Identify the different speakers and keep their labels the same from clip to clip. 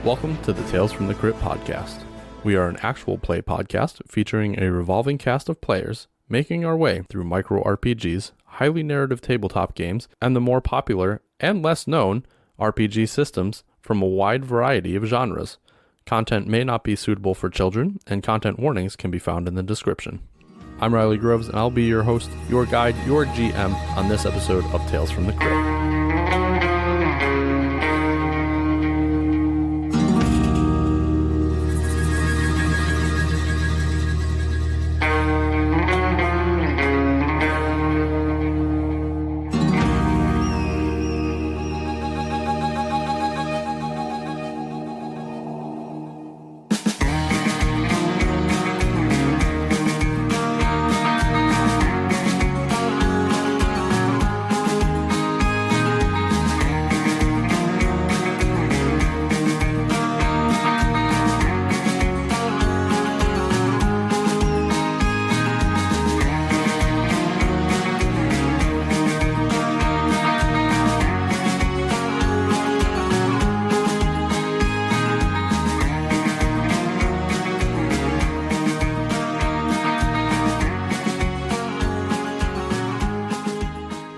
Speaker 1: Welcome to the Tales from the Crypt podcast. We are an actual play podcast featuring a revolving cast of players making our way through micro RPGs, highly narrative tabletop games, and the more popular and less known RPG systems from a wide variety of genres. Content may not be suitable for children, and content warnings can be found in the description. I'm Riley Groves, and I'll be your host, your guide, your GM on this episode of Tales from the Crypt.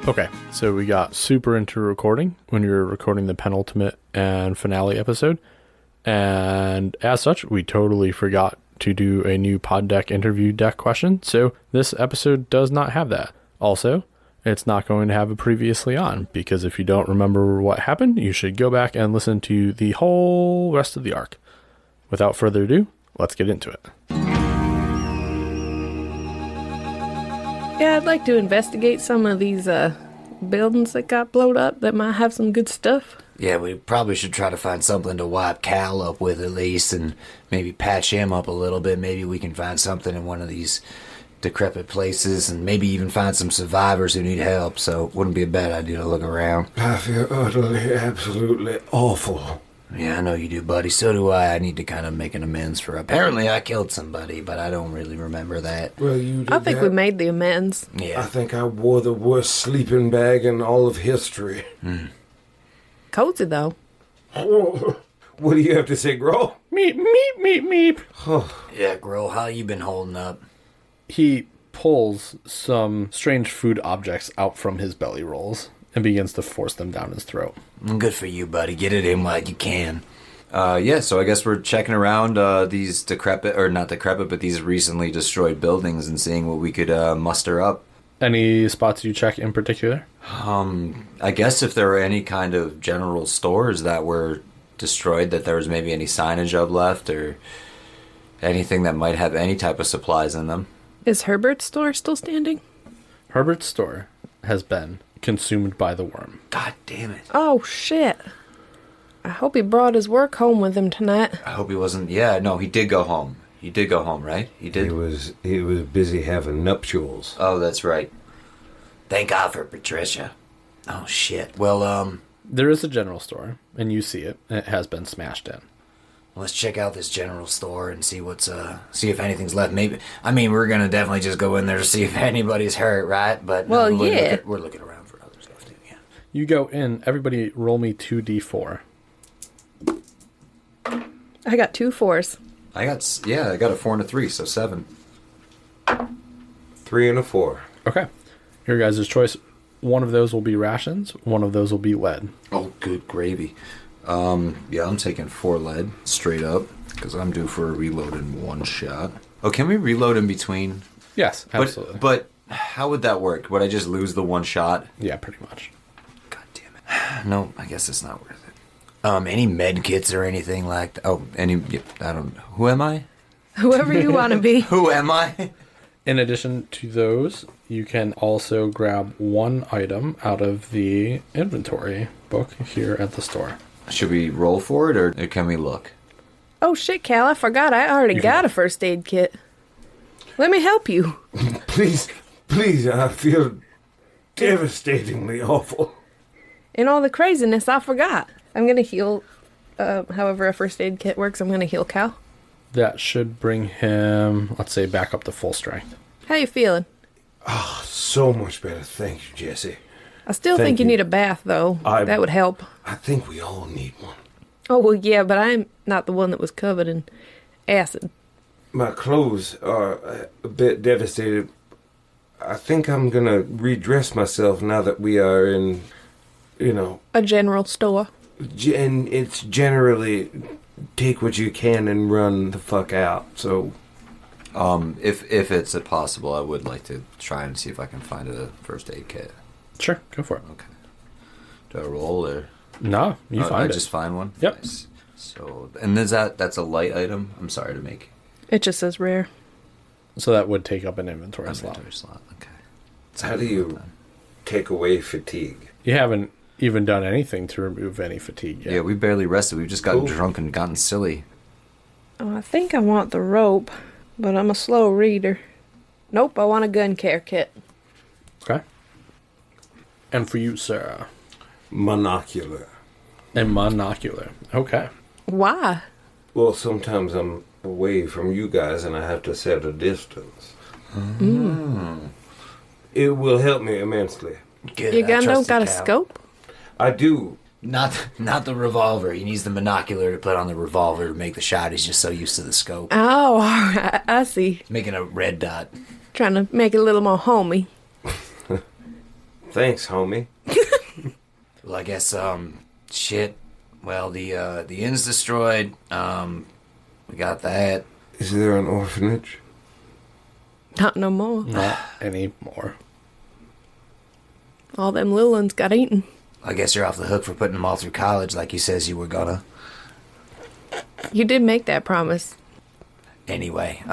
Speaker 1: Okay, so we got super into recording when we were recording the penultimate and finale episode, and as such, we totally forgot to do a new pod deck interview deck question, so this episode does not have that. Also, it's not going to have a previously on, because if you don't remember what happened, you should go back and listen to the whole rest of the arc. Without further ado, let's get into it.
Speaker 2: Yeah, I'd like to investigate some of these buildings that got blown up that might have some good stuff.
Speaker 3: Yeah, we probably should try to find something to wipe Cal up with at least, and maybe patch him up a little bit. Maybe we can find something in one of these decrepit places, and maybe even find some survivors who need help, so it wouldn't be a bad idea to look around.
Speaker 4: I feel utterly, absolutely awful.
Speaker 3: Yeah, I know you do, buddy. So do I. I need to kind of make an amends for... Apparently, I killed somebody, but I don't really remember that.
Speaker 4: Well, you did
Speaker 2: I think
Speaker 4: that.
Speaker 2: we made the amends.
Speaker 3: Yeah.
Speaker 4: I think I wore the worst sleeping bag in all of history.
Speaker 2: Cozy, though.
Speaker 4: What do you have to say, Grohl?
Speaker 1: Meep, meep, meep, meep.
Speaker 3: Yeah, Gro, how you been holding up?
Speaker 1: He pulls some strange food objects out from his belly rolls and begins to force them down his throat.
Speaker 3: Good for you, buddy. Get it in while you can. Yeah, so I guess we're checking around these decrepit, or not decrepit, but these recently destroyed buildings and seeing what we could muster up.
Speaker 1: Any spots you check in particular?
Speaker 3: I guess if there were any kind of general stores that were destroyed, that there was maybe any signage of left, or anything that might have any type of supplies in them.
Speaker 2: Is Herbert's store still standing?
Speaker 1: Herbert's store has been consumed by the worm.
Speaker 3: God damn it.
Speaker 2: Oh, shit. I hope he brought his work home with him tonight.
Speaker 3: I hope he wasn't... Yeah, no, he did go home. He did go home, right? He did?
Speaker 4: He was busy having nuptials.
Speaker 3: Oh, that's right. Thank God for Patricia. Oh, shit. Well,
Speaker 1: There is a general store, and you see it. It has been smashed in.
Speaker 3: let's check out this general store and see what's, see if anything's left. Maybe... I mean, we're gonna definitely just go in there to see if anybody's hurt, right? But...
Speaker 2: Well, yeah.
Speaker 3: We're looking around for other stuff, too, yeah.
Speaker 1: You go in. Everybody roll me 2d4.
Speaker 2: I got 2 4s.
Speaker 3: I got a 4 and a 3, so 7.
Speaker 4: 3 and a 4.
Speaker 1: Okay. Your guys' choice. One of those will be rations. One of those will be lead.
Speaker 3: Oh, good gravy. Yeah, I'm taking 4 lead straight up because I'm due for a reload in one shot. Oh, can we reload in between?
Speaker 1: Yes, absolutely.
Speaker 3: But how would that work? Would I just lose the one shot?
Speaker 1: Yeah, pretty much.
Speaker 3: God damn it. No, I guess it's not worth it. Any med kits or anything like that? Oh, I don't know. Who am I?
Speaker 2: Whoever you want to be.
Speaker 3: Who am I?
Speaker 1: In addition to those, you can also grab one item out of the inventory book here at the store.
Speaker 3: Should we roll for it, or can we look?
Speaker 2: Oh, shit, Cal. I forgot. I already got a first aid kit. Let me help you.
Speaker 4: Please, I feel devastatingly awful.
Speaker 2: In all the craziness, I forgot. I'm going to heal, however a first aid kit works, I'm going to heal Cal.
Speaker 1: That should bring him, let's say, back up to full strength.
Speaker 2: How you feeling?
Speaker 4: Oh, so much better. Thank you, Jesse.
Speaker 2: I still think you need a bath, though. That would help.
Speaker 4: I think we all need one.
Speaker 2: Oh, well, yeah, but I'm not the one that was covered in acid.
Speaker 4: My clothes are a bit devastated. I think I'm gonna redress myself now that we are in,
Speaker 2: A general store.
Speaker 4: and it's generally take what you can and run the fuck out. So,
Speaker 5: If it's possible, I would like to try and see if I can find a first aid kit.
Speaker 1: Sure, go for it.
Speaker 5: Okay. Do I roll or?
Speaker 1: No, you find
Speaker 5: I
Speaker 1: it.
Speaker 5: just find one.
Speaker 1: Yep.
Speaker 5: Nice. So, and that's a light item. I'm sorry to make.
Speaker 2: It just says rare.
Speaker 1: So that would take up an inventory slot.
Speaker 5: Inventory slot. Okay.
Speaker 4: how do you take away fatigue?
Speaker 1: You haven't even done anything to remove any fatigue yet.
Speaker 5: Yeah, we barely rested. We've just gotten
Speaker 4: Cool.
Speaker 5: drunk and gotten silly.
Speaker 2: Oh, I think I want the rope, but I'm a slow reader. Nope, I want a gun care kit.
Speaker 1: Okay. And for you, Sarah,
Speaker 4: Monocular.
Speaker 1: a monocular. Okay.
Speaker 2: Why?
Speaker 4: Well, sometimes I'm away from you guys and I have to set a distance. It will help me immensely.
Speaker 3: Good,
Speaker 2: Your
Speaker 3: I
Speaker 2: gun
Speaker 3: trust
Speaker 2: don't got
Speaker 3: the
Speaker 2: a
Speaker 3: cow.
Speaker 2: scope?
Speaker 4: I do.
Speaker 3: Not the revolver. He needs the monocular to put on the revolver to make the shot. He's just so used to the scope.
Speaker 2: Oh, all right, I see.
Speaker 3: He's making a red dot.
Speaker 2: Trying to make it a little more homey.
Speaker 4: Thanks, homie.
Speaker 3: Well, I guess shit. Well, the inn's destroyed. We got that.
Speaker 4: Is there an orphanage?
Speaker 2: Not no more.
Speaker 1: Not anymore.
Speaker 2: All them little ones got eaten.
Speaker 3: I guess you're off the hook for putting them all through college like you says you were gonna.
Speaker 2: You did make that promise.
Speaker 3: Anyway,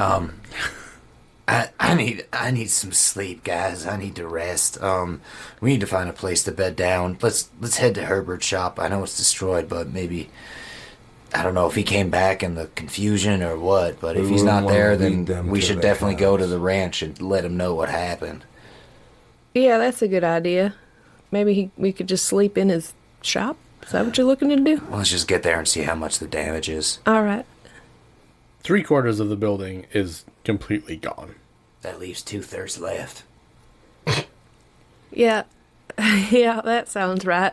Speaker 3: I need some sleep, guys. I need to rest. We need to find a place to bed down. Let's head to Herbert's shop. I know it's destroyed, but maybe I don't know if he came back in the confusion or what. But if
Speaker 4: We
Speaker 3: he's not
Speaker 4: wouldn't wanna
Speaker 3: there,
Speaker 4: lead
Speaker 3: then
Speaker 4: them
Speaker 3: we
Speaker 4: to
Speaker 3: should
Speaker 4: the
Speaker 3: definitely go to
Speaker 4: house.
Speaker 3: the ranch and let him know what happened.
Speaker 2: Yeah, that's a good idea. Maybe we could just sleep in his shop. Is that what you're looking to do?
Speaker 3: Well, let's just get there and see how much the damage is.
Speaker 2: All right.
Speaker 1: 3/4 of the building is completely gone.
Speaker 3: That leaves 2/3 left.
Speaker 2: Yeah. Yeah, that sounds right.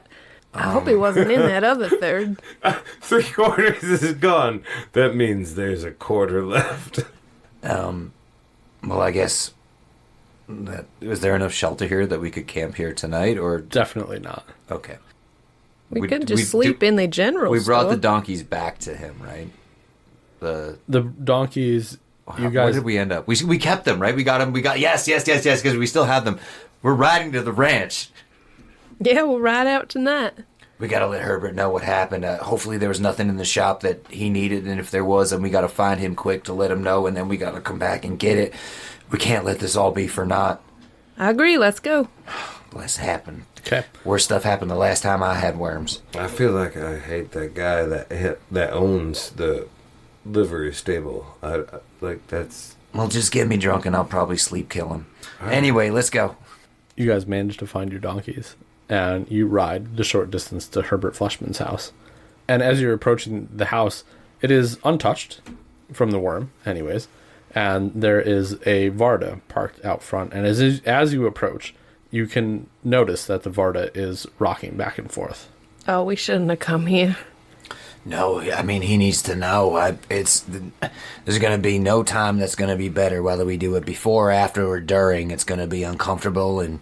Speaker 2: I hope he wasn't in that other third.
Speaker 4: 3/4 is gone. That means there's a quarter left.
Speaker 3: Well, I guess. Was there enough shelter here that we could camp here tonight, or
Speaker 1: Definitely not.
Speaker 3: okay?
Speaker 2: We could just sleep in the general
Speaker 5: We brought
Speaker 2: store.
Speaker 5: the donkeys back to him, right?
Speaker 1: The donkeys, you
Speaker 5: Where
Speaker 1: guys.
Speaker 5: did we end up? We kept them, right? We got them. We got yes, because we still have them. We're riding to the ranch.
Speaker 2: Yeah, we'll ride out tonight.
Speaker 3: We gotta let Herbert know what happened. Hopefully there was nothing in the shop that he needed, and if there was, then we gotta find him quick to let him know, and then we gotta come back and get it. We can't let this all be for naught.
Speaker 2: I agree. Let's go.
Speaker 3: Less happened.
Speaker 1: Okay.
Speaker 3: Worse stuff happened the last time I had worms.
Speaker 4: I feel like I hate that guy that owns the livery stable. I like that's.
Speaker 3: Well, just get me drunk and I'll probably sleep kill him. Anyway, let's go.
Speaker 1: You guys manage to find your donkeys, and you ride the short distance to Herbert Fleshman's house. And as you're approaching the house, it is untouched from the worm, anyways. And there is a Varda parked out front. And as you approach, you can notice that the Varda is rocking back and forth.
Speaker 2: Oh, we shouldn't have come here.
Speaker 3: No, I mean, he needs to know. There's going to be no time that's going to be better, whether we do it before, after, or during. It's going to be uncomfortable, and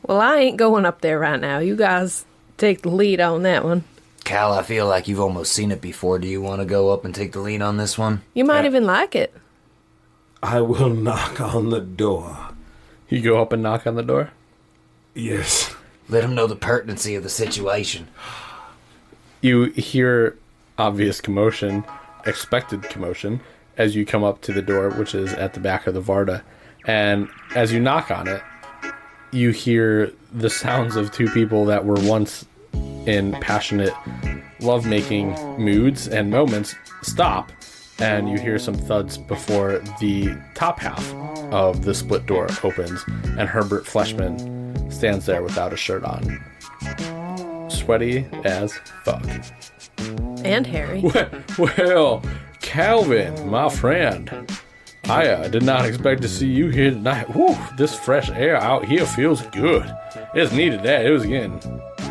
Speaker 2: Well, I ain't going up there right now. You guys take the lead on that one.
Speaker 3: Cal, I feel like you've almost seen it before. Do you want to go up and take the lead on this one?
Speaker 2: You might even like it.
Speaker 4: I will knock on the door.
Speaker 1: You go up and knock on the door.
Speaker 4: Yes.
Speaker 3: Let him know the pertinency of the situation.
Speaker 1: You hear obvious commotion, expected commotion, as you come up to the door, which is at the back of the Varda. And as you knock on it, you hear the sounds of two people that were once in passionate lovemaking moods and moments stop, and you hear some thuds before the top half of the split door opens, and Herbert Fleshman stands there without a shirt on. Sweaty as fuck.
Speaker 2: And Harry.
Speaker 1: Well, Calvin, my friend, I did not expect to see you here tonight. Whew, this fresh air out here feels good. It's needed that. It was getting...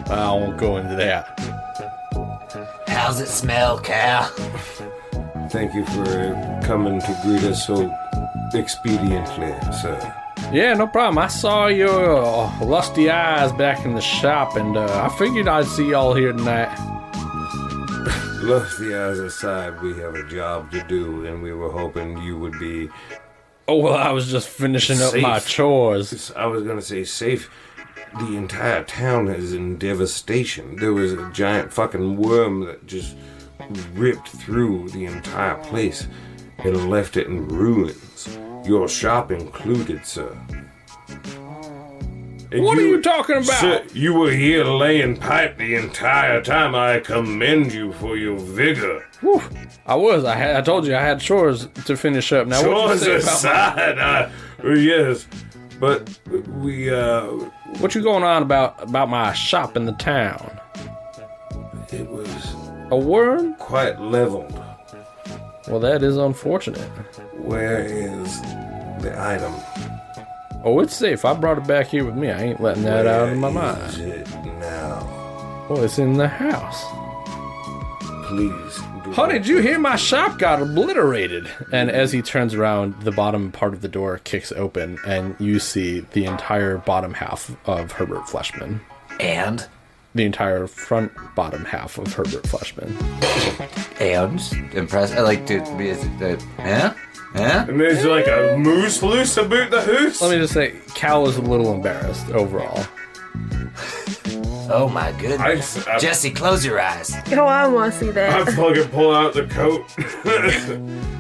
Speaker 1: I won't go into that.
Speaker 3: How's it smell, Cal?
Speaker 4: Thank you for coming to greet us so expediently, sir.
Speaker 1: Yeah, no problem. I saw your lusty eyes back in the shop, and I figured I'd see y'all here tonight.
Speaker 4: Lusty eyes aside, we have a job to do, and we were hoping you would be...
Speaker 1: Oh, well, I was just finishing up my
Speaker 4: Safe.
Speaker 1: chores.
Speaker 4: I was going to say safe. The entire town is in devastation. There was a giant fucking worm that just ripped through the entire place and left it in ruins. Your shop included, sir. And
Speaker 1: What are you talking about?
Speaker 4: Sir, you were here laying pipe the entire time. I commend you for your vigor.
Speaker 1: Whew. I was. I told you I had chores to finish up. Now,
Speaker 4: Chores
Speaker 1: what you say about
Speaker 4: aside, yes, but we
Speaker 1: what you going on about my shop in the town?
Speaker 4: it was
Speaker 1: A worm?
Speaker 4: quite leveled.
Speaker 1: Well, that is unfortunate.
Speaker 4: Where is the item?
Speaker 1: Oh, it's safe. I brought it back here with me. I ain't letting that out of my
Speaker 4: Where is
Speaker 1: mind.
Speaker 4: it now?
Speaker 1: Oh, it's in the house.
Speaker 4: Please.
Speaker 1: Honey, did you hear my shop got obliterated? And as he turns around, the bottom part of the door kicks open, and you see the entire bottom half of Herbert Fleshman.
Speaker 3: And?
Speaker 1: The entire front bottom half of Herbert Fleshman.
Speaker 3: And?
Speaker 5: Impressed. I like to be. Huh?
Speaker 4: And there's like a moose loose about the hoose?
Speaker 1: Let me just say, Cal is a little embarrassed overall.
Speaker 3: Oh my goodness.
Speaker 4: I-
Speaker 3: Jesse, close your eyes.
Speaker 2: Oh, I want to see
Speaker 4: I
Speaker 2: that.
Speaker 4: fucking pull out the coat.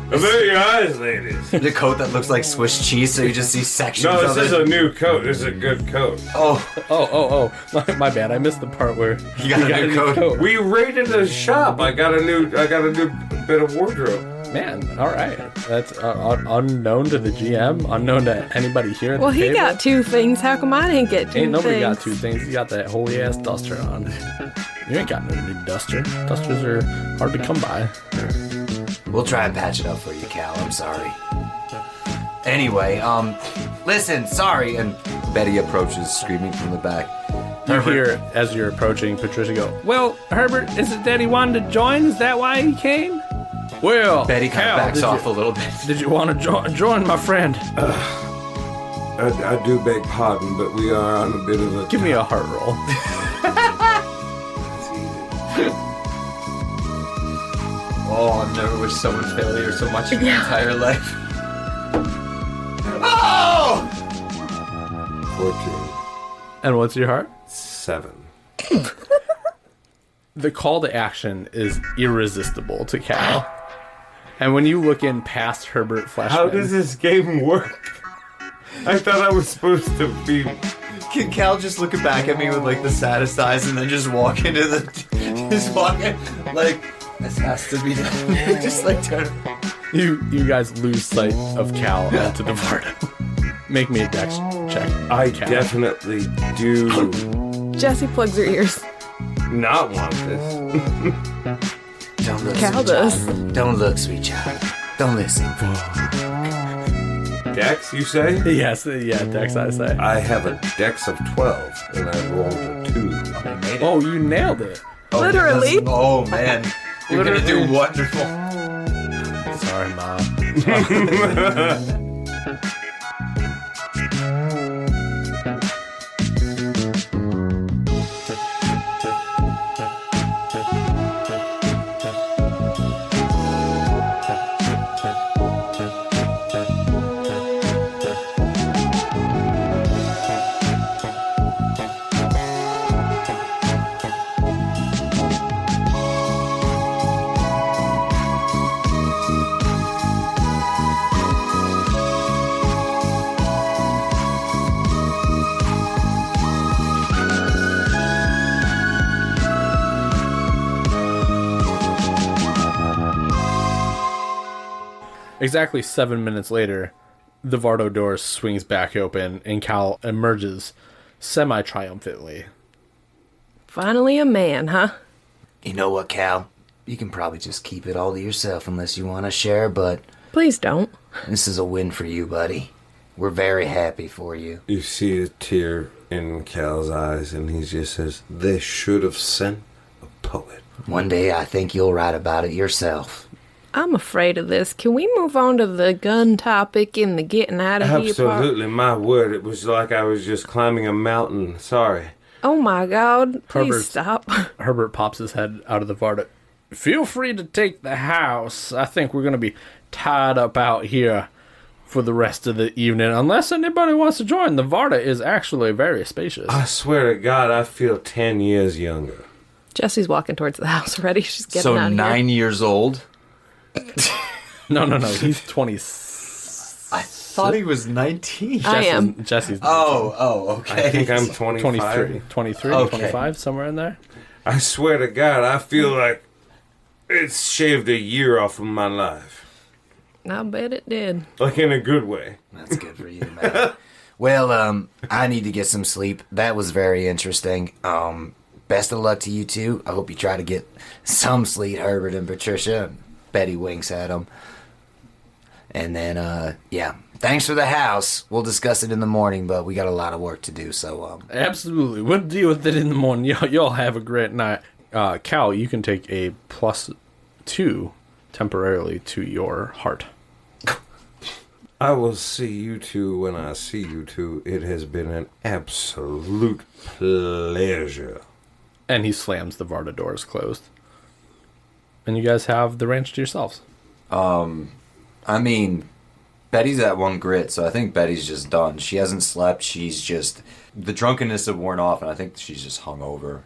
Speaker 4: About your eyes, ladies.
Speaker 5: The coat that looks like Swiss cheese, so you just see sections
Speaker 4: No,
Speaker 5: of
Speaker 4: this is
Speaker 5: it.
Speaker 4: a new coat. This is a good coat.
Speaker 1: Oh, my bad. I missed the part where
Speaker 5: You got a new coat.
Speaker 4: We raided the shop. I got a new bit of wardrobe.
Speaker 1: Man, all right. That's unknown to the GM, unknown to anybody here at
Speaker 2: Well,
Speaker 1: the
Speaker 2: he
Speaker 1: table.
Speaker 2: got 2 things. How come I didn't get 2
Speaker 1: Ain't nobody
Speaker 2: things?
Speaker 1: got 2 things. You got that holy ass duster on. You ain't got no new duster. Dusters are hard to come by.
Speaker 3: We'll try and patch it up for you, Cal. I'm sorry. Anyway, listen, sorry.
Speaker 5: And Betty approaches, screaming from the back.
Speaker 1: You hear, as you're approaching, Patricia go, "Well, Herbert, is it that he wanted to join? Is that why he came?" Well,
Speaker 5: Betty kind
Speaker 1: Cal,
Speaker 5: of backs
Speaker 1: did
Speaker 5: off
Speaker 1: you-
Speaker 5: a little bit.
Speaker 1: Did you want to join, my friend?
Speaker 4: I do beg pardon, but we are on a bit of a...
Speaker 1: Give me a heart roll.
Speaker 5: Oh, I've never wished someone failure so much in my entire life.
Speaker 4: 14.
Speaker 1: And what's your heart?
Speaker 4: 7.
Speaker 1: The call to action is irresistible to Cal. And when you look in past Herbert Fleshman...
Speaker 4: How does this game work? I thought I was supposed to be...
Speaker 5: Can Cal just look back at me with like the saddest eyes and then just walk into the... Just walk in, like, this has to be done. Just like turn...
Speaker 1: You guys lose sight of Cal onto the Vardo. Make me a dex check.
Speaker 4: I
Speaker 1: Cal.
Speaker 4: definitely do
Speaker 2: Jesse plugs her ears.
Speaker 4: not want this.
Speaker 3: Don't look,
Speaker 2: Cal
Speaker 3: sweet
Speaker 2: does.
Speaker 3: child. Don't look, sweet child. Don't listen.
Speaker 4: Dex, you say?
Speaker 1: Yes, yeah, dex, I say.
Speaker 4: I have a dex of 12, and I rolled a 2.
Speaker 1: Oh, you nailed it.
Speaker 2: Literally.
Speaker 5: Oh, man. You're gonna do
Speaker 1: Literally.
Speaker 5: wonderful.
Speaker 1: Sorry, Mom. Exactly 7 minutes later, the Vardo door swings back open and Cal emerges semi-triumphantly.
Speaker 2: Finally a man, huh?
Speaker 3: You know what, Cal? You can probably just keep it all to yourself unless you want to share, but
Speaker 2: Please don't.
Speaker 3: this is a win for you, buddy. We're very happy for you.
Speaker 4: You see a tear in Cal's eyes, and he just says, "They should have sent a poet.
Speaker 3: One day I think you'll write about it yourself.
Speaker 2: I'm afraid of this. Can we move on to the gun topic and the getting out of here part?
Speaker 4: Absolutely, my word. It was like I was just climbing a mountain. Sorry.
Speaker 2: Oh my God! Please
Speaker 1: Herbert's-
Speaker 2: stop.
Speaker 1: Herbert pops his head out of the Varda. Feel free to take the house. I think we're going to be tied up out here for the rest of the evening, unless anybody wants to join. The Varda is actually very spacious.
Speaker 4: I swear to God, I feel 10 years younger.
Speaker 2: Jesse's walking towards the house already. She's getting
Speaker 5: So
Speaker 2: out of
Speaker 5: 9 years old?
Speaker 1: No. He's 20.
Speaker 5: I thought he was 19.
Speaker 2: I am.
Speaker 1: Jesse's
Speaker 5: Okay.
Speaker 4: I think I'm 25.
Speaker 1: 23,
Speaker 5: Okay.
Speaker 1: 25, somewhere in there.
Speaker 4: I swear to God, I feel like it's shaved a year off of my life.
Speaker 2: I bet it did.
Speaker 4: Like in a good way.
Speaker 3: That's good for you, man. Well, I need to get some sleep. That was very interesting. Best of luck to you two. I hope you try to get some sleep, Herbert and Patricia. Betty winks at him. And then, yeah. Thanks for the house. We'll discuss it in the morning, but we got a lot of work to do, so,
Speaker 1: Absolutely. We'll deal with it in the morning. Y'all have a great night. Cal, you can take a +2 temporarily to your heart.
Speaker 4: I will see you two when I see you two. It has been an absolute pleasure.
Speaker 1: And he slams the Varda doors closed. And you guys have the ranch to yourselves.
Speaker 5: I mean, Betty's at 1 grit, so I think Betty's just done. She hasn't slept. She's just... The drunkenness had worn off, and I think she's just hungover.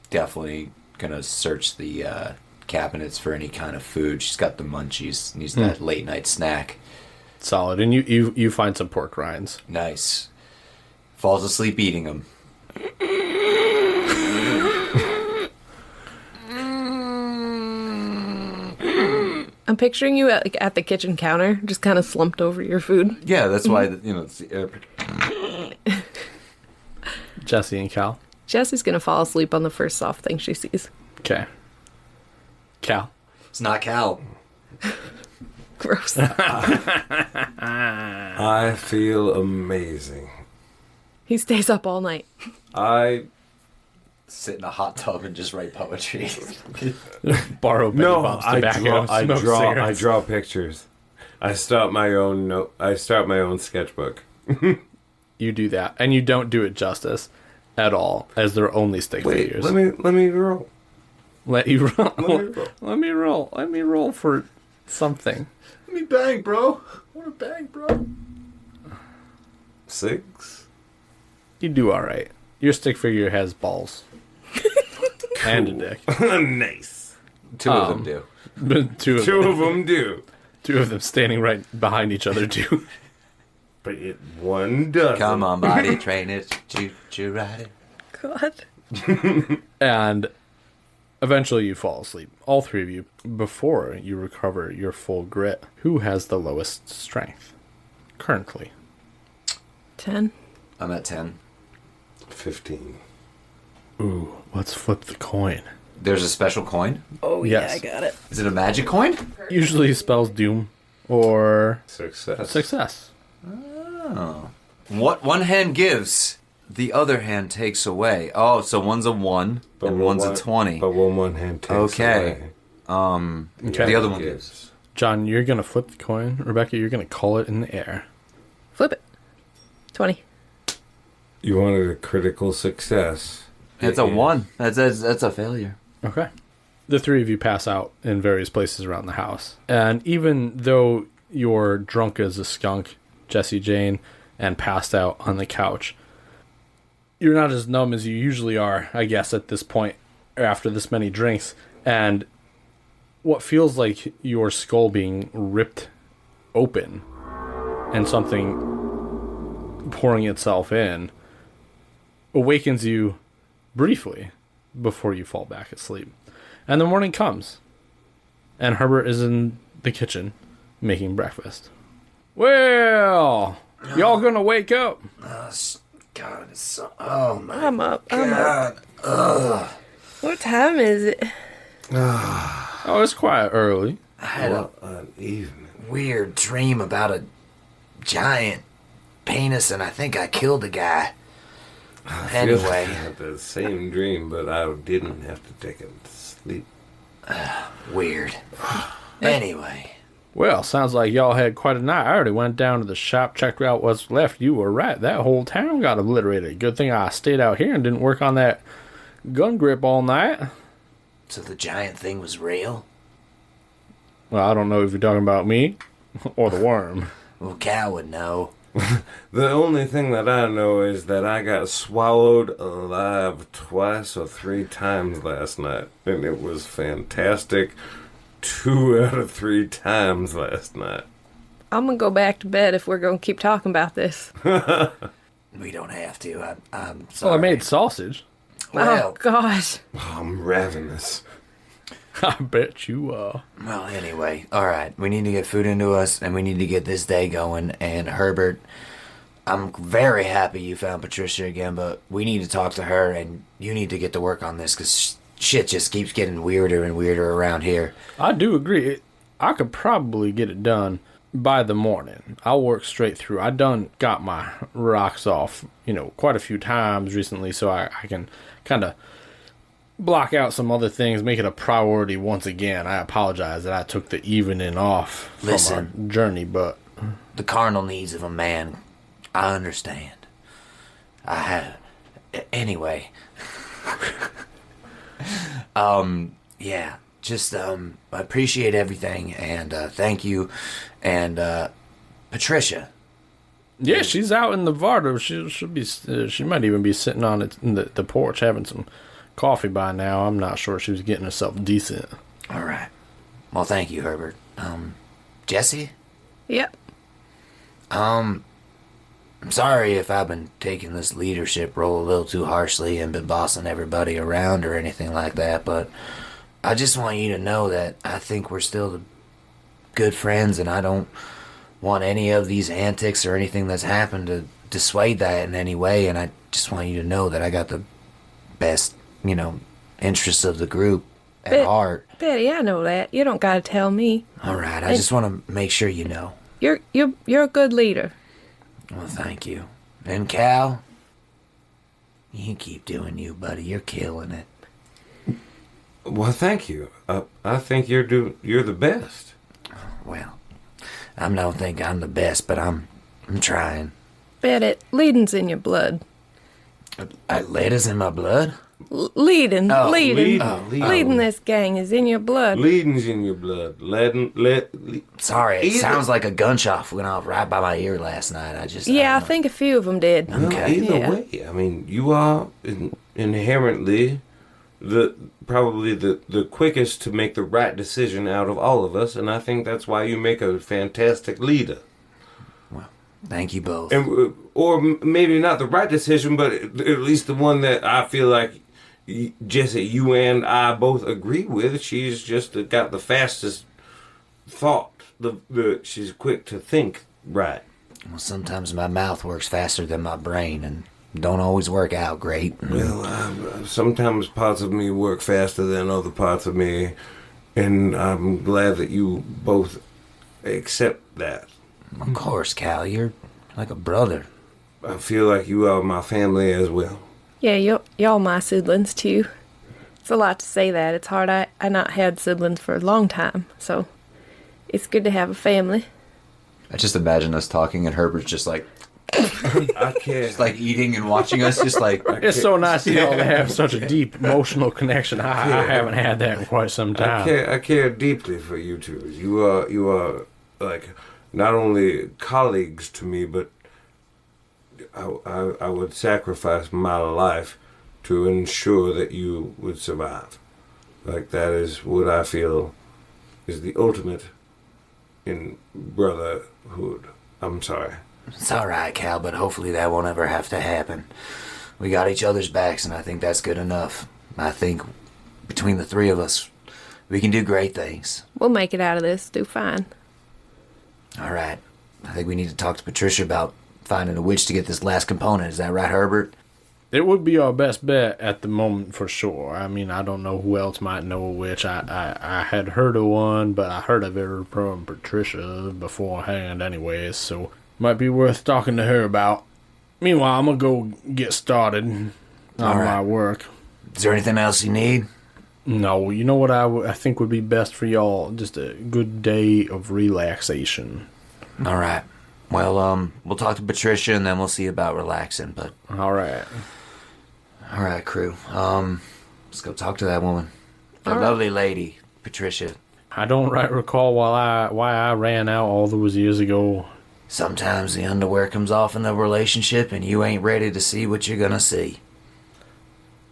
Speaker 5: Definitely gonna search the cabinets for any kind of food. She's got the munchies. Needs that late-night snack.
Speaker 1: Solid. And you find some pork rinds.
Speaker 5: Nice. Falls asleep eating them.
Speaker 2: I'm picturing you at the kitchen counter, just kind of slumped over your food.
Speaker 5: Yeah, that's why, it's the
Speaker 1: Jesse and Cal.
Speaker 2: Jesse's gonna fall asleep on the first soft thing she sees.
Speaker 1: Okay. Cal.
Speaker 5: It's not Cal.
Speaker 2: Gross.
Speaker 4: I feel amazing.
Speaker 2: He stays up all night.
Speaker 4: I
Speaker 5: Sit in a hot tub and just write poetry.
Speaker 1: Borrow Betty Bob's tobacco. Smoke cigarettes.
Speaker 4: draw pictures. I start my own sketchbook.
Speaker 1: You do that, and you don't do it justice at all, as they're only stick
Speaker 4: Wait,
Speaker 1: figures.
Speaker 4: let me roll.
Speaker 1: Let you roll.
Speaker 4: Let me roll.
Speaker 1: Let me roll. Let me roll for something.
Speaker 5: Let me bang, bro. I want to bang, bro.
Speaker 4: 6.
Speaker 1: You do all right. Your stick figure has balls and a dick.
Speaker 4: Nice.
Speaker 5: 2 of them do.
Speaker 1: But two
Speaker 4: Two
Speaker 1: of
Speaker 4: of them do,
Speaker 1: them standing right behind each other too.
Speaker 4: but one doesn't.
Speaker 5: Come on, body, train it. Choo ride it.
Speaker 2: God.
Speaker 1: And eventually you fall asleep. All three of you, before you recover your full grit. Who has the lowest strength currently?
Speaker 2: 10.
Speaker 5: I'm at 10.
Speaker 4: 15.
Speaker 1: Ooh, let's flip the coin.
Speaker 5: There's a special coin.
Speaker 2: Oh,
Speaker 1: Yes.
Speaker 2: yeah, I got it.
Speaker 5: Is it a magic coin?
Speaker 1: Usually spells doom or
Speaker 4: Success.
Speaker 1: success.
Speaker 5: Oh. What one hand gives, the other hand takes away. Oh, so one's a 1 and one's a 20.
Speaker 4: But one hand takes
Speaker 5: Okay.
Speaker 4: away.
Speaker 1: Okay.
Speaker 5: The other one gives.
Speaker 1: John, you're going to flip the coin. Rebecca, you're going to call it in the air.
Speaker 2: Flip it. 20.
Speaker 4: You wanted a critical success.
Speaker 5: It's a 1. That's a failure.
Speaker 1: Okay. The three of you pass out in various places around the house. And even though you're drunk as a skunk, Jesse Jane, and passed out on the couch, you're not as numb as you usually are, I guess, at this point after this many drinks. And what feels like your skull being ripped open and something pouring itself in awakens you briefly before you fall back asleep. And the morning comes, and Herbert is in the kitchen making breakfast. Well, y'all gonna wake up?
Speaker 3: God, it's so... Oh, my
Speaker 2: I'm up. I'm up.
Speaker 3: God.
Speaker 2: What time is it?
Speaker 1: Oh, it's quite early.
Speaker 3: I had a
Speaker 4: An evening.
Speaker 3: weird dream about a giant penis, and I think I killed a guy. Anyway.
Speaker 4: I had the same dream, but I didn't have to take it to sleep.
Speaker 3: Weird. Anyway.
Speaker 1: Well, sounds like y'all had quite a night. I already went down to the shop, checked out what's left. You were right. That whole town got obliterated. Good thing I stayed out here and didn't work on that gun grip all night.
Speaker 3: So the giant thing was real?
Speaker 1: Well, I don't know if you're talking about me or the worm.
Speaker 3: Well, Cal would know.
Speaker 4: The only thing that I know is that I got swallowed alive twice or 3 times last night, and it was fantastic. 2 out of 3 times last night.
Speaker 2: I'm gonna go back to bed if we're gonna keep talking about this.
Speaker 3: We don't have to. I'm sorry.
Speaker 1: Well, I made sausage.
Speaker 3: Well,
Speaker 2: Oh, gosh.
Speaker 4: I'm ravenous.
Speaker 1: I bet you are.
Speaker 3: Well, anyway, all right. We need to get food into us, and we need to get this day going. And Herbert, I'm very happy you found Patricia again, but we need to talk to her, and you need to get to work on this because shit just keeps getting weirder and weirder around here.
Speaker 1: I do agree. I could probably get it done by the morning. I'll work straight through. I done got my rocks off, quite a few times recently, so I can kind of block out some other things, make it a priority once again. I apologize that I took the evening off from our journey, but
Speaker 3: the carnal needs of a man, I understand. I have... Anyway. Yeah, just, I appreciate everything, and, thank you, and, Patricia.
Speaker 1: yeah, she's out in the Vardo. She'll be. She might even be sitting on the porch having some coffee by now. I'm not sure she was getting herself decent.
Speaker 3: All right. Well, thank you, Herbert. Jesse?
Speaker 2: Yep.
Speaker 3: I'm sorry if I've been taking this leadership role a little too harshly and been bossing everybody around or anything like that, but I just want you to know that I think we're still good friends, and I don't want any of these antics or anything that's happened to dissuade that in any way, and I just want you to know that I got the best, interests of the group at heart.
Speaker 2: Betty, I know that. You don't gotta tell me.
Speaker 3: All right, I just want to make sure you know.
Speaker 2: You're a good leader.
Speaker 3: Well, thank you. And Cal, you keep doing you, buddy. You're killing it.
Speaker 4: Well, thank you. I think you're the best.
Speaker 3: Well, I don't think I'm the best, but I'm trying.
Speaker 2: Betty, leading's in your blood.
Speaker 3: Lead is in my blood?
Speaker 2: Leading.
Speaker 4: Leading.
Speaker 2: This gang is in your blood.
Speaker 4: Leading's in your blood.
Speaker 3: Sorry, it sounds like a gunshot went off right by my ear last night.
Speaker 2: I think a few of them did.
Speaker 3: Okay.
Speaker 4: Either way, I mean, you are inherently probably the quickest to make the right decision out of all of us, and I think that's why you make a fantastic leader.
Speaker 3: Well, thank you both.
Speaker 4: And, or maybe not the right decision, but at least the one that I feel like, Jesse, you and I both agree with. She's just got the fastest thought. She's quick to think right.
Speaker 3: Well, sometimes my mouth works faster than my brain, and don't always work out great.
Speaker 4: Well, sometimes parts of me work faster than other parts of me, and I'm glad that you both accept that.
Speaker 3: Of course, Cal, you're like a brother.
Speaker 4: I feel like you are my family as well.
Speaker 2: Yeah, y'all my siblings too. It's a lot to say that. It's hard. I not had siblings for a long time, so it's good to have a family.
Speaker 5: I just imagine us talking and Herbert's just like,
Speaker 4: I can't.
Speaker 5: just like eating and watching us, just like.
Speaker 1: It's so nice to y'all to have such a deep emotional connection. I haven't had that in quite some time.
Speaker 4: I care deeply for you two. You are like not only colleagues to me, but I would sacrifice my life to ensure that you would survive. Like, that is what I feel is the ultimate in brotherhood. I'm sorry.
Speaker 3: It's all right, Cal, but hopefully that won't ever have to happen. We got each other's backs, and I think that's good enough. I think between the three of us, we can do great things.
Speaker 2: We'll make it out of this. Do fine.
Speaker 3: All right. I think we need to talk to Patricia about finding a witch to get this last component. Is that right, Herbert?
Speaker 1: It would be our best bet at the moment for sure. I mean, I don't know who else might know a witch. I had heard of one, but I heard of her from Patricia beforehand anyways, so might be worth talking to her about. Meanwhile, I'm gonna go get started on my work.
Speaker 3: Is there anything else you need?
Speaker 1: No, you know what I think would be best for y'all? Just a good day of relaxation.
Speaker 3: All right. Well, we'll talk to Patricia and then we'll see about relaxing. But
Speaker 1: all right,
Speaker 3: crew. Let's go talk to that woman, the
Speaker 2: All right.
Speaker 3: lovely lady, Patricia.
Speaker 1: I don't recall why I ran out all those years ago.
Speaker 3: Sometimes the underwear comes off in the relationship, and you ain't ready to see what you're gonna see.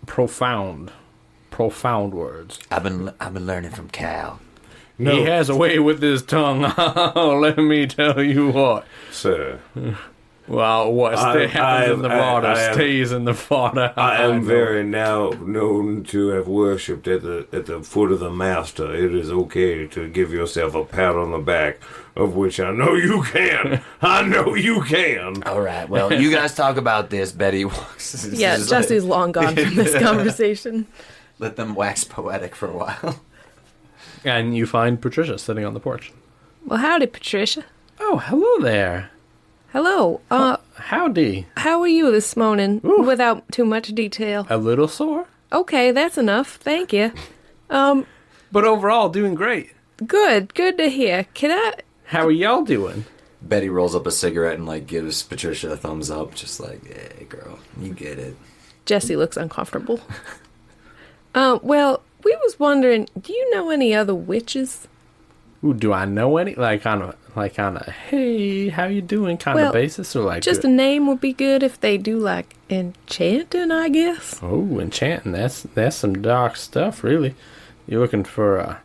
Speaker 1: Profound words.
Speaker 3: I've been learning from Cal.
Speaker 4: No,
Speaker 1: He has a way with his tongue. Let me tell you what.
Speaker 4: sir.
Speaker 1: Well, what happens in the water
Speaker 4: I am-
Speaker 1: stays in the water.
Speaker 4: I am
Speaker 1: know.
Speaker 4: very now known to have worshipped at the foot of the master. It is okay to give yourself a pat on the back, of which I know you can. I know you can.
Speaker 3: All right. Well, you guys talk about this. Betty walks.
Speaker 2: Yeah,
Speaker 3: Just
Speaker 2: Jesse's long gone from this conversation.
Speaker 3: let them wax poetic for a while.
Speaker 1: And you find Patricia sitting on the porch.
Speaker 2: Well, howdy, Patricia.
Speaker 1: Oh, hello there.
Speaker 2: Hello.
Speaker 1: Howdy.
Speaker 2: How are you this morning?
Speaker 1: Ooh.
Speaker 2: Without too much detail.
Speaker 1: A little sore,
Speaker 2: Okay, that's enough. Thank you.
Speaker 1: but overall doing great.
Speaker 2: Good to hear. Can I?
Speaker 1: How are y'all doing?
Speaker 5: Betty rolls up a cigarette and like gives Patricia a thumbs up, just like, "Hey, girl, you get it."
Speaker 2: Jesse looks uncomfortable. Well, we was wondering, do you know any other witches?
Speaker 1: Ooh, do I know any on a hey, how you doing kind
Speaker 2: Well,
Speaker 1: of basis, or like
Speaker 2: Just a name would be good if they do like enchanting, I guess.
Speaker 1: oh, enchanting? That's some dark stuff, really. You're looking for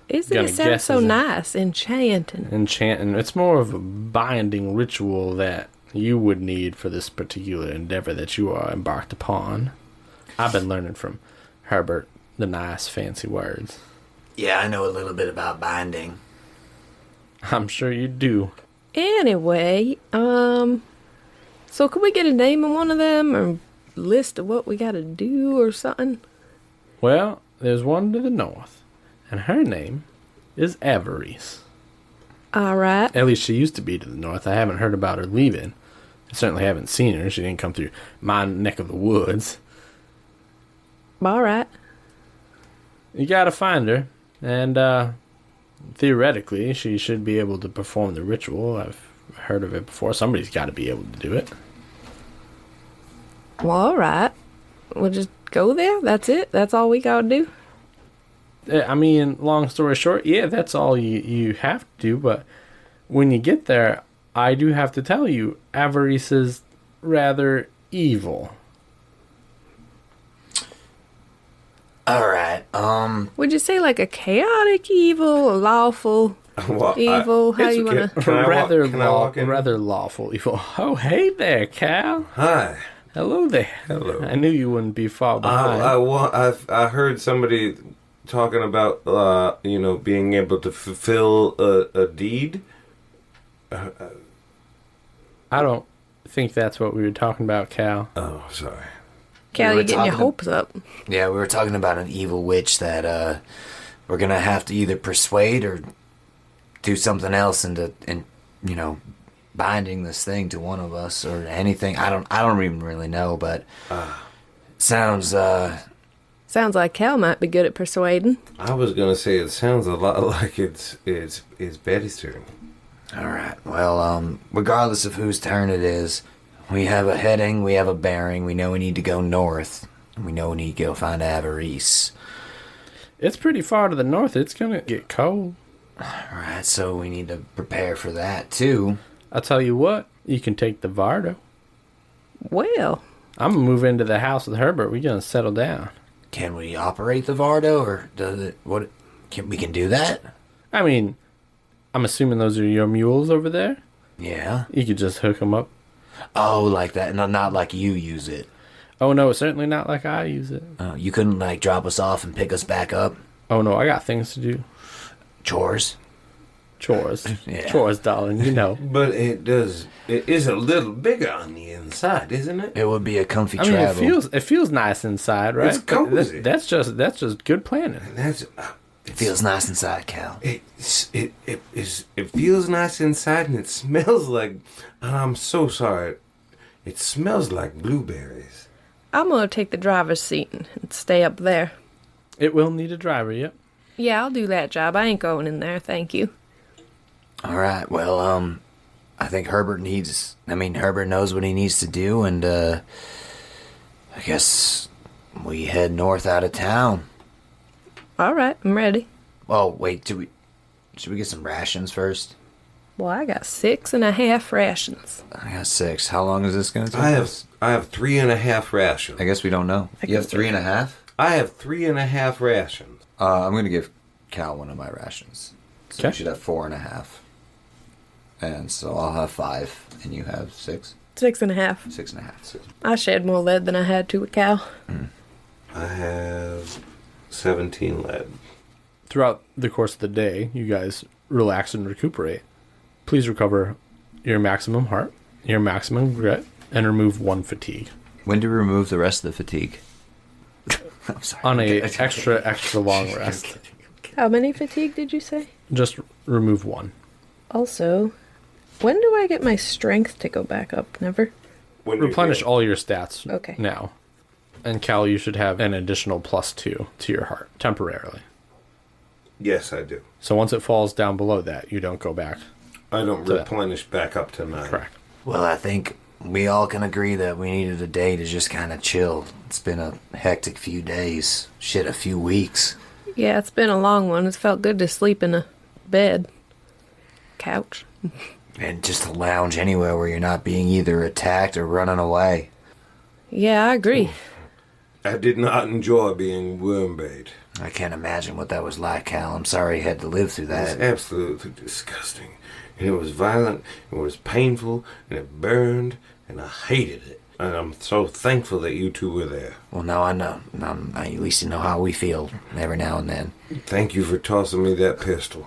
Speaker 2: Isn't
Speaker 1: Gonna
Speaker 2: it sound
Speaker 1: guess
Speaker 2: so
Speaker 1: is it-
Speaker 2: nice? Enchanting.
Speaker 1: enchanting. It's more of a binding ritual that you would need for this particular endeavor that you are embarked upon. I've been learning from Herbert the nice fancy words.
Speaker 3: Yeah, I know a little bit about binding.
Speaker 1: I'm sure you do.
Speaker 2: Anyway, so could we get a name on one of them or list of what we gotta do or something?
Speaker 1: Well, there's one to the north, and her name is Avarice.
Speaker 2: All right.
Speaker 1: At least she used to be to the north. I haven't heard about her leaving. I certainly haven't seen her. She didn't come through my neck of the woods.
Speaker 2: All right.
Speaker 1: You gotta find her, and theoretically, she should be able to perform the ritual. I've heard of it before. Somebody's got to be able to do it.
Speaker 2: Well, all right. We'll just go there. That's it. That's all we gotta do.
Speaker 1: I mean, long story short, yeah, that's all you have to do. But when you get there, I do have to tell you, Avarice is rather evil.
Speaker 3: All right.
Speaker 2: Would you say like a chaotic evil, a lawful
Speaker 4: Well,
Speaker 2: evil? How
Speaker 4: it's
Speaker 2: you
Speaker 4: okay.
Speaker 2: wanna?
Speaker 4: Can I walk in?
Speaker 1: rather lawful evil. Oh, hey there, Cal.
Speaker 4: Hi.
Speaker 1: Hello there.
Speaker 4: Hello.
Speaker 1: I knew you wouldn't be far behind.
Speaker 4: I heard somebody talking about being able to fulfill a deed.
Speaker 1: I don't think that's what we were talking about, Cal.
Speaker 4: Oh, sorry.
Speaker 2: Cal,
Speaker 3: We were
Speaker 2: you're getting your
Speaker 3: talking-
Speaker 2: hopes up.
Speaker 3: Yeah, we were talking about an evil witch that we're gonna have to either persuade or do something else into binding this thing to one of us or anything. I don't even really know, but sounds
Speaker 2: Sounds like Cal might be good at persuading.
Speaker 4: I was gonna say it sounds a lot like it's Betty's turn.
Speaker 3: all right. Well, regardless of whose turn it is, we have a heading, we have a bearing. We know we need to go north. We know we need to go find Avarice.
Speaker 1: It's pretty far to the north. It's gonna get cold.
Speaker 3: All right, so we need to prepare for that too.
Speaker 1: I'll tell you what. You can take the Vardo.
Speaker 2: Well,
Speaker 1: I'm gonna move into the house with Herbert. We're gonna settle down.
Speaker 3: Can we operate the Vardo, or does it? What? Can we do that?
Speaker 1: I mean, I'm assuming those are your mules over there.
Speaker 3: Yeah.
Speaker 1: You could just hook them up.
Speaker 3: Oh, like that. No, not like you use it.
Speaker 1: Oh no, certainly not like I use it.
Speaker 3: You couldn't like drop us off and pick us back up.
Speaker 1: Oh no, I got things to do.
Speaker 3: Chores.
Speaker 1: Chores.
Speaker 3: Yeah.
Speaker 1: Chores, darling, you know.
Speaker 4: But it is a little bigger on the inside, isn't it?
Speaker 3: It would be a comfy
Speaker 1: I mean,
Speaker 3: travel.
Speaker 1: it feels nice inside, right?
Speaker 4: It's
Speaker 1: But
Speaker 4: cozy.
Speaker 1: that's just good planning.
Speaker 4: That's
Speaker 3: It feels nice inside, Cal.
Speaker 4: it feels nice inside and it smells like. I'm so sorry. It smells like blueberries.
Speaker 2: I'm gonna take the driver's seat and stay up there.
Speaker 1: It will need a driver, yep.
Speaker 2: Yeah, I'll do that job. I ain't going in there, thank you.
Speaker 3: All right, well, I think Herbert knows what he needs to do, and, I guess we head north out of town.
Speaker 2: All right, I'm ready.
Speaker 3: Oh, wait, should we get some rations first?
Speaker 2: Well, I got 6.5 rations.
Speaker 3: I got 6. How long is this going to take?
Speaker 4: I have 3.5 rations.
Speaker 5: I guess we don't know. You have 3.5?
Speaker 4: I have 3.5 rations.
Speaker 5: I'm going to give Cal one of my rations. So
Speaker 1: Okay.
Speaker 5: you should have 4.5. And so I'll have 5, and you have 6?
Speaker 2: 6.5.
Speaker 5: 6.5.
Speaker 2: I shed more lead than I had to a cow.
Speaker 4: I have 17 lead.
Speaker 1: Throughout the course of the day, you guys relax and recuperate. Please recover your maximum heart, your maximum grit, and remove 1 fatigue.
Speaker 5: When do we remove the rest of the fatigue? I'm sorry.
Speaker 1: On a extra long rest.
Speaker 2: How many fatigue did you say?
Speaker 1: Just remove 1.
Speaker 2: Also, when do I get my strength to go back up? Never?
Speaker 4: When you
Speaker 1: Replenish
Speaker 4: get-
Speaker 1: all your stats
Speaker 2: Okay.
Speaker 1: now. And Cal, you should have an additional +2 to your heart, temporarily.
Speaker 4: Yes, I do.
Speaker 1: So once it falls down below that, you don't go back.
Speaker 4: I don't
Speaker 1: To that.
Speaker 4: replenish back up to 9.
Speaker 1: Correct.
Speaker 3: Well, I think we all can agree that we needed a day to just kind of chill. It's been a hectic few days. Shit, a few weeks.
Speaker 2: Yeah, it's been a long one. It's felt good to sleep in a bed. Couch.
Speaker 3: And just to lounge anywhere where you're not being either attacked or running away.
Speaker 2: Yeah, I agree.
Speaker 4: I did not enjoy being worm bait.
Speaker 3: I can't imagine what that was like, Cal. I'm sorry you had to live through
Speaker 4: It was
Speaker 3: that.
Speaker 4: absolutely disgusting. And it was violent, it was painful, and it burned, and I hated it. And I'm so thankful that you two were there.
Speaker 3: Well, now I know. Now, at least you know how we feel every now and then.
Speaker 4: Thank you for tossing me that pistol.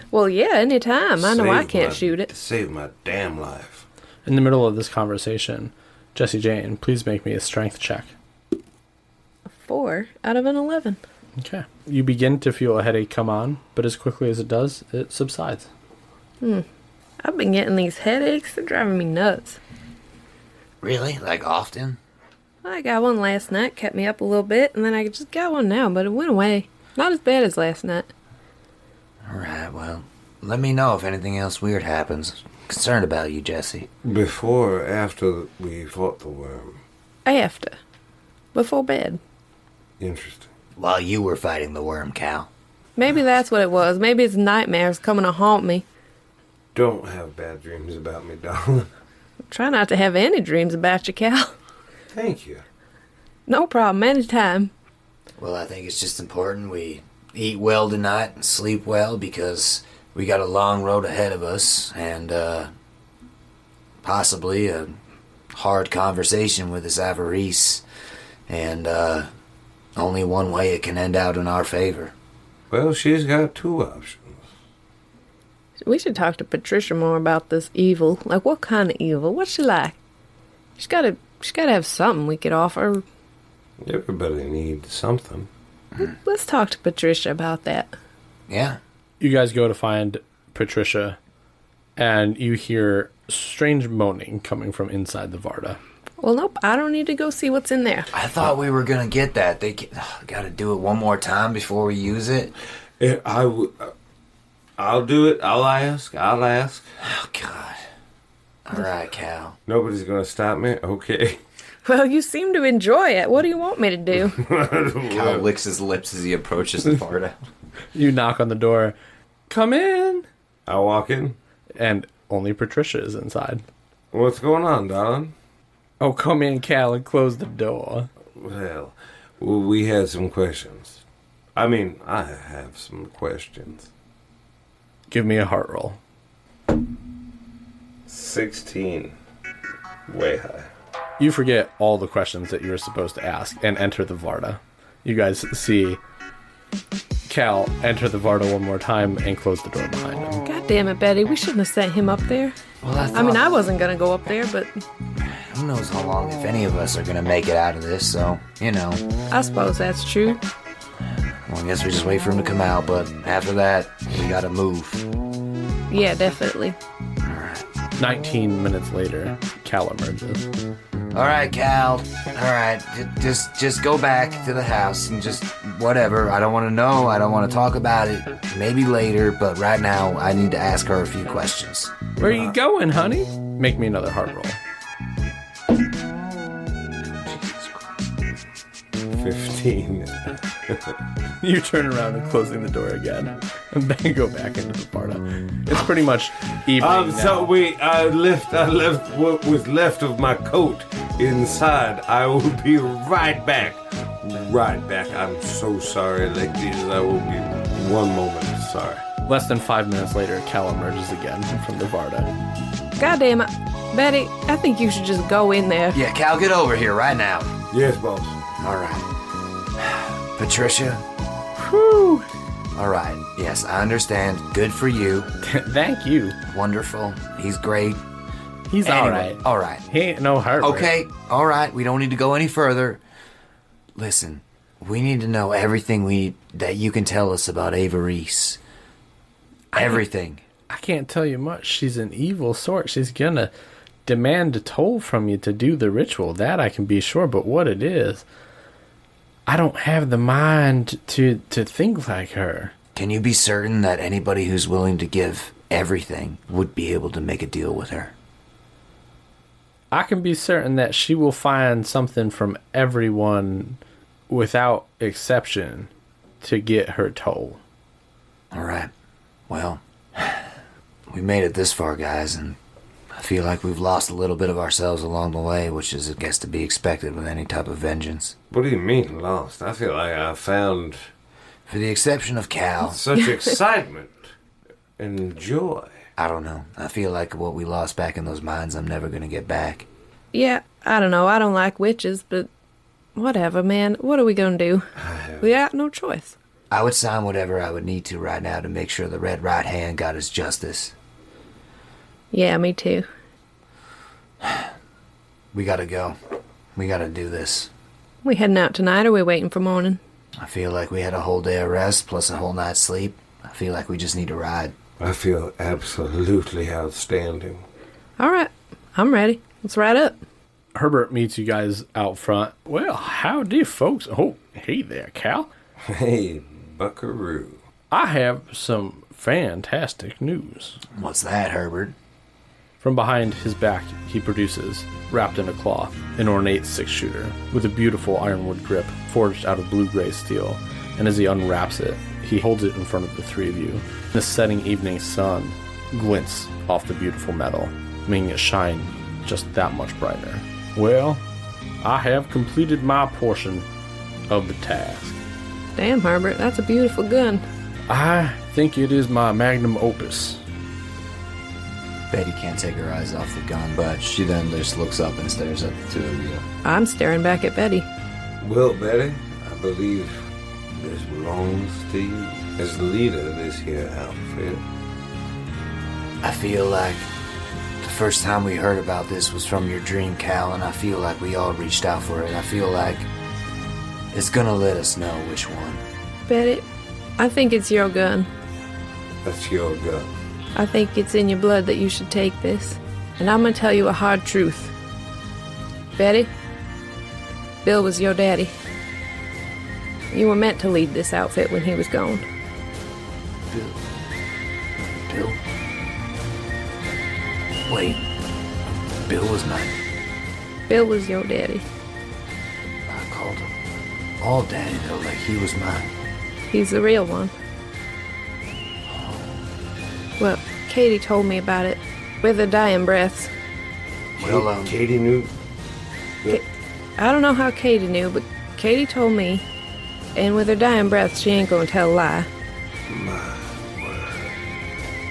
Speaker 2: Well, yeah, anytime. I know I can't shoot it.
Speaker 4: Save my damn life.
Speaker 1: In the middle of this conversation, Jesse Jane, please make me a strength check.
Speaker 2: 4 out of an 11.
Speaker 1: Okay. You begin to feel a headache come on, but as quickly as it does, it subsides.
Speaker 2: I've been getting these headaches. They're driving me nuts.
Speaker 3: Really? Like often?
Speaker 2: I got one last night, kept me up a little bit, and then I just got one now, but it went away. Not as bad as last night.
Speaker 3: Alright, well, let me know if anything else weird happens. I'm concerned about you, Jesse.
Speaker 4: Before or after we fought the worm?
Speaker 2: After. Before bed.
Speaker 4: Interesting.
Speaker 3: While you were fighting the worm, Cal.
Speaker 2: Maybe that's what it was. Maybe it's nightmares coming to haunt me.
Speaker 4: Don't have bad dreams about me, darling.
Speaker 2: Try not to have any dreams about you, Cal.
Speaker 4: Thank you.
Speaker 2: No problem, anytime.
Speaker 3: Well, I think it's just important we eat well tonight and sleep well because we got a long road ahead of us and possibly a hard conversation with this Avarice. And only one way it can end out in our favor.
Speaker 4: Well, she's got 2 options.
Speaker 2: We should talk to Patricia more about this evil. Like, what kind of evil? What's she like? She's gotta have something we could offer.
Speaker 4: Everybody needs something.
Speaker 2: Let's talk to Patricia about that.
Speaker 3: Yeah.
Speaker 1: You guys go to find Patricia, and you hear strange moaning coming from inside the Varda.
Speaker 2: Well, nope, I don't need to go see what's in there.
Speaker 3: I thought we were going to get that. Gotta do it one more time before we use it.
Speaker 4: I'll do it. I'll ask.
Speaker 3: Oh, God. All right, Cal.
Speaker 4: Nobody's going to stop me? Okay.
Speaker 2: Well, you seem to enjoy it. What do you want me to do?
Speaker 5: Cal licks his lips as he approaches the Varda.
Speaker 1: You knock on the door. Come in!
Speaker 4: I walk in.
Speaker 1: And only Patricia is inside.
Speaker 4: What's going on, darling?
Speaker 1: Oh, come in, Cal, and close the door.
Speaker 4: Well, we had some questions. I mean, I have some questions.
Speaker 1: Give me a heart roll.
Speaker 4: 16. Way high.
Speaker 1: You forget all the questions that you were supposed to ask and enter the Varda. You guys see Cal enter the Varda one more time and close the door behind him.
Speaker 2: God damn it, Betty. We shouldn't have sent him up there.
Speaker 3: Well,
Speaker 2: I mean, I wasn't going to go up there, but
Speaker 3: Who knows how long, if any of us, are going to make it out of this, so, you know.
Speaker 2: I suppose that's true.
Speaker 3: Well, I guess we just wait for him to come out, but after that, we gotta move.
Speaker 2: Yeah, definitely.
Speaker 3: Alright.
Speaker 1: 19 minutes later, Cal emerges.
Speaker 3: All right, Cal. All right, just go back to the house and just whatever. I don't want to know. I don't want to talk about it. Maybe later, but right now I need to ask her a few questions.
Speaker 1: Where are you going, honey? Make me another heart roll.
Speaker 4: 15.
Speaker 1: You turn around and closing the door again, and then go back into the Varda. It's pretty much evening
Speaker 4: So
Speaker 1: now.
Speaker 4: I left what was left of my coat inside. I will be right back. Right back. I'm so sorry, ladies. I will be one moment. Sorry.
Speaker 1: Less than 5 minutes later, Cal emerges again from the Varda.
Speaker 2: God damn it. Betty, I think you should just go in there.
Speaker 3: Yeah, Cal, get over here right now.
Speaker 4: Yes, boss.
Speaker 3: All right. Patricia?
Speaker 2: Whew.
Speaker 3: All right. Yes, I understand. Good for you.
Speaker 1: Thank you.
Speaker 3: Wonderful. He's great.
Speaker 1: He's
Speaker 3: Anyway,
Speaker 1: alright.
Speaker 3: all right.
Speaker 1: He ain't no heartbreak.
Speaker 3: Okay, all right. We don't need to go any further. Listen, we need to know everything that you can tell us about Ava Reese. Everything.
Speaker 1: I can't tell you much. She's an evil sort. She's gonna demand a toll from you to do the ritual. That I can be sure, but what it is, I don't have the mind to think like her.
Speaker 3: Can you be certain that anybody who's willing to give everything would be able to make a deal with her?
Speaker 1: I can be certain that she will find something from everyone without exception to get her toll.
Speaker 3: All right. Well, we made it this far, guys, and I feel like we've lost a little bit of ourselves along the way, which is, I guess, to be expected with any type of vengeance.
Speaker 4: What do you mean, lost? I feel like I found
Speaker 3: For the exception of Cal,
Speaker 4: such excitement and joy.
Speaker 3: I don't know. I feel like what we lost back in those mines, I'm never going to get back.
Speaker 2: Yeah, I don't know. I don't like witches, but whatever, man. What are we going to do? We got no choice.
Speaker 3: I would sign whatever I would need to right now to make sure the Red Right Hand got his justice.
Speaker 2: Yeah, me too.
Speaker 3: We gotta go. We gotta do this.
Speaker 2: We heading out tonight, or we waiting for morning?
Speaker 3: I feel like we had a whole day of rest plus a whole night's sleep. I feel like we just need to ride.
Speaker 4: I feel absolutely outstanding.
Speaker 2: All right, I'm ready. Let's ride up.
Speaker 1: Herbert meets you guys out front. Well, howdy, folks. Oh, hey there, Cal.
Speaker 4: Hey, buckaroo.
Speaker 1: I have some fantastic news.
Speaker 3: What's that, Herbert?
Speaker 1: From behind his back, he produces, wrapped in a cloth, an ornate six-shooter with a beautiful ironwood grip forged out of blue-gray steel. And as he unwraps it, he holds it in front of the three of you. The setting evening sun glints off the beautiful metal, making it shine just that much brighter. Well, I have completed my portion of the task.
Speaker 2: Damn, Herbert, that's a beautiful gun.
Speaker 1: I think it is my magnum opus.
Speaker 5: Betty can't take her eyes off the gun, but she then just looks up and stares at the two of you.
Speaker 2: I'm staring back at Betty.
Speaker 4: Well, Betty, I believe this belongs to you as the leader of this here outfit.
Speaker 3: I feel like the first time we heard about this was from your dream, Cal, and I feel like we all reached out for it. I feel like it's gonna let us know which one.
Speaker 2: Betty, I think it's your gun.
Speaker 4: That's your gun.
Speaker 2: I think it's in your blood that you should take this. And I'm gonna tell you a hard truth. Betty, Bill was your daddy. You were meant to lead this outfit when he was gone.
Speaker 3: Bill? Wait. Bill was mine.
Speaker 2: Bill was your daddy.
Speaker 3: I called him all daddy, though, like he was mine.
Speaker 2: He's the real one. Well, Katie told me about it with her dying breaths.
Speaker 3: Well,
Speaker 4: Katie knew.
Speaker 2: I don't know how Katie knew, but Katie told me, and with her dying breaths, she ain't gonna tell a lie.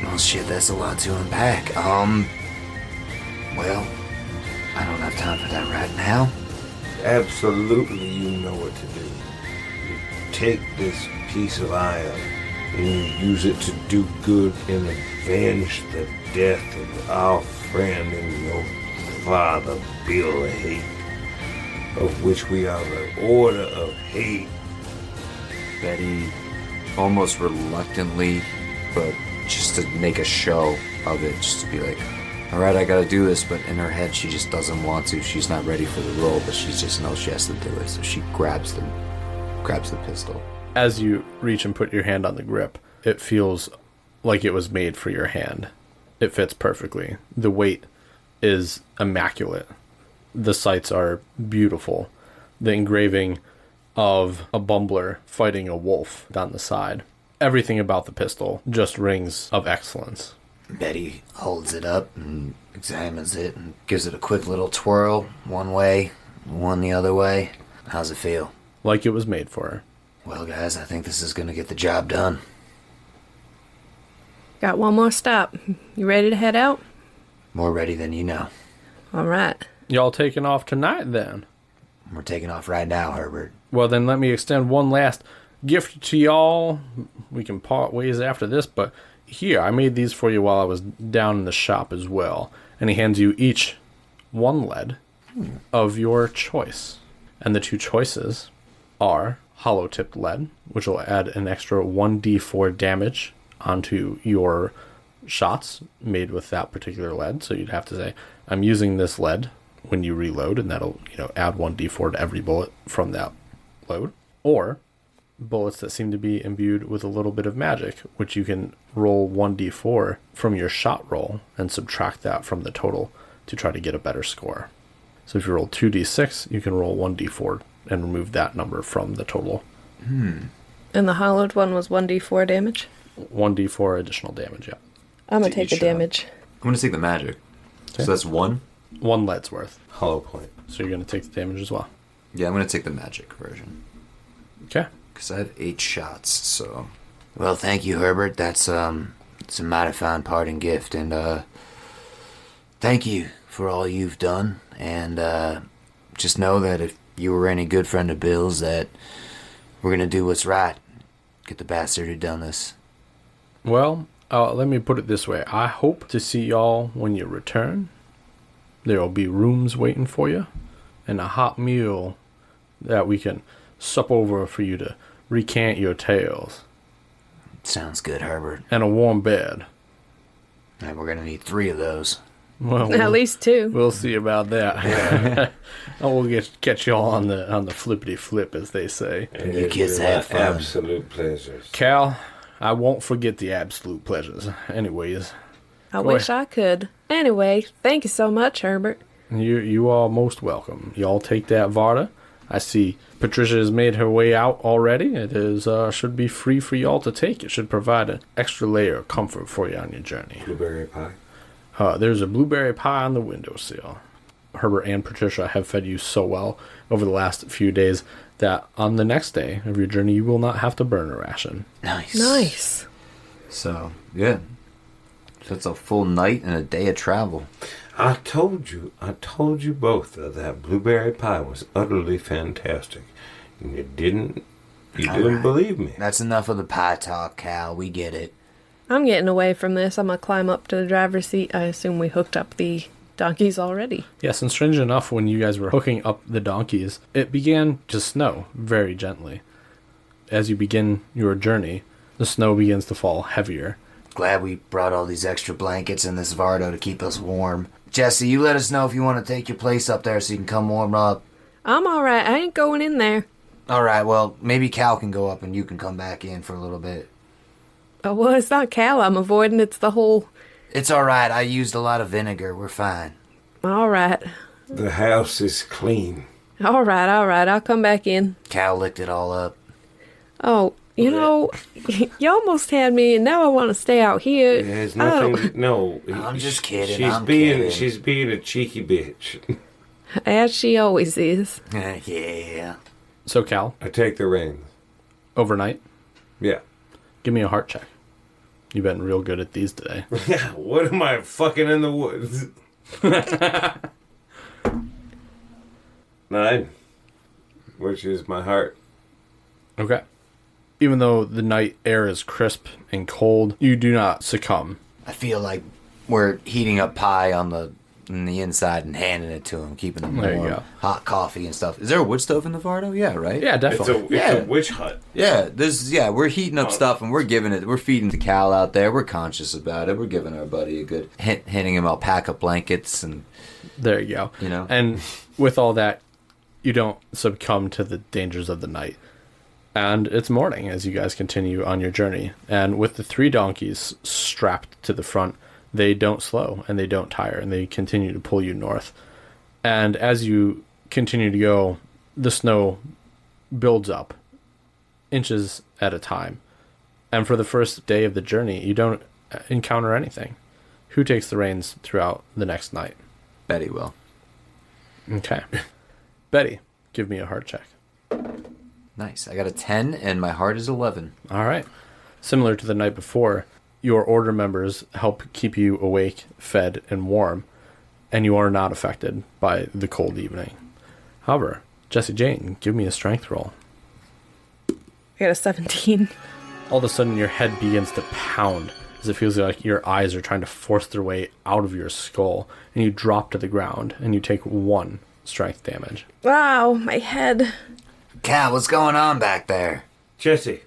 Speaker 3: Well, shit, that's a lot to unpack. Well, I don't have time for that right now.
Speaker 4: Absolutely, you know what to do. You take this piece of iron and you use it to do good and avenge the death of our friend and your father, Bill Haight, of which we are the Order of Haight.
Speaker 5: Betty, almost reluctantly, but just to make a show of it, just to be like,
Speaker 3: All right, I gotta do this, but in her head, she just doesn't want to. She's not ready for the roll, but she just knows she has to do it. So she grabs the pistol.
Speaker 1: As you reach and put your hand on the grip, it feels like it was made for your hand. It fits perfectly. The weight is immaculate. The sights are beautiful. The engraving of a bumbler fighting a wolf down the side. Everything about the pistol just rings of excellence.
Speaker 3: Betty holds it up and examines it and gives it a quick little twirl. One way, one the other way. How's it feel?
Speaker 1: Like it was made for her.
Speaker 3: Well, guys, I think this is gonna get the job done.
Speaker 2: Got one more stop. You ready to head out?
Speaker 3: More ready than you know.
Speaker 2: All right.
Speaker 1: Y'all taking off tonight then?
Speaker 3: We're taking off right now, Herbert.
Speaker 1: Well, then let me extend one last gift to y'all. We can part ways after this, but here, I made these for you while I was down in the shop as well. And he hands you each one lead of your choice. And the two choices are hollow-tipped lead, which will add an extra 1d4 damage onto your shots made with that particular lead. So you'd have to say, I'm using this lead when you reload, and that'll, add 1d4 to every bullet from that load. Or bullets that seem to be imbued with a little bit of magic, which you can roll 1d4 from your shot roll and subtract that from the total to try to get a better score. So if you roll 2d6, you can roll 1d4 and remove that number from the total.
Speaker 2: And the hollowed one was 1d4 damage?
Speaker 1: 1d4 additional damage, yeah.
Speaker 2: I'm going
Speaker 5: To
Speaker 2: to take
Speaker 5: each
Speaker 2: the
Speaker 5: shot.
Speaker 2: damage.
Speaker 5: I'm going to take the magic.
Speaker 1: Okay.
Speaker 5: So that's 1?
Speaker 1: 1 lead's worth.
Speaker 4: Hollow point.
Speaker 1: So you're going to take the damage as well.
Speaker 5: Yeah, I'm going to take the magic version.
Speaker 1: Okay.
Speaker 5: Because I have 8 shots, so...
Speaker 3: Well, thank you, Herbert. It's a mighty fine parting gift, and thank you for all you've done. And just know that if you were any good friend of Bill's, that we're gonna do what's right. Get the bastard who done this.
Speaker 1: Well, let me put it this way. I hope to see y'all when you return. There will be rooms waiting for you, and a hot meal that we can sup over for you to recant your tales,
Speaker 3: Sounds good, Herbert.
Speaker 1: and a warm bed.
Speaker 3: And we're gonna need 3 of those.
Speaker 1: Well,
Speaker 2: At least 2.
Speaker 1: we'll see about that. And we'll catch y'all on the flippity flip, as they say.
Speaker 4: And
Speaker 3: You
Speaker 4: it
Speaker 3: kids
Speaker 4: was
Speaker 3: have
Speaker 4: my
Speaker 3: fun.
Speaker 4: Absolute pleasures.
Speaker 1: Cal, I won't forget the absolute pleasures. Anyways,
Speaker 2: I
Speaker 1: Go
Speaker 2: wish I could. Anyway, thank you so much, Herbert.
Speaker 1: you are most welcome. Y'all take that Varda. I see Patricia has made her way out already. It is should be free for y'all to take. It should provide an extra layer of comfort for you on your journey.
Speaker 4: Blueberry pie.
Speaker 1: There's a blueberry pie on the windowsill. Herbert and Patricia have fed you so well over the last few days that on the next day of your journey, you will not have to burn a ration.
Speaker 3: Nice.
Speaker 2: Nice.
Speaker 5: So, yeah. So it's a full night and a day of travel.
Speaker 4: I told you both that blueberry pie was utterly fantastic. And you didn't
Speaker 3: right.
Speaker 4: believe me.
Speaker 3: That's enough of the pie talk, Cal. We get it.
Speaker 2: I'm getting away from this. I'm going to climb up to the driver's seat. I assume we hooked up the donkeys already.
Speaker 1: Yes, and strange enough, when you guys were hooking up the donkeys, it began to snow very gently. As you begin your journey, the snow begins to fall heavier.
Speaker 3: Glad we brought all these extra blankets and this Vardo to keep us warm. Jesse, you let us know if you want to take your place up there so you can come warm up.
Speaker 2: I'm all right. I ain't going in there.
Speaker 3: All right, well, maybe Cal can go up and you can come back in for a little bit.
Speaker 2: Oh, well, it's not Cal I'm avoiding. It's the whole...
Speaker 3: It's all right. I used a lot of vinegar. We're fine.
Speaker 2: All right.
Speaker 4: The house is clean.
Speaker 2: All right. I'll come back in.
Speaker 3: Cal licked it all up.
Speaker 2: Oh, you know, you almost had me, and now I want to stay out here.
Speaker 4: There's
Speaker 2: I don't-
Speaker 4: nothing. No,
Speaker 3: I'm just kidding,
Speaker 4: She's
Speaker 3: kidding.
Speaker 4: being a cheeky bitch.
Speaker 2: As she always is.
Speaker 3: Yeah.
Speaker 1: So, Cal,
Speaker 4: I take the reins.
Speaker 1: overnight,
Speaker 4: Yeah.
Speaker 1: give me a heart check. You've been real good at these today.
Speaker 4: Yeah. What am I fucking in the woods? 9, which is my heart.
Speaker 1: Okay. Even though the night air is crisp and cold, you do not succumb.
Speaker 3: I feel like we're heating up pie on the in the inside and handing it to them, keeping them
Speaker 1: There you
Speaker 3: warm.
Speaker 1: go.
Speaker 3: Hot coffee and stuff. Is there a wood stove in the Vardo? Yeah, right?
Speaker 1: Yeah, definitely.
Speaker 4: It's a witch hut.
Speaker 3: Yeah, we're heating up stuff and we're feeding the Cal out there. We're conscious about it. We're giving our buddy a good handing him alpaca blankets and
Speaker 1: There you go.
Speaker 3: You know?
Speaker 1: And with all that, you don't succumb to the dangers of the night. And it's morning as you guys continue on your journey. And with the 3 donkeys strapped to the front, they don't slow and they don't tire and they continue to pull you north. And as you continue to go, the snow builds up inches at a time. And for the first day of the journey, you don't encounter anything. Who takes the reins throughout the next night?
Speaker 3: Betty will.
Speaker 1: Okay. Betty, give me a heart check.
Speaker 3: Nice. I got a 10 and my heart is 11.
Speaker 1: All right. Similar to the night before, your order members help keep you awake, fed, and warm, and you are not affected by the cold evening. However, Jesse Jane, give me a strength roll.
Speaker 2: I got a 17.
Speaker 1: All of a sudden, your head begins to pound as it feels like your eyes are trying to force their way out of your skull, and you drop to the ground, and you take 1 strength damage.
Speaker 2: Wow, my head.
Speaker 3: Cal, what's going on back there?
Speaker 4: Jesse,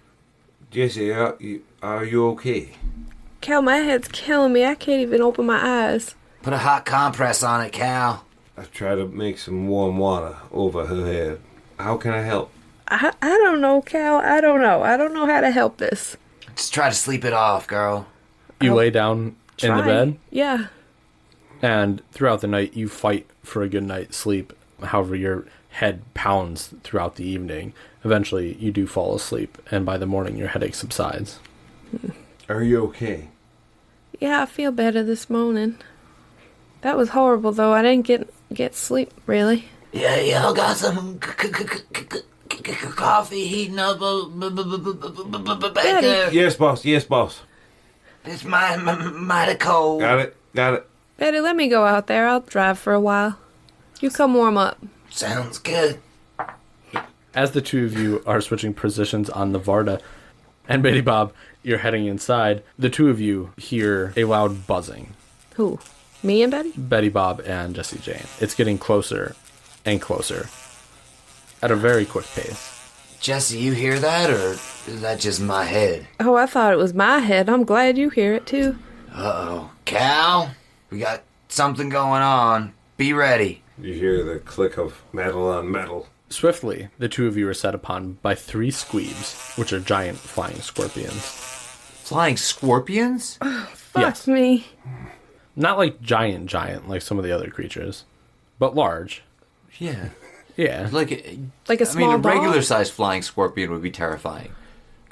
Speaker 4: are you okay?
Speaker 2: Cal, my head's killing me. I can't even open my eyes.
Speaker 3: Put a hot compress on it, Cal.
Speaker 4: I try to make some warm water over her head. How can I help?
Speaker 2: I don't know, Cal. I don't know. I don't know how to help this.
Speaker 3: Just try to sleep it off, girl.
Speaker 1: You lay down in the
Speaker 2: Try.
Speaker 1: bed,
Speaker 2: Yeah.
Speaker 1: and throughout the night, you fight for a good night's sleep. However, your head pounds throughout the evening. Eventually, you do fall asleep, and by the morning, your headache subsides.
Speaker 4: Are you okay?
Speaker 2: Yeah, I feel better this morning. That was horrible, though. I didn't get sleep, really.
Speaker 3: Yeah, y'all got some coffee heating up back
Speaker 2: Daddy.
Speaker 3: there.
Speaker 4: Yes, boss.
Speaker 3: It's mighty cold.
Speaker 4: Got it.
Speaker 2: Betty, let me go out there. I'll drive for a while. You come warm up.
Speaker 3: Sounds good.
Speaker 1: As the two of you are switching positions on the Varda, and Betty Bob, you're heading inside, the two of you hear a loud buzzing.
Speaker 2: Who? Me and Betty?
Speaker 1: Betty Bob and Jesse Jane. It's getting closer and closer at a very quick pace.
Speaker 3: Jesse, you hear that, or is that just my head?
Speaker 2: Oh, I thought it was my head. I'm glad you hear it, too.
Speaker 3: Uh-oh. Cal, we got something going on. Be ready.
Speaker 4: You hear the click of metal on metal.
Speaker 1: Swiftly, the two of you are set upon by 3 squeebs, which are giant flying scorpions.
Speaker 3: Flying scorpions?
Speaker 2: Fuck
Speaker 1: Yes.
Speaker 2: me.
Speaker 1: Not like giant like some of the other creatures, but large.
Speaker 3: Yeah.
Speaker 1: Yeah.
Speaker 2: Like a
Speaker 3: I
Speaker 2: small
Speaker 3: mean, a
Speaker 2: dog?
Speaker 3: regular-sized flying scorpion would be terrifying.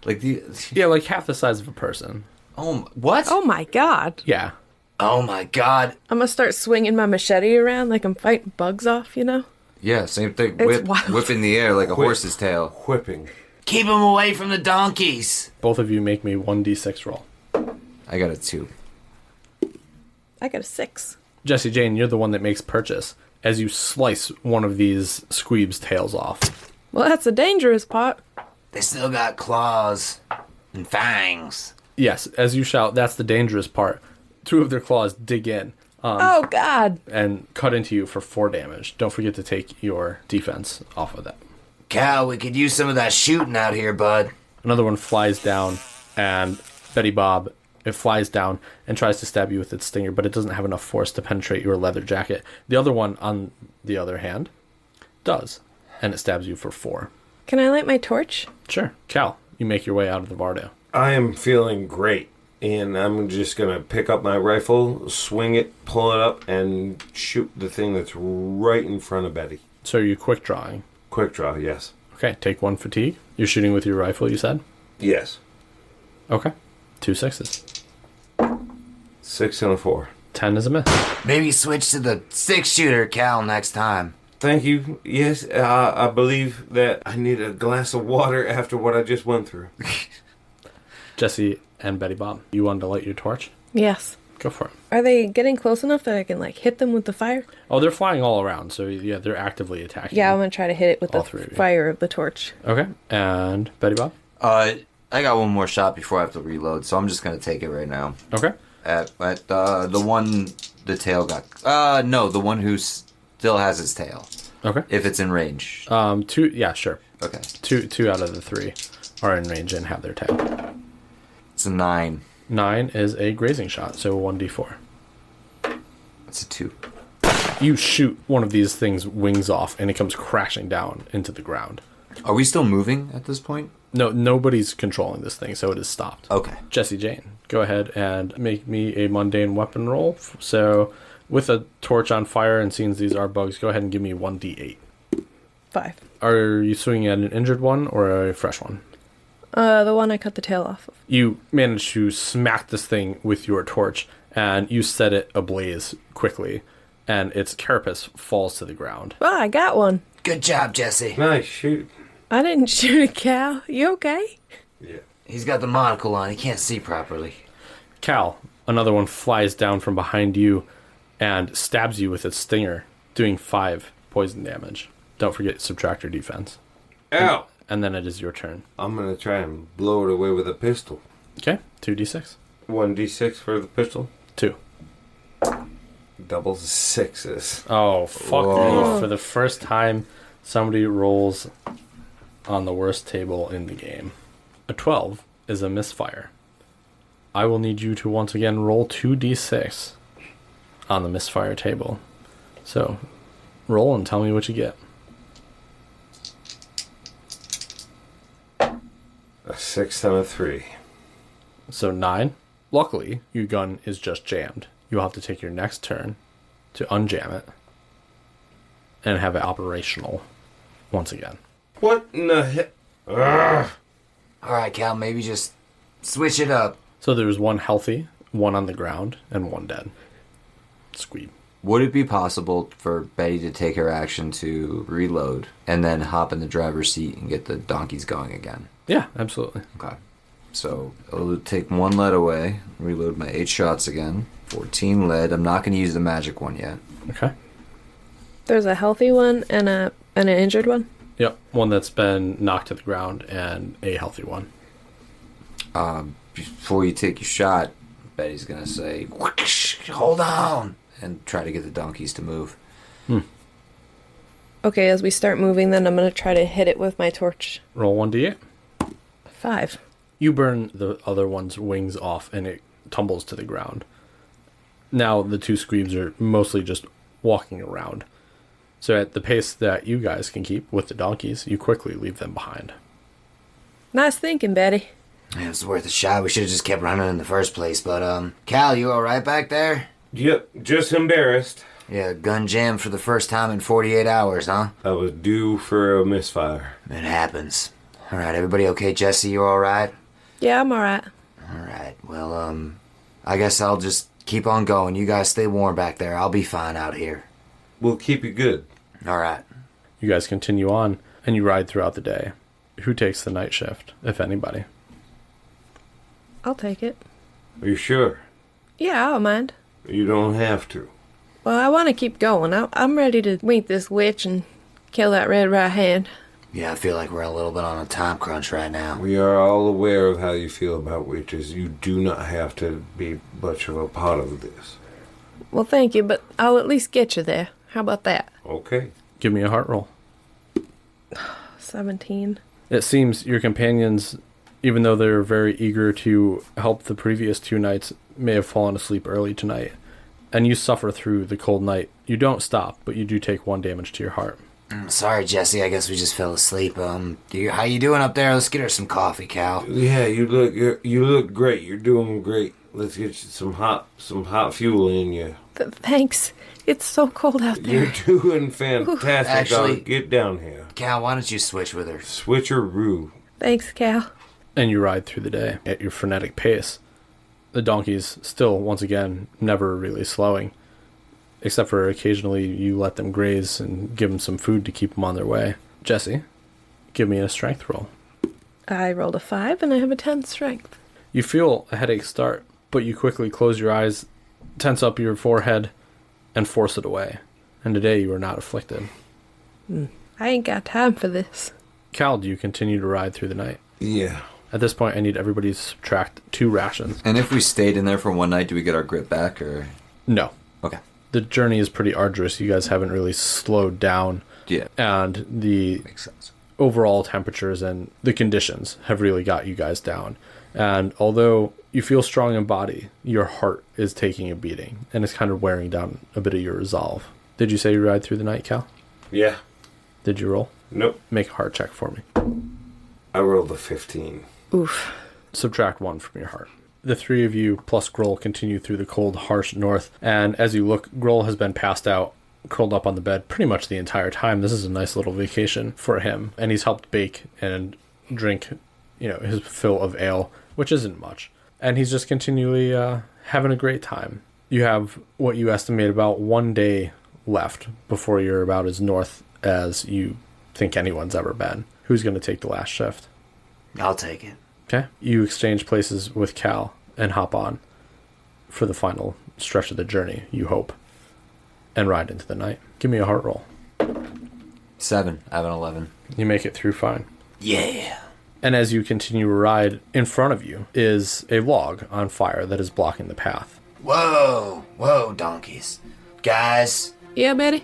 Speaker 3: Like the...
Speaker 1: Yeah, like half the size of a person.
Speaker 3: What?
Speaker 2: Oh, my God.
Speaker 1: Yeah.
Speaker 3: Oh, my God.
Speaker 2: I'm gonna start swinging my machete around like I'm fighting bugs off, you know?
Speaker 3: Yeah, same thing.
Speaker 2: It's wild.
Speaker 3: Whip in the air like a horse's tail.
Speaker 4: Whipping.
Speaker 3: Keep them away from the donkeys.
Speaker 1: Both of you make me 1d6 roll.
Speaker 3: I got a 2.
Speaker 2: I got a 6.
Speaker 1: Jesse Jane, you're the one that makes purchase as you slice one of these squeeb's tails off.
Speaker 2: Well, that's the dangerous part.
Speaker 3: They still got claws and fangs.
Speaker 1: Yes, as you shout, that's the dangerous part. 2 of their claws dig in
Speaker 2: Oh, God.
Speaker 1: and cut into you for 4 damage. Don't forget to take your defense off of that.
Speaker 3: Cal, we could use some of that shooting out here, bud.
Speaker 1: Another one flies down, and Betty Bob, it flies down and tries to stab you with its stinger, but it doesn't have enough force to penetrate your leather jacket. The other one, on the other hand, does, and it stabs you for 4.
Speaker 2: Can I light my torch?
Speaker 1: Sure. Cal, you make your way out of the Vardo.
Speaker 4: I am feeling great. And I'm just going to pick up my rifle, swing it, pull it up, and shoot the thing that's right in front of Betty.
Speaker 1: So are you quick drawing?
Speaker 4: Quick draw, yes.
Speaker 1: Okay, take 1 fatigue. You're shooting with your rifle, you said?
Speaker 4: Yes.
Speaker 1: Okay. 2 6s.
Speaker 4: 6 and a 4.
Speaker 1: 10 is a miss.
Speaker 3: Maybe switch to the 6-shooter, Cal, next time.
Speaker 4: Thank you. Yes, I believe that I need a glass of water after what I just went through.
Speaker 1: Jesse and Betty Bob, you wanted to light your torch?
Speaker 2: Yes.
Speaker 1: Go for it.
Speaker 2: Are they getting close enough that I can, like, hit them with the fire?
Speaker 1: Oh, they're flying all around, so yeah, they're actively attacking.
Speaker 2: Yeah, I'm gonna try to hit it with
Speaker 1: All
Speaker 2: the
Speaker 1: 3 of you.
Speaker 2: fire of the torch.
Speaker 1: Okay, and Betty Bob?
Speaker 3: I got one more shot before I have to reload, so I'm just going to take it right now.
Speaker 1: Okay.
Speaker 3: At the one
Speaker 5: the tail got... no, the one who still has its tail.
Speaker 1: Okay.
Speaker 5: If it's in range.
Speaker 1: 2, yeah, sure.
Speaker 5: Okay.
Speaker 1: Two out of the 3 are in range and have their tail.
Speaker 5: It's a 9.
Speaker 1: 9 is a grazing shot, so 1d4.
Speaker 5: It's a 2.
Speaker 1: You shoot one of these things' wings off, and it comes crashing down into the ground.
Speaker 5: Are we still moving at this point?
Speaker 1: No, nobody's controlling this thing, so it is stopped.
Speaker 5: Okay.
Speaker 1: Jesse Jane, go ahead and make me a mundane weapon roll. So, with a torch on fire, and seeing these are bugs, go ahead and give me 1d8.
Speaker 2: 5.
Speaker 1: Are you swinging at an injured one or a fresh one?
Speaker 2: The one I cut the tail off of.
Speaker 1: You manage to smack this thing with your torch, and you set it ablaze quickly, and its carapace falls to the ground.
Speaker 2: Oh, I got one.
Speaker 3: Good job, Jesse.
Speaker 4: Nice shoot.
Speaker 2: I didn't shoot a cow. You okay?
Speaker 4: Yeah.
Speaker 3: He's got the monocle on. He can't see properly.
Speaker 1: Cal, another one flies down from behind you and stabs you with its stinger, doing 5 poison damage. Don't forget, subtract your defense.
Speaker 4: Ow!
Speaker 1: And then it is your turn.
Speaker 4: I'm gonna try and blow it away with a pistol.
Speaker 1: Okay, 2d6.
Speaker 4: 1d6 for the pistol.
Speaker 1: 2.
Speaker 4: Doubles 6s.
Speaker 1: Oh, fuck me. For the first time, somebody rolls on the worst table in the game. A 12 is a misfire. I will need you to once again roll 2d6 on the misfire table. So, roll and tell me what you get.
Speaker 4: A 6 and a 3.
Speaker 1: So 9. Luckily, your gun is just jammed. You'll have to take your next turn to unjam it and have it operational once again.
Speaker 4: What in the heck? Ugh.
Speaker 3: All right, Cal, maybe just switch it up.
Speaker 1: So there's 1 healthy, 1 on the ground, and 1 dead. Squeeb.
Speaker 5: Would it be possible for Betty to take her action to reload and then hop in the driver's seat and get the donkeys going again?
Speaker 1: Yeah, absolutely.
Speaker 5: Okay. So I'll take 1 lead away, reload my 8 shots again. 14 lead. I'm not going to use the magic one yet.
Speaker 1: Okay.
Speaker 2: There's a healthy one and an injured one.
Speaker 1: Yep, one that's been knocked to the ground and a healthy one.
Speaker 5: Before you take your shot, Betty's going to say, "Whoosh, hold on," and try to get the donkeys to move.
Speaker 2: Okay, as we start moving, then I'm going to try to hit it with my torch.
Speaker 1: Roll 1d8.
Speaker 2: 5.
Speaker 1: You burn the other one's wings off and it tumbles to the ground. Now the 2 squeebs are mostly just walking around. So at the pace that you guys can keep with the donkeys, you quickly leave them behind.
Speaker 2: Nice thinking, Betty.
Speaker 3: It was worth a shot. We should have just kept running in the first place. But, Cal, you all right back there?
Speaker 4: Yep, just embarrassed.
Speaker 3: Yeah, gun jammed for the first time in 48 hours, huh?
Speaker 4: I was due for a misfire.
Speaker 3: It happens. All right, everybody okay? Jesse, you all right?
Speaker 2: Yeah, I'm alright.
Speaker 3: All right. Well, I guess I'll just keep on going. You guys stay warm back there. I'll be fine out here.
Speaker 4: We'll keep you good.
Speaker 3: All right.
Speaker 1: You guys continue on and you ride throughout the day. Who takes the night shift, if anybody?
Speaker 2: I'll take it.
Speaker 4: Are you sure?
Speaker 2: Yeah, I don't mind.
Speaker 4: You don't have to.
Speaker 2: Well, I want to keep going. I'm ready to wink this witch and kill that red right hand.
Speaker 3: Yeah, I feel like we're a little bit on a time crunch right now.
Speaker 4: We are all aware of how you feel about witches. You do not have to be much of a part of this.
Speaker 2: Well, thank you, but I'll at least get you there. How about that?
Speaker 4: Okay.
Speaker 1: Give me a heart roll.
Speaker 2: 17.
Speaker 1: It seems your companions, even though they're very eager to help the previous 2 nights, may have fallen asleep early tonight. And you suffer through the cold night. You don't stop, but you do take 1 damage to your heart.
Speaker 3: Sorry, Jesse. I guess we just fell asleep. How you doing up there? Let's get her some coffee, Cal.
Speaker 4: Yeah, you look great. You're doing great. Let's get you some hot fuel in you.
Speaker 2: Thanks. It's so cold out there.
Speaker 4: You're doing fantastic.
Speaker 3: Actually-
Speaker 4: Get down here.
Speaker 3: Cal, why don't you switch with her?
Speaker 4: Switcheroo.
Speaker 2: Thanks, Cal.
Speaker 1: And you ride through the day at your frenetic pace. The donkeys still, once again, never really slowing. Except for occasionally you let them graze and give them some food to keep them on their way. Jesse, give me a strength roll.
Speaker 2: I rolled a 5 and I have a 10 strength.
Speaker 1: You feel a headache start, but you quickly close your eyes, tense up your forehead, and force it away. And today you are not afflicted.
Speaker 2: I ain't got time for this.
Speaker 1: Cal, do you continue to ride through the night?
Speaker 4: Yeah.
Speaker 1: At this point, I need everybody to subtract 2 rations.
Speaker 5: And if we stayed in there for 1 night, do we get our grip back, or...?
Speaker 1: No.
Speaker 5: Okay.
Speaker 1: The journey is pretty arduous. You guys haven't really slowed down.
Speaker 5: Yeah.
Speaker 1: And the
Speaker 5: Makes sense.
Speaker 1: overall temperatures and the conditions have really got you guys down. And although you feel strong in body, your heart is taking a beating, and it's kind of wearing down a bit of your resolve. Did you say you ride through the night, Cal?
Speaker 4: Yeah.
Speaker 1: Did you roll?
Speaker 4: Nope.
Speaker 1: Make a heart check for me.
Speaker 4: I rolled a 15.
Speaker 2: Oof.
Speaker 1: Subtract 1 from your heart. The three of you plus Grohl continue through the cold, harsh north, and as you look, Grohl has been passed out, curled up on the bed pretty much the entire time. This is a nice little vacation for him, and he's helped bake and drink, his fill of ale, which isn't much. And he's just continually having a great time. You have what you estimate about 1 day left before you're about as north as you think anyone's ever been. Who's going to take the last shift?
Speaker 3: I'll take it.
Speaker 1: Okay. You exchange places with Cal and hop on for the final stretch of the journey, you hope, and ride into the night. Give me a heart roll.
Speaker 5: 7. I have an 11.
Speaker 1: You make it through fine.
Speaker 3: Yeah.
Speaker 1: And as you continue to ride, in front of you is a log on fire that is blocking the path.
Speaker 3: Whoa, donkeys. Guys,
Speaker 2: Yeah, Betty?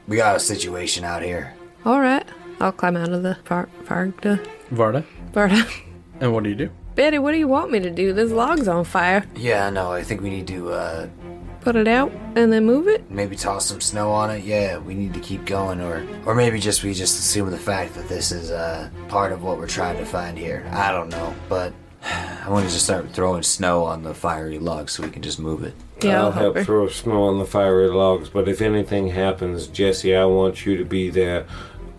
Speaker 3: we got a situation out here.
Speaker 2: All right. I'll climb out of the Varda.
Speaker 1: Varda, and what do you do?
Speaker 2: Betty, what do you want me to do? This log's on fire.
Speaker 3: Yeah, no, I think we need to,
Speaker 2: Put it out and then move it?
Speaker 3: maybe toss some snow on it. Yeah, we need to keep going, or maybe we just assume the fact that this is part of what we're trying to find here. I don't know, but
Speaker 5: I want to just start throwing snow on the fiery log so we can just move it.
Speaker 2: Yeah,
Speaker 4: I'll help
Speaker 2: her.
Speaker 4: throw snow on the fiery logs, but if anything happens, Jesse, I want you to be there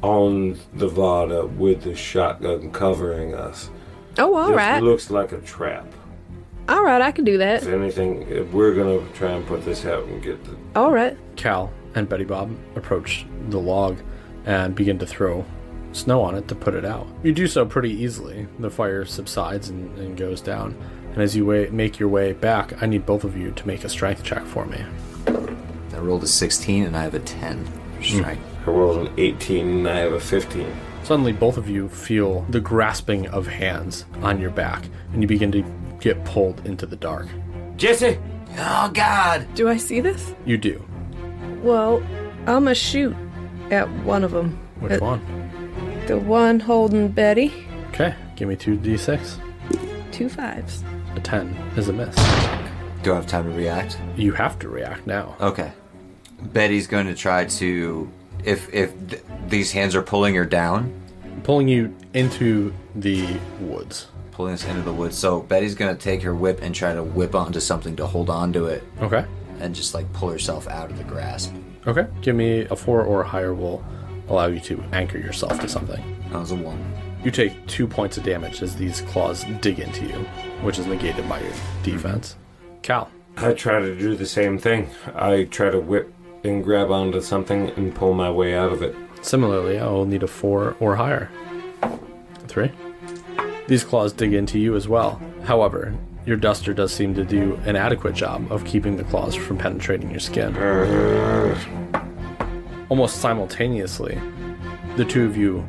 Speaker 4: on the Vada with the shotgun covering us.
Speaker 2: Oh, all
Speaker 4: This
Speaker 2: right.
Speaker 4: looks like a trap.
Speaker 2: All right, I can do that.
Speaker 4: If anything, we're gonna try and put this out and get the...
Speaker 2: All right.
Speaker 1: Cal and Betty Bob approach the log and begin to throw snow on it to put it out. You do so pretty easily. The fire subsides and goes down. And as you make your way back, I need both of you to make a strength check for me.
Speaker 5: I rolled a 16 and I have a 10 for strength.
Speaker 4: I rolled an 18 and I have a 15.
Speaker 1: Suddenly, both of you feel the grasping of hands on your back, and you begin to get pulled into the dark.
Speaker 4: Jesse!
Speaker 3: oh god,
Speaker 2: Do I see this?
Speaker 1: You do.
Speaker 2: Well, I'm going to shoot at one of them.
Speaker 1: Which one?
Speaker 2: The one holding Betty.
Speaker 1: Okay, give me 2d6.
Speaker 2: 2 5s.
Speaker 1: A 10 is a miss.
Speaker 5: Do I have time to react?
Speaker 1: You have to react now.
Speaker 5: Okay. Betty's going to try to... If these hands are pulling her down,
Speaker 1: Pulling you into the woods.
Speaker 5: pulling us into the woods, so Betty's going to take her whip and try to whip onto something to hold on to it
Speaker 1: Okay.
Speaker 5: and just like pull herself out of the grasp.
Speaker 1: Okay. Give me a 4 or higher will allow you to anchor yourself to something.
Speaker 5: That was a 1.
Speaker 1: You take 2 points of damage as these claws dig into you, which is negated by your defense. Cal.
Speaker 4: I try to do the same thing. I try to whip and grab onto something and pull my way out of it.
Speaker 1: Similarly, I will need a 4 or higher. 3. These claws dig into you as well. However, your duster does seem to do an adequate job of keeping the claws from penetrating your skin. Almost simultaneously, the two of you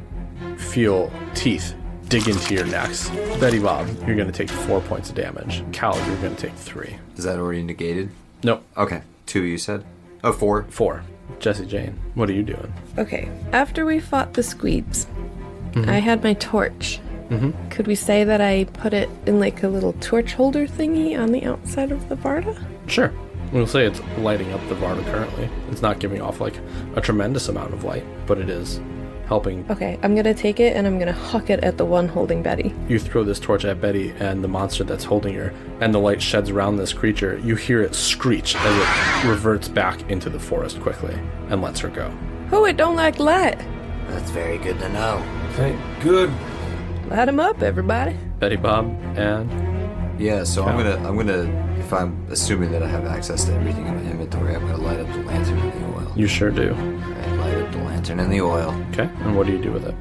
Speaker 1: feel teeth dig into your necks. Betty Bob, you're going to take 4 points of damage. Cal, you're going to take 3.
Speaker 5: Is that already negated?
Speaker 1: Nope,
Speaker 5: Okay. 2 you said? Oh, 4.
Speaker 1: 4. Jesse Jane, what are you doing?
Speaker 2: Okay. After we fought the squeebs, I had my torch. Could we say that I put it in like a little torch holder thingy on the outside of the Varda?
Speaker 1: Sure. We'll say it's lighting up the Varda currently. It's not giving off like a tremendous amount of light, but it is helping.
Speaker 2: Okay, I'm gonna take it and I'm gonna huck it at the one holding Betty.
Speaker 1: You throw this torch at Betty and the monster that's holding her, and the light sheds around this creature. You hear it screech as it reverts back into the forest quickly and lets her go.
Speaker 2: Oh, it don't like light.
Speaker 3: that's very good to know.
Speaker 4: Thank good.
Speaker 2: Light 'em up, everybody.
Speaker 1: Betty Bob and
Speaker 5: Yeah, so
Speaker 1: Cal.
Speaker 5: I'm gonna, if I'm assuming that I have access to everything in my inventory, I'm gonna light up the lantern and the oil.
Speaker 1: you sure do.
Speaker 5: Alright, light up the lantern and the oil.
Speaker 1: Okay, and what do you do with it?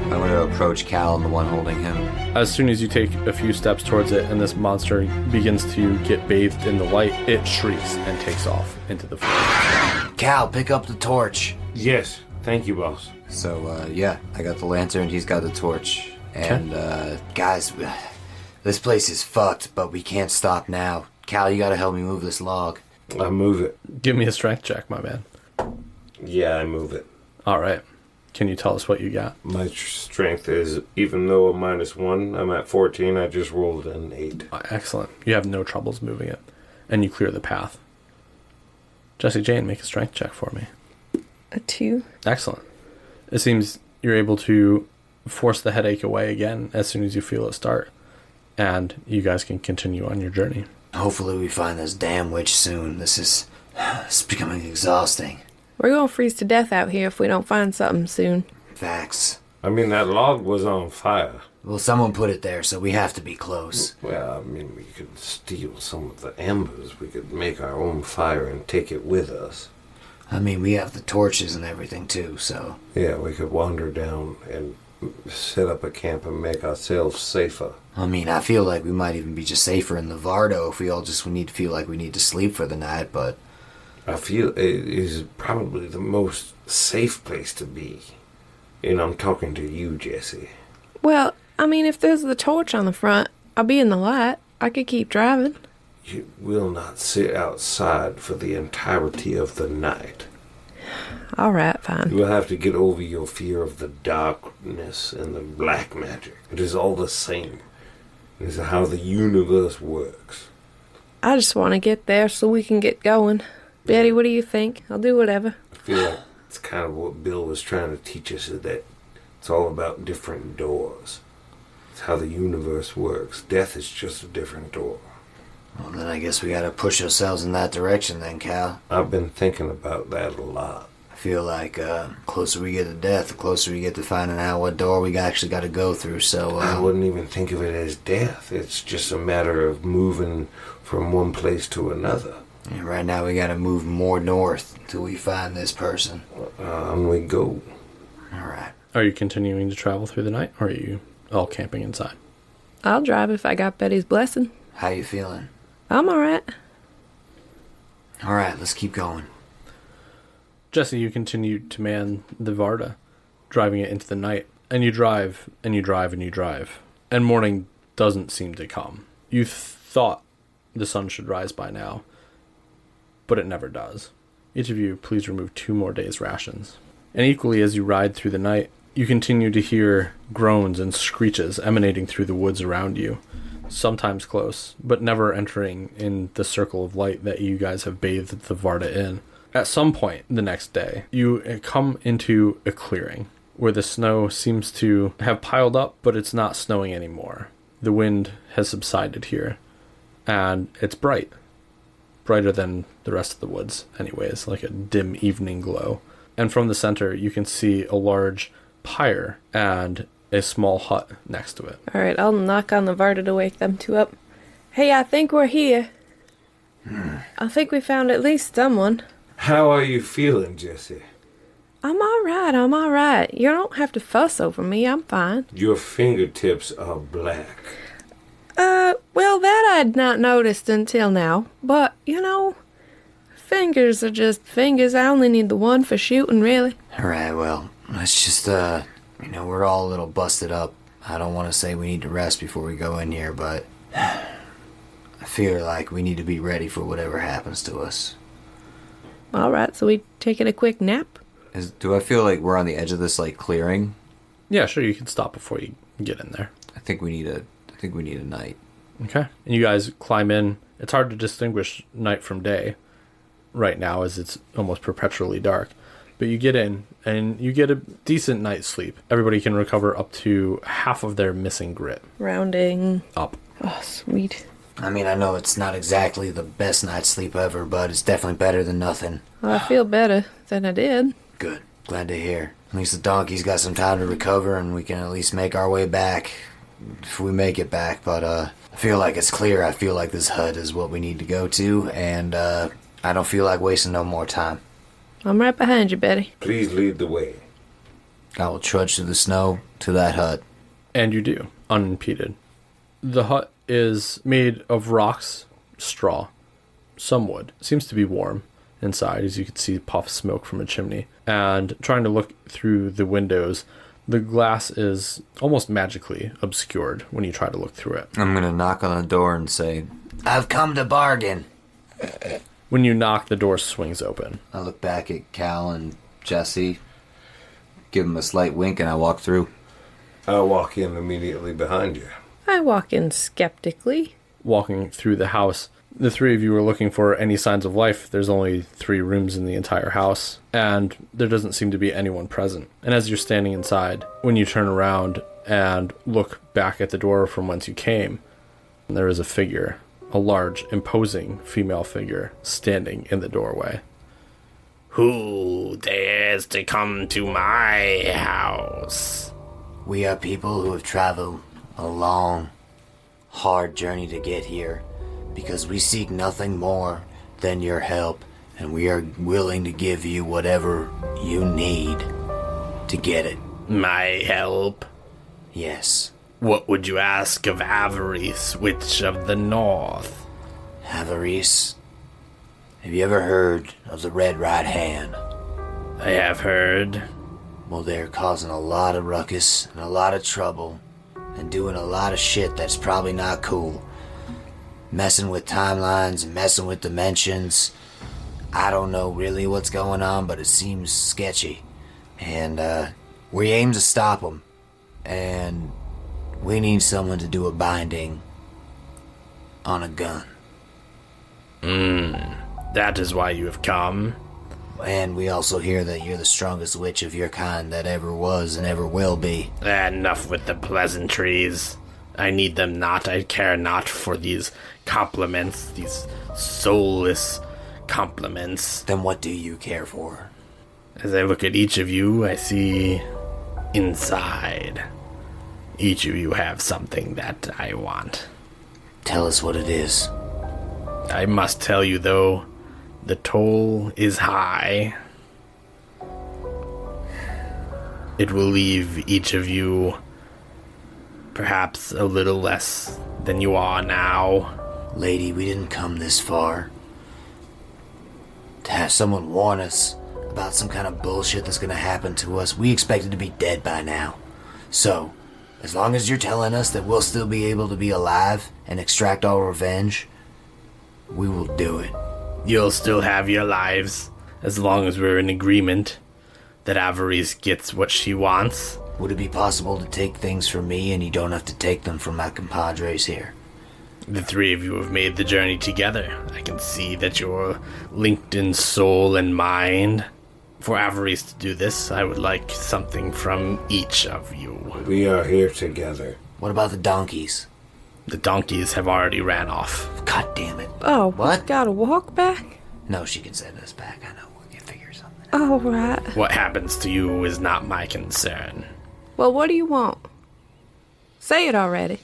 Speaker 5: I'm gonna approach Cal and the one holding him.
Speaker 1: As soon as you take a few steps towards it and this monster begins to get bathed in the light, it shrieks and takes off into the forest.
Speaker 3: Cal, pick up the torch.
Speaker 4: Yes, thank you, boss.
Speaker 5: So, yeah, I got the lantern, he's got the torch. And,
Speaker 3: Guys, this place is fucked, but we can't stop now. Cal, you gotta help me move this log.
Speaker 4: I move it.
Speaker 1: Give me a strength check, my man.
Speaker 4: Yeah, I move it.
Speaker 1: All right. Can you tell us what you got?
Speaker 4: My strength is, even though a -1, I'm at 14. I just rolled an 8.
Speaker 1: Excellent. You have no troubles moving it, and you clear the path. Jesse Jane, make a strength check for me.
Speaker 2: A 2.
Speaker 1: Excellent. It seems you're able to force the headache away again as soon as you feel it start, and you guys can continue on your journey.
Speaker 3: Hopefully we find this damn witch soon. This is becoming exhausting.
Speaker 2: We're gonna freeze to death out here if we don't find something soon.
Speaker 3: Facts.
Speaker 4: I mean, that log was on fire.
Speaker 3: Well, someone put it there, so we have to be close.
Speaker 4: Well, I mean, we could steal some of the embers. We could make our own fire and take it with us.
Speaker 3: I mean, we have the torches and everything, too, so...
Speaker 4: Yeah, we could wander down and set up a camp and make ourselves safer.
Speaker 3: I mean, I feel like we might even be just safer in the Vardo if we all just need to feel like we need to sleep for the night, but...
Speaker 4: I feel it is probably the most safe place to be. And I'm talking to you, Jesse.
Speaker 2: Well, I mean, if there's the torch on the front, I'll be in the light. I could keep driving.
Speaker 4: You will not sit outside for the entirety of the night.
Speaker 2: All right, fine.
Speaker 4: You will have to get over your fear of the darkness and the black magic. It is all the same. It is how the universe works.
Speaker 2: I just want to get there so we can get going. Betty, what do you think? I'll do whatever.
Speaker 4: I feel like it's kind of what Bill was trying to teach us, is that it's all about different doors. It's how the universe works. Death is just a different door.
Speaker 3: Well, then I guess we gotta push ourselves in that direction then, Cal.
Speaker 4: I've been thinking about that a lot.
Speaker 3: I feel like the closer we get to death, the closer we get to finding out what door we actually gotta go through, so...
Speaker 4: I wouldn't even think of it as death. It's just a matter of moving from one place to another.
Speaker 3: And right now we gotta move more north until we find this person.
Speaker 4: On we go.
Speaker 3: Alright.
Speaker 1: Are you continuing to travel through the night, or are you all camping inside?
Speaker 2: I'll drive if I got Betty's blessing.
Speaker 3: How you feeling?
Speaker 2: I'm all right.
Speaker 3: Alright, let's keep going.
Speaker 1: Jesse, you continue to man the Varda, driving it into the night, and you drive, and you drive, and you drive, and morning doesn't seem to come. You thought the sun should rise by now, but it never does. Each of you, please remove 2 more days' rations. And equally as you ride through the night, you continue to hear groans and screeches emanating through the woods around you, sometimes close, but never entering in the circle of light that you guys have bathed the Varda in. At some point the next day, you come into a clearing where the snow seems to have piled up, but it's not snowing anymore. The wind has subsided here, and it's bright. Brighter than the rest of the woods, anyways, like a dim evening glow. And from the center, you can see a large pyre and a small hut next to it.
Speaker 2: All right, I'll knock on the Varda to wake them 2 up. Hey, I think we're here. I think we found at least someone.
Speaker 4: How are you feeling, Jesse?
Speaker 2: I'm all right. You don't have to fuss over me. I'm fine.
Speaker 4: Your fingertips are black.
Speaker 2: Well, that I'd not noticed until now. But, fingers are just fingers. I only need the one for shooting, really.
Speaker 3: Alright, well, let's just, we're all a little busted up. I don't want to say we need to rest before we go in here, but I feel like we need to be ready for whatever happens to us.
Speaker 2: All right, so we taking a quick nap?
Speaker 5: Do I feel like we're on the edge of this clearing?
Speaker 1: Yeah, sure, you can stop before you get in there.
Speaker 5: I think we need a night.
Speaker 1: Okay. And you guys climb in. It's hard to distinguish night from day right now as it's almost perpetually dark. But you get in and you get a decent night's sleep. Everybody can recover up to half of their missing grit.
Speaker 2: Rounding
Speaker 1: Up.
Speaker 2: Oh, sweet.
Speaker 3: I mean, I know it's not exactly the best night's sleep ever, but it's definitely better than nothing.
Speaker 2: Well, I feel better than I did.
Speaker 3: Good. Glad to hear. At least the donkey's got some time to recover, and we can at least make our way back if we make it back. But I feel like it's clear. I feel like this hut is what we need to go to, and I don't feel like wasting no more time.
Speaker 2: I'm right behind you, Betty.
Speaker 4: Please lead the way.
Speaker 3: I will trudge through the snow to that hut.
Speaker 1: And you do, unimpeded. The hut is made of rocks, straw, some wood. It seems to be warm inside, as you can see puff smoke from a chimney. And trying to look through the windows, the glass is almost magically obscured when you try to look through it.
Speaker 5: I'm going to knock on the door and say,
Speaker 3: I've come to bargain.
Speaker 1: When you knock, the door swings open.
Speaker 5: I look back at Cal and Jesse, give them a slight wink, and I walk through.
Speaker 4: I walk in immediately behind you.
Speaker 2: I walk in skeptically.
Speaker 1: Walking through the house, the three of you are looking for any signs of life. There's only 3 rooms in the entire house, and there doesn't seem to be anyone present. And as you're standing inside, when you turn around and look back at the door from whence you came, there is a figure, a large, imposing female figure, standing in the doorway.
Speaker 6: Who dares to come to my house?
Speaker 3: We are people who have traveled a long, hard journey to get here because we seek nothing more than your help, and we are willing to give you whatever you need to get it.
Speaker 6: My help?
Speaker 3: Yes.
Speaker 6: What would you ask of Avarice, Witch of the North?
Speaker 3: Avarice, have you ever heard of the Red Right Hand?
Speaker 6: I have heard.
Speaker 3: Well, they're causing a lot of ruckus and a lot of trouble and doing a lot of shit that's probably not cool. Messing with timelines, messing with dimensions. I don't know really what's going on, but it seems sketchy. And we aim to stop them. And we need someone to do a binding on a gun.
Speaker 6: That is why you have come.
Speaker 3: And we also hear that you're the strongest witch of your kind that ever was and ever will be.
Speaker 6: Enough with the pleasantries. I need them not. I care not for these compliments, these soulless compliments.
Speaker 3: Then what do you care for?
Speaker 6: As I look at each of you, I see inside. Each of you have something that I want.
Speaker 3: Tell us what it is.
Speaker 6: I must tell you, though, the toll is high. It will leave each of you perhaps a little less than you are now.
Speaker 3: Lady, we didn't come this far to have someone warn us about some kind of bullshit that's gonna happen to us. We expected to be dead by now. So, as long as you're telling us that we'll still be able to be alive and extract our revenge, we will do it.
Speaker 6: You'll still have your lives, as long as we're in agreement that Avarice gets what she wants.
Speaker 3: Would it be possible to take things from me and you don't have to take them from my compadres here?
Speaker 6: The 3 of you have made the journey together. I can see that you're linked in soul and mind. For Avarice to do this, I would like something from each of you.
Speaker 4: We are here together.
Speaker 3: What about the donkeys?
Speaker 6: The donkeys have already ran off.
Speaker 3: God damn it.
Speaker 2: Oh,
Speaker 3: What?
Speaker 2: we gotta walk back?
Speaker 3: No, she can send us back. I know. We can figure something out.
Speaker 2: Oh, right.
Speaker 6: What happens to you is not my concern.
Speaker 2: Well, what do you want? Say it already.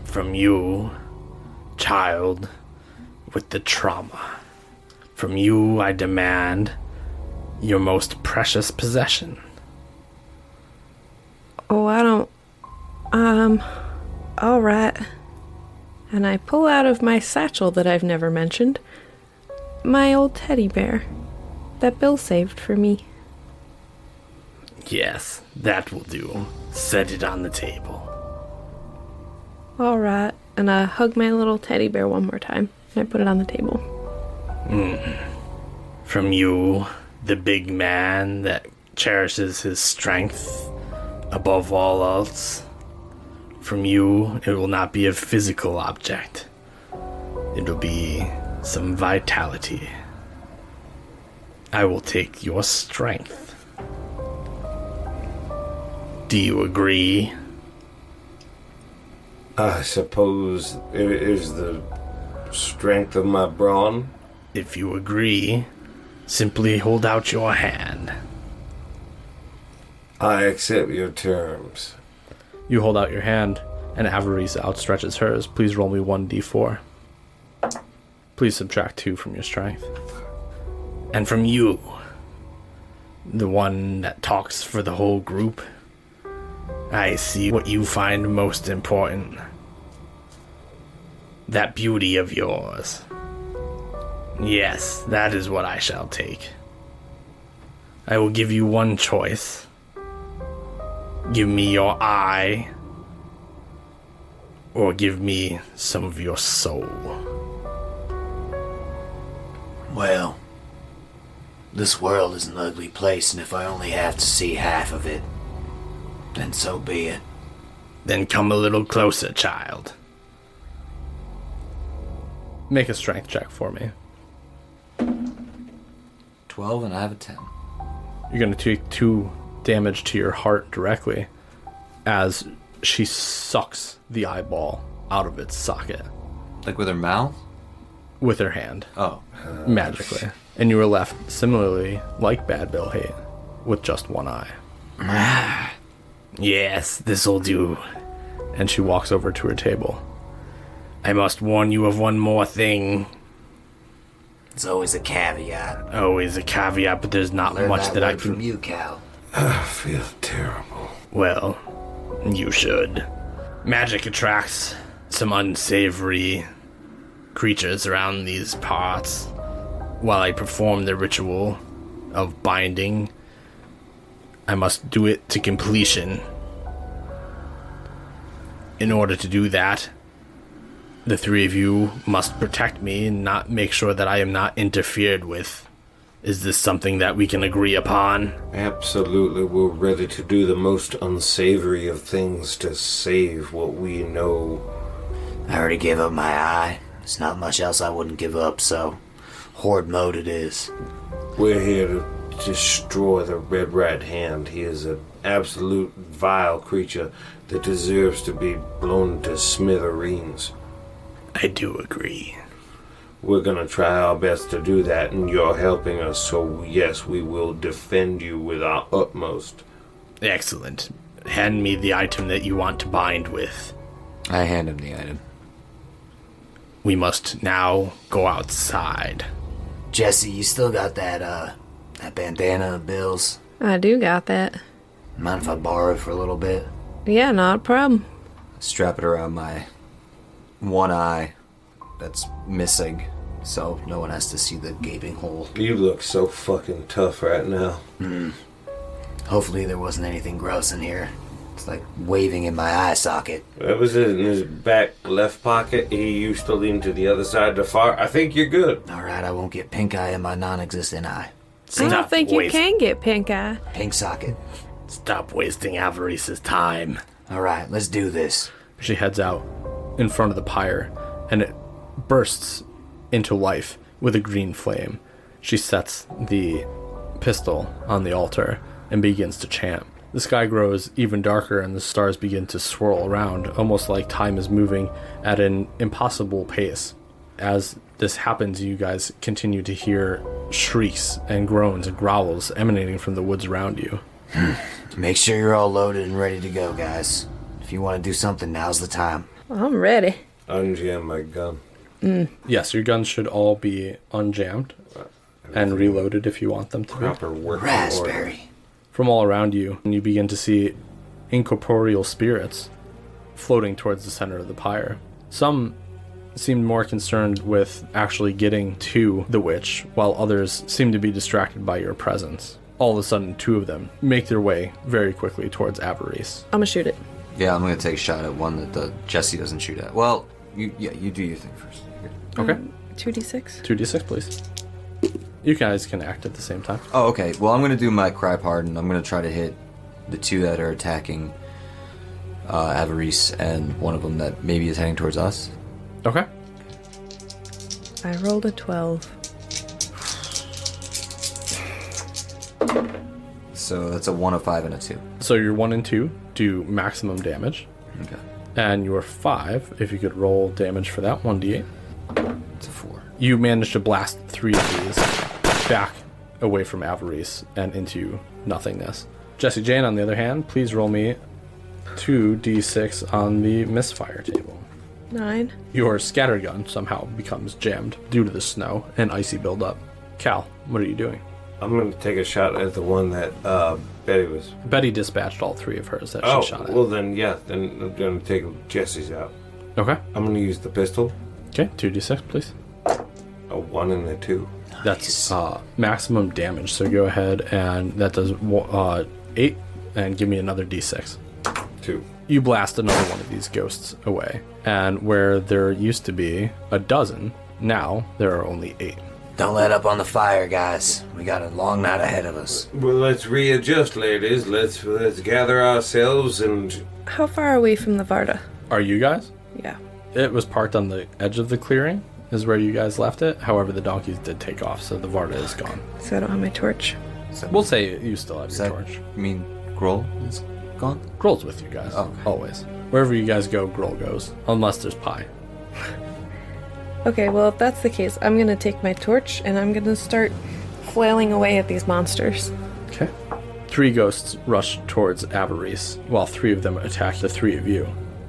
Speaker 6: From you, child, with the trauma. From you, I demand your most precious possession.
Speaker 2: Oh, I don't... Alright. And I pull out of my satchel that I've never mentioned my old teddy bear that Bill saved for me.
Speaker 6: Yes, that will do. Set it on the table.
Speaker 2: Alright. And I hug my little teddy bear one more time. And I put it on the table.
Speaker 6: From you, the big man that cherishes his strength above all else. From you, it will not be a physical object. It will be some vitality. I will take your strength. Do you agree?
Speaker 4: I suppose it is the strength of my brawn.
Speaker 6: If you agree, simply hold out your hand.
Speaker 4: I accept your terms.
Speaker 1: You hold out your hand, and Avarice outstretches hers. Please roll me 1d4. Please subtract 2 from your strength.
Speaker 6: And from you, the one that talks for the whole group, I see what you find most important. That beauty of yours. Yes, that is what I shall take. I will give you one choice. Give me your eye, or give me some of your soul.
Speaker 3: Well, this world is an ugly place, and if I only have to see half of it, then so be it.
Speaker 6: Then come a little closer, child.
Speaker 1: Make a strength check for me.
Speaker 5: 12 and I have a 10.
Speaker 1: You're going to take 2 damage to your heart directly as she sucks the eyeball out of its socket
Speaker 5: Like with her mouth?
Speaker 1: with her hand,
Speaker 5: Oh.
Speaker 1: magically. And you were left similarly like Bad Bill Haight with just one eye.
Speaker 6: Yes, this'll do.
Speaker 1: And she walks over to her table.
Speaker 6: I must warn you of one more thing.
Speaker 3: It's always a caveat.
Speaker 6: Always a caveat, but there's not
Speaker 3: Learn
Speaker 6: much that I
Speaker 3: word
Speaker 6: can...
Speaker 3: from you, Cal.
Speaker 4: I feel terrible.
Speaker 6: Well, you should. Magic attracts some unsavory creatures around these parts. While I perform the ritual of binding, I must do it to completion. In order to do that, the 3 of you must protect me and not make sure that I am not interfered with. Is this something that we can agree upon?
Speaker 4: Absolutely, we're ready to do the most unsavory of things to save what we know.
Speaker 3: I already gave up my eye. There's not much else I wouldn't give up, so horde mode it is.
Speaker 4: We're here to destroy the Red Right Hand. He is an absolute vile creature that deserves to be blown to smithereens.
Speaker 6: I do agree.
Speaker 4: We're gonna try our best to do that, and you're helping us, so yes, we will defend you with our utmost.
Speaker 6: Excellent. Hand me the item that you want to bind with.
Speaker 5: I hand him the item.
Speaker 6: We must now go outside.
Speaker 3: Jesse, you still got that bandana of Bill's?
Speaker 2: I do got that.
Speaker 3: Mind if I borrow it for a little bit?
Speaker 2: Yeah, not a problem.
Speaker 5: Strap it around my one eye that's missing, so no one has to see the gaping hole.
Speaker 4: You look so fucking tough right now.
Speaker 3: Hopefully there wasn't anything gross in here. It's like waving in my eye socket.
Speaker 4: That was it in his back left pocket. He used to lean to the other side to far. I think you're good.
Speaker 3: Alright, I won't get pink eye in my non-existent eye.
Speaker 2: I don't think you
Speaker 6: waste-
Speaker 2: can get pink eye.
Speaker 3: Pink socket.
Speaker 6: Stop wasting Avarice's time.
Speaker 3: Alright, let's do this.
Speaker 1: She heads out in front of the pyre, and it bursts into life with a green flame. She sets the pistol on the altar and begins to chant. The sky grows even darker and the stars begin to swirl around, almost like time is moving at an impossible pace. As this happens, you guys continue to hear shrieks and groans and growls emanating from the woods around you.
Speaker 3: Make sure you're all loaded and ready to go, guys. If you want to do something, now's the time.
Speaker 2: I'm ready.
Speaker 4: Unjam my gun.
Speaker 1: Yes, your guns should all be unjammed and reloaded if you want them to be.
Speaker 4: Proper working order.
Speaker 3: Raspberry.
Speaker 1: From all around you, and you begin to see incorporeal spirits floating towards the center of the pyre. Some seemed more concerned with actually getting to the witch, while others seemed to be distracted by your presence. All of a sudden, 2 of them make their way very quickly towards Avarice.
Speaker 2: I'm gonna shoot it.
Speaker 5: Yeah, I'm gonna take a shot at one that the Jesse doesn't shoot at. Well, you do your thing first.
Speaker 1: Okay.
Speaker 2: 2d6.
Speaker 1: 2d6, please. You guys can act at the same time.
Speaker 5: Oh, okay. Well, I'm gonna do my cry pardon. I'm gonna try to hit the 2 that are attacking Avarice, and one of them that maybe is heading towards us.
Speaker 1: Okay.
Speaker 2: I rolled a 12.
Speaker 5: So that's a 1, a 5, and a 2.
Speaker 1: So your 1 and 2 do maximum damage,
Speaker 5: Okay.
Speaker 1: and your 5, if you could roll damage for that, 1d8.
Speaker 5: It's a 4.
Speaker 1: You manage to blast 3 of these back away from Avarice and into nothingness. Jesse Jane, on the other hand, please roll me 2d6 on the misfire table.
Speaker 2: 9.
Speaker 1: Your scattergun somehow becomes jammed due to the snow and icy buildup. Cal, what are you doing?
Speaker 4: I'm gonna take a shot at the one that Betty was.
Speaker 1: Betty dispatched all 3 of hers that
Speaker 4: Oh,
Speaker 1: she shot at.
Speaker 4: well then, yeah, then I'm gonna take Jesse's out.
Speaker 1: Okay.
Speaker 4: I'm gonna use the pistol.
Speaker 1: Okay, 2d6, please.
Speaker 4: A 1 and a 2.
Speaker 1: That's maximum damage, so go ahead and that does 8, and give me another d6.
Speaker 4: 2.
Speaker 1: You blast another one of these ghosts away, and where there used to be a dozen, now there are only 8.
Speaker 3: Don't let up on the fire, guys. We got a long night ahead of us.
Speaker 4: Well, let's readjust, ladies. Let's gather ourselves and...
Speaker 2: How far are we from the Varda?
Speaker 1: Are you guys?
Speaker 2: Yeah.
Speaker 1: It was parked on the edge of the clearing, is where you guys left it. However, the donkeys did take off, so the Varda is gone.
Speaker 2: So I don't have my torch.
Speaker 1: We'll say you still have your torch.
Speaker 5: I mean, Grohl is gone?
Speaker 1: Grohl's with you guys,
Speaker 5: Okay.
Speaker 1: always. Wherever you guys go, Grohl goes, unless there's pie.
Speaker 2: Okay, well, if that's the case, I'm gonna take my torch and I'm gonna start flailing away at these monsters.
Speaker 1: Okay. 3 ghosts rush towards Avarice, while 3 of them attack the 3 of you.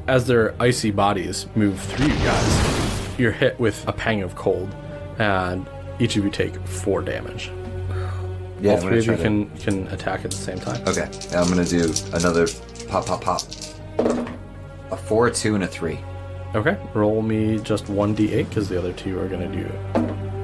Speaker 1: As their icy bodies move through you guys, you're hit with a pang of cold, and each of you take 4 damage.
Speaker 5: Yeah,
Speaker 1: All 3 of you can attack at the same time.
Speaker 5: Okay, I'm gonna do another pop, pop, pop. A 4, a 2, and a 3.
Speaker 1: Okay, roll me just 1d8, because the other 2 are going to do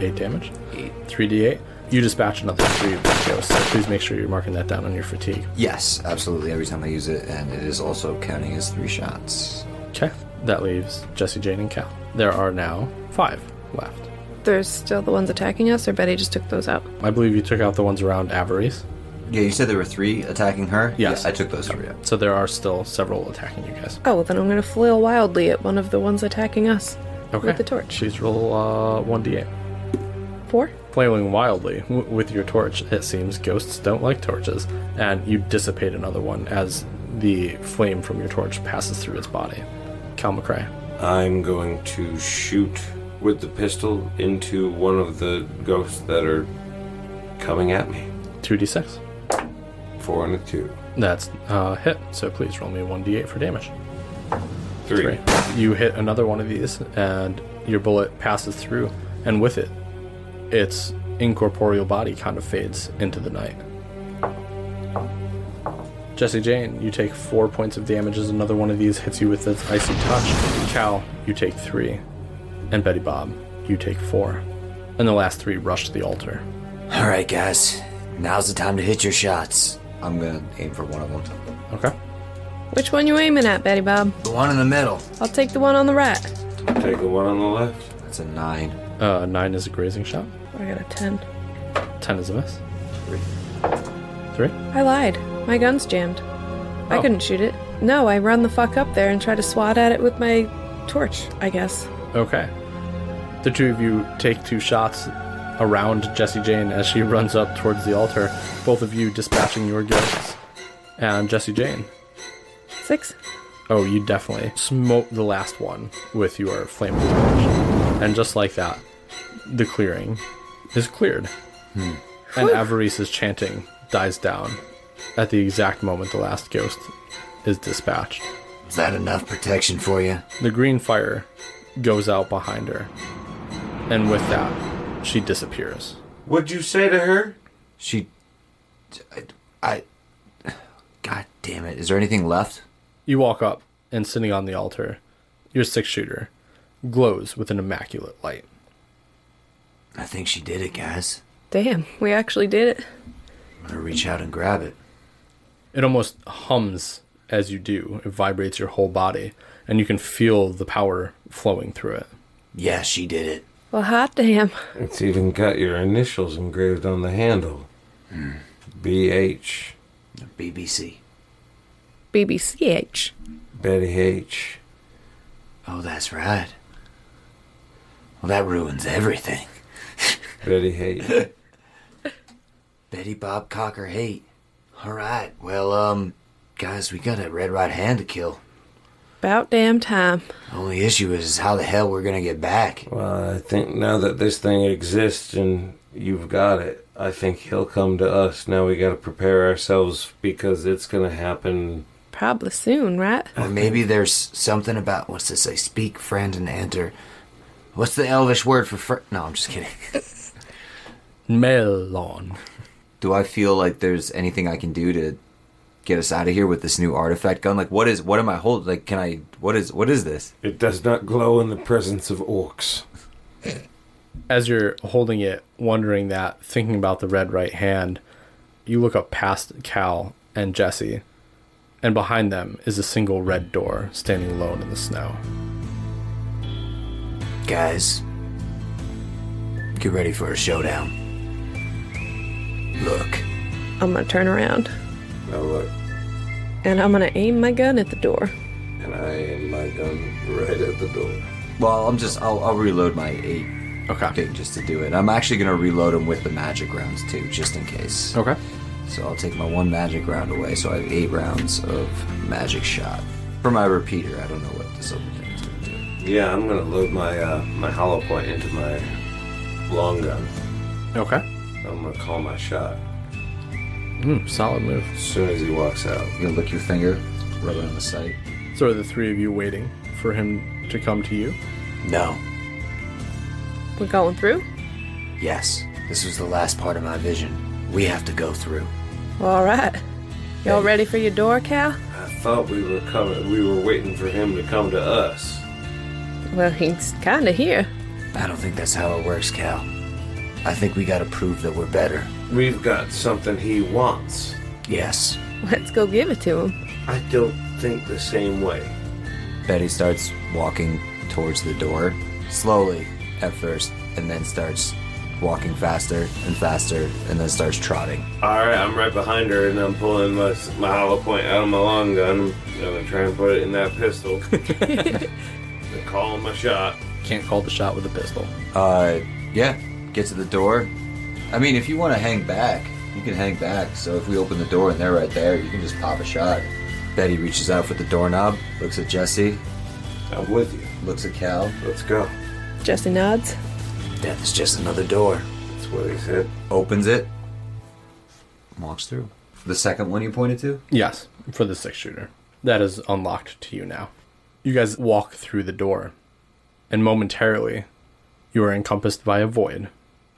Speaker 1: 8 damage.
Speaker 5: 8.
Speaker 1: 3d8. You dispatch another 3 of these ghosts, so please make sure you're marking that down on your fatigue.
Speaker 5: Yes, absolutely. Every time I use it, and it is also counting as 3 shots.
Speaker 1: Okay, that leaves Jesse, Jane, and Cal. There are now 5 left.
Speaker 2: There's still the ones attacking us, or Betty just took those out?
Speaker 1: I believe you took out the ones around Avarice.
Speaker 5: Yeah, you said there were 3 attacking her?
Speaker 1: Yes.
Speaker 5: Yeah, I took those 3 out.
Speaker 1: So there are still several attacking you guys.
Speaker 2: Oh, well, then I'm gonna flail wildly at one of the ones attacking us.
Speaker 1: Okay.
Speaker 2: With the torch.
Speaker 1: Please roll 1d8.
Speaker 2: 4?
Speaker 1: Flailing wildly with your torch, it seems ghosts don't like torches, and you dissipate another one as the flame from your torch passes through its body. Cal McRae.
Speaker 4: I'm going to shoot with the pistol into one of the ghosts that are coming at me.
Speaker 1: 2d6.
Speaker 4: 4 and a 2.
Speaker 1: That's hit, so please roll me 1d8 for damage.
Speaker 4: 3.
Speaker 1: You hit another one of these, and your bullet passes through, and with it, its incorporeal body kind of fades into the night. Jesse Jane, you take 4 points of damage as another one of these hits you with its icy touch. Cal, you take 3. And Betty Bob, you take 4. And the last 3 rush the altar.
Speaker 3: All right, guys. Now's the time to hit your shots.
Speaker 5: I'm gonna aim for one of them.
Speaker 1: Okay.
Speaker 2: Which one you aiming at, Betty Bob?
Speaker 3: The one in the middle.
Speaker 2: I'll take the one on the right.
Speaker 4: Take the one on the left.
Speaker 5: That's a 9.
Speaker 1: 9 is a grazing shot.
Speaker 2: I got a 10.
Speaker 1: 10 is a miss.
Speaker 5: 3.
Speaker 1: 3?
Speaker 2: I lied. My gun's jammed. I
Speaker 1: Oh.
Speaker 2: couldn't shoot it. No, I run the fuck up there and try to swat at it with my torch, I guess.
Speaker 1: Okay. The 2 of you take 2 shots around Jesse Jane as she runs up towards the altar, both of you dispatching your ghosts. And Jesse Jane.
Speaker 2: 6?
Speaker 1: Oh, you definitely smote the last one with your flaming torch. And just like that, the clearing is cleared. And Avarice's chanting dies down at the exact moment the last ghost is dispatched.
Speaker 3: Is that enough protection for you?
Speaker 1: The green fire goes out behind her. And with that, she disappears.
Speaker 4: What'd you say to her?
Speaker 3: I... God damn it. Is there anything left?
Speaker 1: You walk up, and sitting on the altar, your 6-shooter glows with an immaculate light.
Speaker 3: I think she did it, guys.
Speaker 2: Damn, we actually did it.
Speaker 3: I'm gonna reach out and grab it.
Speaker 1: It almost hums as you do. It vibrates your whole body, and you can feel the power flowing through it.
Speaker 3: Yeah, she did it.
Speaker 2: Well, hot damn.
Speaker 4: It's even got your initials engraved on the handle. BH.
Speaker 3: BBC.
Speaker 2: BBCH.
Speaker 4: Betty H.
Speaker 3: Oh, that's right. Well, that ruins everything.
Speaker 4: Betty Haight.
Speaker 3: Betty Bob Cocker Haight. All right. Well, guys, we got a red right hand to kill.
Speaker 2: About damn time.
Speaker 3: Only issue is how the hell we're gonna get back.
Speaker 4: Well, I think now that this thing exists and you've got it, I think he'll come to us. Now we gotta prepare ourselves because it's gonna happen.
Speaker 2: Probably soon, right?
Speaker 3: Or maybe there's something about, what's this say? Speak, friend, and enter. What's the Elvish word for friend? No, I'm just kidding.
Speaker 1: Melon.
Speaker 5: Do I feel like there's anything I can do to get us out of here with this new artifact gun? Like, what am I holding? Like, what is this?
Speaker 4: It does not glow in the presence of orcs.
Speaker 1: As you're holding it, wondering that, thinking about the red right hand, you look up past Cal and Jesse, and behind them is a single red door standing alone in the snow.
Speaker 3: Guys, get ready for a showdown. Look.
Speaker 2: I'm gonna turn around,
Speaker 4: Now look,
Speaker 2: and I'm gonna aim my gun at the door.
Speaker 4: and I aim my gun right at the door.
Speaker 5: Well, I'll reload my 8
Speaker 1: Okay.
Speaker 5: thing just to do it. I'm actually going to reload them with the magic rounds too, just in case.
Speaker 1: Okay.
Speaker 5: So I'll take my 1 magic round away, so I have 8 rounds of magic shot. For my repeater, I don't know what this other thing is going to do.
Speaker 4: Yeah, I'm gonna load my my hollow point into my long gun.
Speaker 1: Okay.
Speaker 4: I'm gonna call my shot
Speaker 1: Solid move.
Speaker 4: as soon as he walks out.
Speaker 5: You gonna lick your finger, rub it on the sight.
Speaker 1: So are the three of you waiting for him to come to you?
Speaker 3: No.
Speaker 2: We're going through?
Speaker 3: Yes. This was the last part of my vision. We have to go through.
Speaker 2: All right. Y'all ready for your door, Cal?
Speaker 4: I thought we were coming. We were waiting for him to come to us.
Speaker 2: Well, he's kinda here.
Speaker 3: I don't think that's how it works, Cal. I think we gotta prove that we're better.
Speaker 4: We've got something he wants.
Speaker 3: Yes.
Speaker 2: Let's go give it to him.
Speaker 4: I don't think the same way.
Speaker 5: Betty starts walking towards the door, slowly at first, and then starts walking faster and faster, and then starts trotting.
Speaker 4: All right, I'm right behind her, and I'm pulling my hollow point out of my long gun. I'm gonna try and put it in that pistol. And call my shot.
Speaker 1: Can't call the shot with a pistol.
Speaker 5: Yeah, get to the door. I mean, if you want to hang back, you can hang back. So if we open the door and they're right there, you can just pop a shot. Betty reaches out for the doorknob, looks at Jesse,
Speaker 4: I'm with you.
Speaker 5: looks at Cal,
Speaker 4: Let's go.
Speaker 2: Jesse nods.
Speaker 3: Death is just another door.
Speaker 4: That's what he said.
Speaker 5: opens it, walks through. The second one you pointed to?
Speaker 1: Yes, for the 6-shooter. That is unlocked to you now. You guys walk through the door, and momentarily, you are encompassed by a void.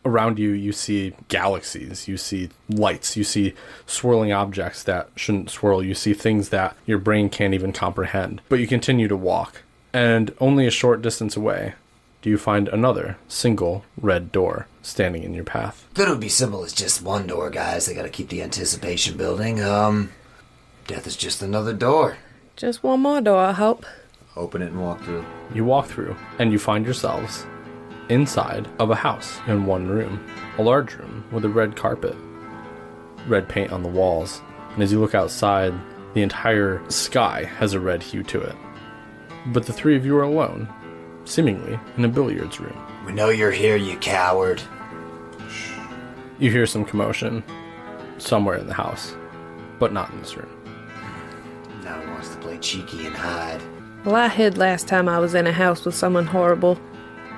Speaker 1: Around you, you see galaxies, you see lights, you see swirling objects that shouldn't swirl, you see things that your brain can't even comprehend. But you continue to walk, and only a short distance away, do you find another single red door standing in your path.
Speaker 3: Thought it would be simple as just one door, guys. They gotta keep the anticipation building. Death is just another door.
Speaker 2: Just one more door, I hope.
Speaker 5: Open it and walk through.
Speaker 1: You walk through, and you find yourselves inside of a house in one room. A large room with a red carpet, red paint on the walls. And as you look outside, the entire sky has a red hue to it. But the three of you are alone, seemingly in a billiards room.
Speaker 3: We know you're here, you coward.
Speaker 1: You hear some commotion somewhere in the house, but not in this room.
Speaker 3: Now he wants to play cheeky and hide.
Speaker 2: Well, I hid last time I was in a house with someone horrible,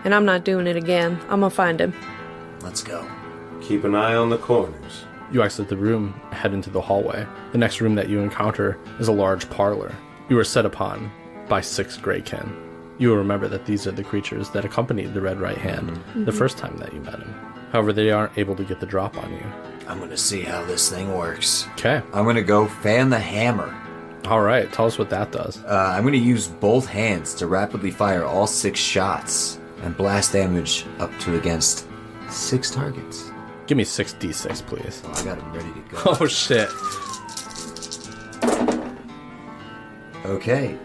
Speaker 2: and I'm not doing it again. I'm gonna find him.
Speaker 3: Let's go.
Speaker 4: Keep an eye on the corners.
Speaker 1: You exit the room, head into the hallway. The next room that you encounter is a large parlor. You are set upon by 6 greykin. You will remember that these are the creatures that accompanied the Red Right Hand the first time that you met him. However, they aren't able to get the drop on you.
Speaker 3: I'm gonna see how this thing works.
Speaker 1: Okay.
Speaker 5: I'm gonna go fan the hammer.
Speaker 1: All right. Tell us what that does.
Speaker 5: I'm gonna use both hands to rapidly fire all 6 shots and blast damage up to against 6 targets.
Speaker 1: Give me 6d6, please.
Speaker 5: Oh, I got them ready to go.
Speaker 1: Oh, shit.
Speaker 5: Okay.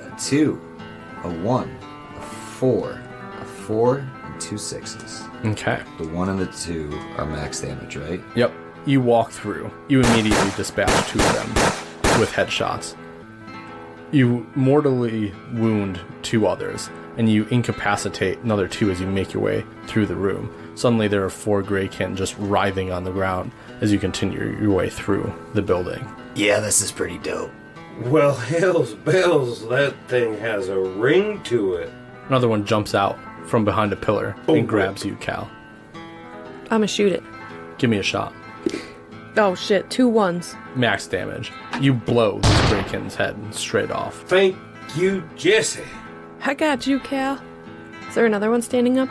Speaker 5: A 2, a 1, a 4, a 4, and 2 6s.
Speaker 1: Okay.
Speaker 5: The 1 and the 2 are max damage, right?
Speaker 1: Yep. You walk through. You immediately dispatch 2 of them with headshots. You mortally wound 2 others, and you incapacitate another 2 as you make your way through the room. Suddenly there are 4 greykin just writhing on the ground as you continue your way through the building.
Speaker 3: Yeah, this is pretty dope.
Speaker 4: Well, hell's bells, that thing has a ring to it.
Speaker 1: Another one jumps out from behind a pillar and grabs you, Cal.
Speaker 2: I'ma shoot it.
Speaker 1: Give me a shot.
Speaker 2: Oh shit, 2 1s.
Speaker 1: Max damage. You blow this greykin's head straight off.
Speaker 4: Thank you, Jesse.
Speaker 2: I got you, Cal. Is there another one standing up?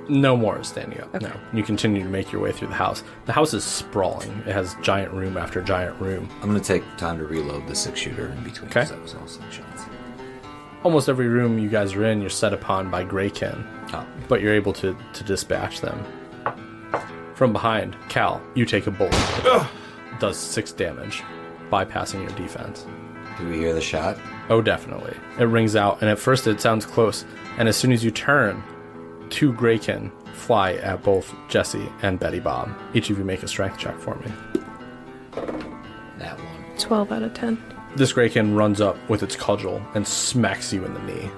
Speaker 1: No more is standing up.
Speaker 2: Okay.
Speaker 1: No. You continue to make your way through the house. The house is sprawling. It has giant room after giant room.
Speaker 5: I'm gonna take time to reload the 6-shooter in between.
Speaker 1: Okay.
Speaker 5: 'Cause that was all 6 shots.
Speaker 1: Almost every room you guys are in, you're set upon by greykin,
Speaker 5: Oh.
Speaker 1: but you're able to dispatch them. From behind, Cal, you take a bullet. It does 6 damage, bypassing your defense.
Speaker 5: Do we hear the shot?
Speaker 1: Oh, definitely. It rings out, and at first it sounds close, and as soon as you turn, 2 Greykin fly at both Jesse and Betty Bob. Each of you make a strength check for me.
Speaker 3: That one.
Speaker 2: 12 out of 10.
Speaker 1: This Greykin runs up with its cudgel and smacks you in the knee,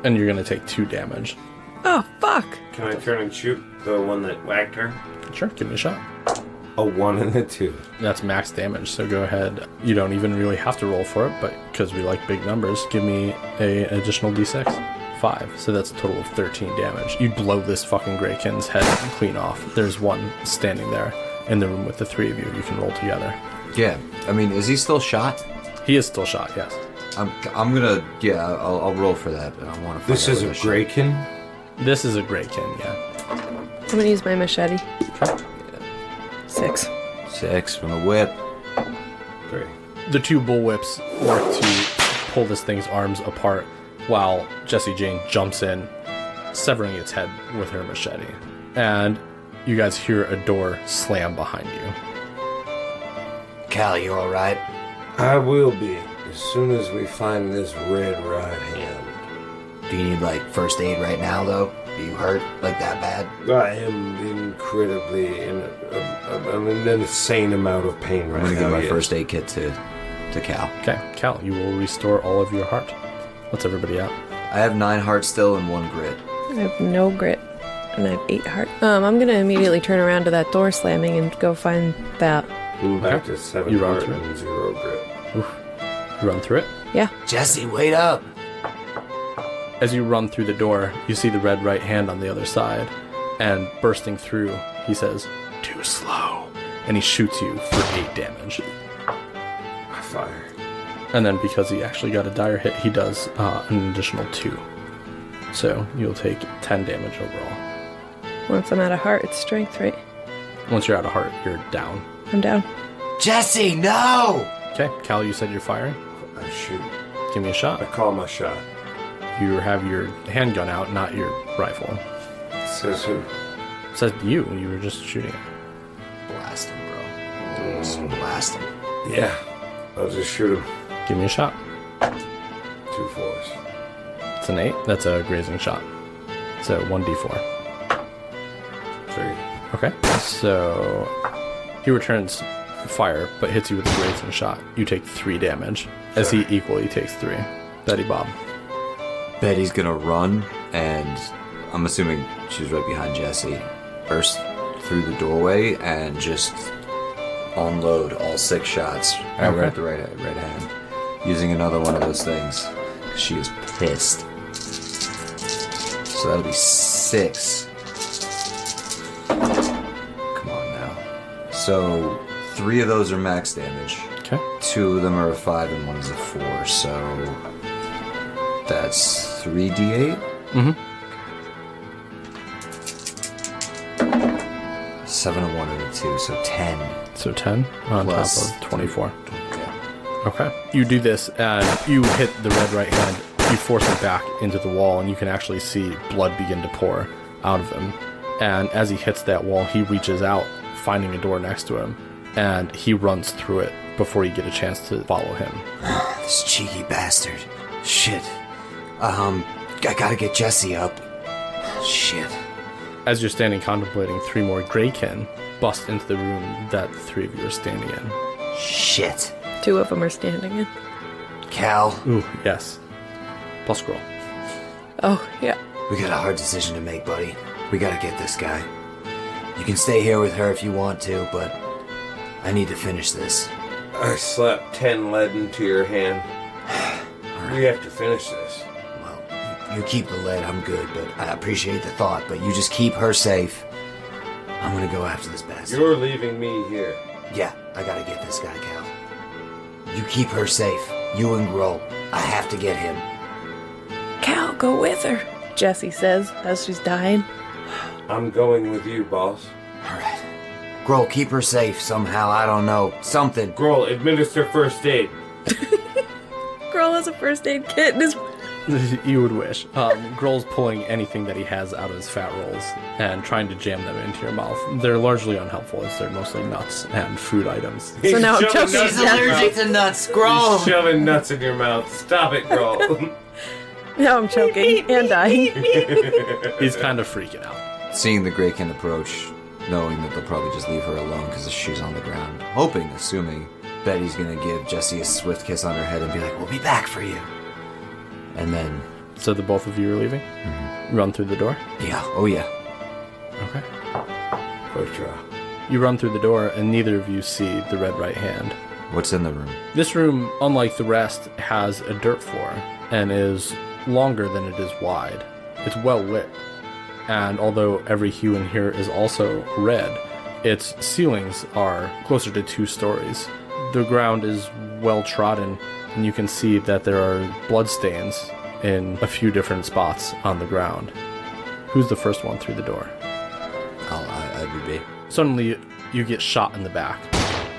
Speaker 1: and you're going to take 2 damage.
Speaker 2: Oh, fuck!
Speaker 4: Can I turn and shoot the one that whacked her?
Speaker 1: Sure, give me a shot.
Speaker 4: A 1 and a 2.
Speaker 1: That's max damage, so go ahead. You don't even really have to roll for it, but because we like big numbers, give me an additional d6. 5, so that's a total of 13 damage. You blow this fucking Greykin's head clean off. There's one standing there in the room with the 3 of you. You can roll together.
Speaker 5: Yeah. I mean, is he still shot?
Speaker 1: He is still shot, yes.
Speaker 5: I'm gonna... Yeah, I'll roll for that, but I want to...
Speaker 4: This is a Greykin?
Speaker 1: This is a Greykin, yeah.
Speaker 2: I'm gonna use my machete.
Speaker 1: Okay.
Speaker 2: 6.
Speaker 5: 6 from the whip.
Speaker 4: 3.
Speaker 1: The 2 bullwhips work to pull this thing's arms apart while Jessie Jane jumps in, severing its head with her machete. And you guys hear a door slam behind you.
Speaker 3: Cal, you alright?
Speaker 4: I will be, as soon as we find this red right hand.
Speaker 3: Do you need, like, first aid right now, though? Are you hurt? Like, that bad?
Speaker 4: I am incredibly in an insane amount of pain right
Speaker 5: I'm gonna
Speaker 4: now.
Speaker 5: give my
Speaker 4: yes.
Speaker 5: first aid kit to Cal.
Speaker 1: Okay, Cal, you will restore all of your heart. What's everybody at?
Speaker 5: I have 9 hearts still and 1 grit.
Speaker 2: I have no grit, and I have 8 heart. I'm gonna immediately turn around to that door slamming and go find that.
Speaker 4: I'm back to 7
Speaker 1: You run
Speaker 4: heart
Speaker 1: through it.
Speaker 4: and 0 grit.
Speaker 1: Oof. You run through it.
Speaker 2: Yeah.
Speaker 3: Jesse, wait up!
Speaker 1: As you run through the door, you see the red right hand on the other side, and bursting through, he says, "Too slow," and he shoots you for 8 damage.
Speaker 4: I fire.
Speaker 1: And then because he actually got a dire hit, he does an additional 2. So you'll take 10 damage overall.
Speaker 2: Once I'm out of heart, it's strength, right?
Speaker 1: Once you're out of heart, you're down.
Speaker 2: I'm down.
Speaker 3: Jesse, no!
Speaker 1: Okay, Cal, you said you're firing.
Speaker 4: I shoot.
Speaker 1: Give me a
Speaker 4: I
Speaker 1: shot.
Speaker 4: call my shot.
Speaker 1: You have your handgun out, not your rifle.
Speaker 4: Says who?
Speaker 1: It says you. You were just shooting it.
Speaker 3: Blast him, bro. Just blast him.
Speaker 4: Yeah. I'll just shoot him.
Speaker 1: Give me a shot.
Speaker 4: 2 4s.
Speaker 1: It's an 8. That's a grazing shot. So 1d4.
Speaker 4: 3.
Speaker 1: Okay. So he returns fire, but hits you with a grazing shot. You take 3 damage, as he equally takes 3. Betty Bob.
Speaker 5: Betty's gonna run, and I'm assuming she's right behind Jesse. Burst through the doorway and just unload all 6 shots right at the right hand, using another one of those things. She is pissed. So that'll be 6. Come on now. So 3 of those are max damage.
Speaker 1: Okay.
Speaker 5: 2 of them are a 5 and 1 is a 4. So that's 3d8.
Speaker 1: Mm-hmm.
Speaker 5: 7, a 1, and a 2, so 10.
Speaker 1: So 10 on
Speaker 5: Plus
Speaker 1: top of 24.
Speaker 5: Yeah.
Speaker 1: Okay. You do this, and you hit the red right hand. You force him back into the wall, and you can actually see blood begin to pour out of him. And as he hits that wall, he reaches out, finding a door next to him, and he runs through it before you get a chance to follow him.
Speaker 3: This cheeky bastard. Shit. I gotta get Jesse up. Shit.
Speaker 1: As you're standing contemplating, 3 more Greykin bust into the room that the 3 of you are standing in.
Speaker 3: Shit.
Speaker 2: 2 of them are standing in.
Speaker 3: Cal,
Speaker 1: Ooh, yes. Plus scroll.
Speaker 2: Oh, yeah.
Speaker 3: we got a hard decision to make, buddy. We gotta get this guy. You can stay here with her if you want to, but I need to finish this.
Speaker 4: I slapped 10 lead into your hand. We have to finish this.
Speaker 3: Well, you keep the lead, I'm good, but I appreciate the thought, but you just keep her safe. I'm gonna go after this bastard.
Speaker 4: You're leaving me here.
Speaker 3: Yeah, I gotta get this guy, Cal. You keep her safe. You and Grohl. I have to get him.
Speaker 2: Cal, go with her, Jessie says as she's dying.
Speaker 4: I'm going with you, boss.
Speaker 3: Alright. Grohl, keep her safe somehow. I don't know. Something.
Speaker 4: Grohl, administer first aid.
Speaker 2: Girl has a first aid kit in his
Speaker 1: You would wish. Grohl's pulling anything that he has out of his fat rolls and trying to jam them into your mouth. They're largely unhelpful as they're mostly nuts and food items.
Speaker 2: So now I'm
Speaker 4: shoving
Speaker 2: choking
Speaker 4: nuts
Speaker 2: to
Speaker 3: He's
Speaker 4: in your
Speaker 2: death.
Speaker 3: allergic
Speaker 4: mouth.
Speaker 3: to nuts, Grohl.
Speaker 4: He's shoving nuts in your mouth. Stop it, Grohl.
Speaker 2: Now I'm choking and dying.
Speaker 1: He's kind of freaking out.
Speaker 5: Seeing the Greykin approach, knowing that they'll probably just leave her alone because the shoe's on the ground. Assuming Betty's gonna give Jessie a swift kiss on her head and be like, "We'll be back for you." And then,
Speaker 1: So the both of you are leaving? Run through the door?
Speaker 5: yeah, oh yeah.
Speaker 1: Okay.
Speaker 4: First draw.
Speaker 1: You run through the door and neither of you see the red right hand.
Speaker 5: What's in the room?
Speaker 1: This room, unlike the rest, has a dirt floor and is longer than it is wide. It's well lit, and although every hue in here is also red, its ceilings are closer to 2 stories. The ground is well trodden, and you can see that there are bloodstains in a few different spots on the ground. Who's the first one through the door?
Speaker 5: I'd be.
Speaker 1: Suddenly, you get shot in the back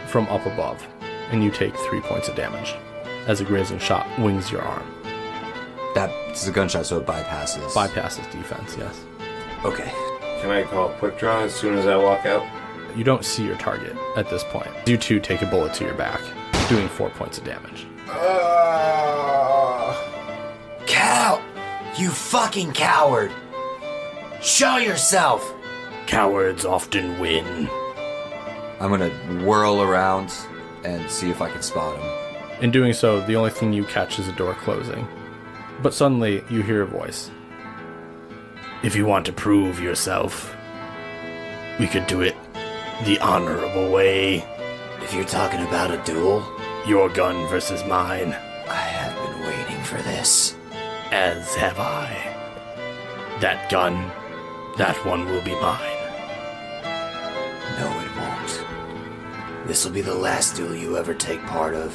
Speaker 1: from up above, and you take 3 points of damage as a grazing shot wings your arm.
Speaker 5: That's a gunshot, so it bypasses.
Speaker 1: Bypasses defense, yes.
Speaker 5: Okay.
Speaker 4: Can I call a quick draw as soon as I walk out?
Speaker 1: You don't see your target at this point. You two take a bullet to your back, doing 4 points of damage.
Speaker 3: Cal! You fucking coward! Show yourself!
Speaker 6: Cowards often win.
Speaker 5: I'm gonna whirl around and see if I can spot him.
Speaker 1: In doing so, the only thing you catch is a door closing. But suddenly, you hear a voice.
Speaker 6: If you want to prove yourself, we could do it the honorable way.
Speaker 3: If you're talking about a duel,
Speaker 6: Your gun versus mine,
Speaker 3: I have been waiting for this.
Speaker 6: as have I. That gun, that one will be mine.
Speaker 3: No, it won't. This will be the last duel you ever take part of.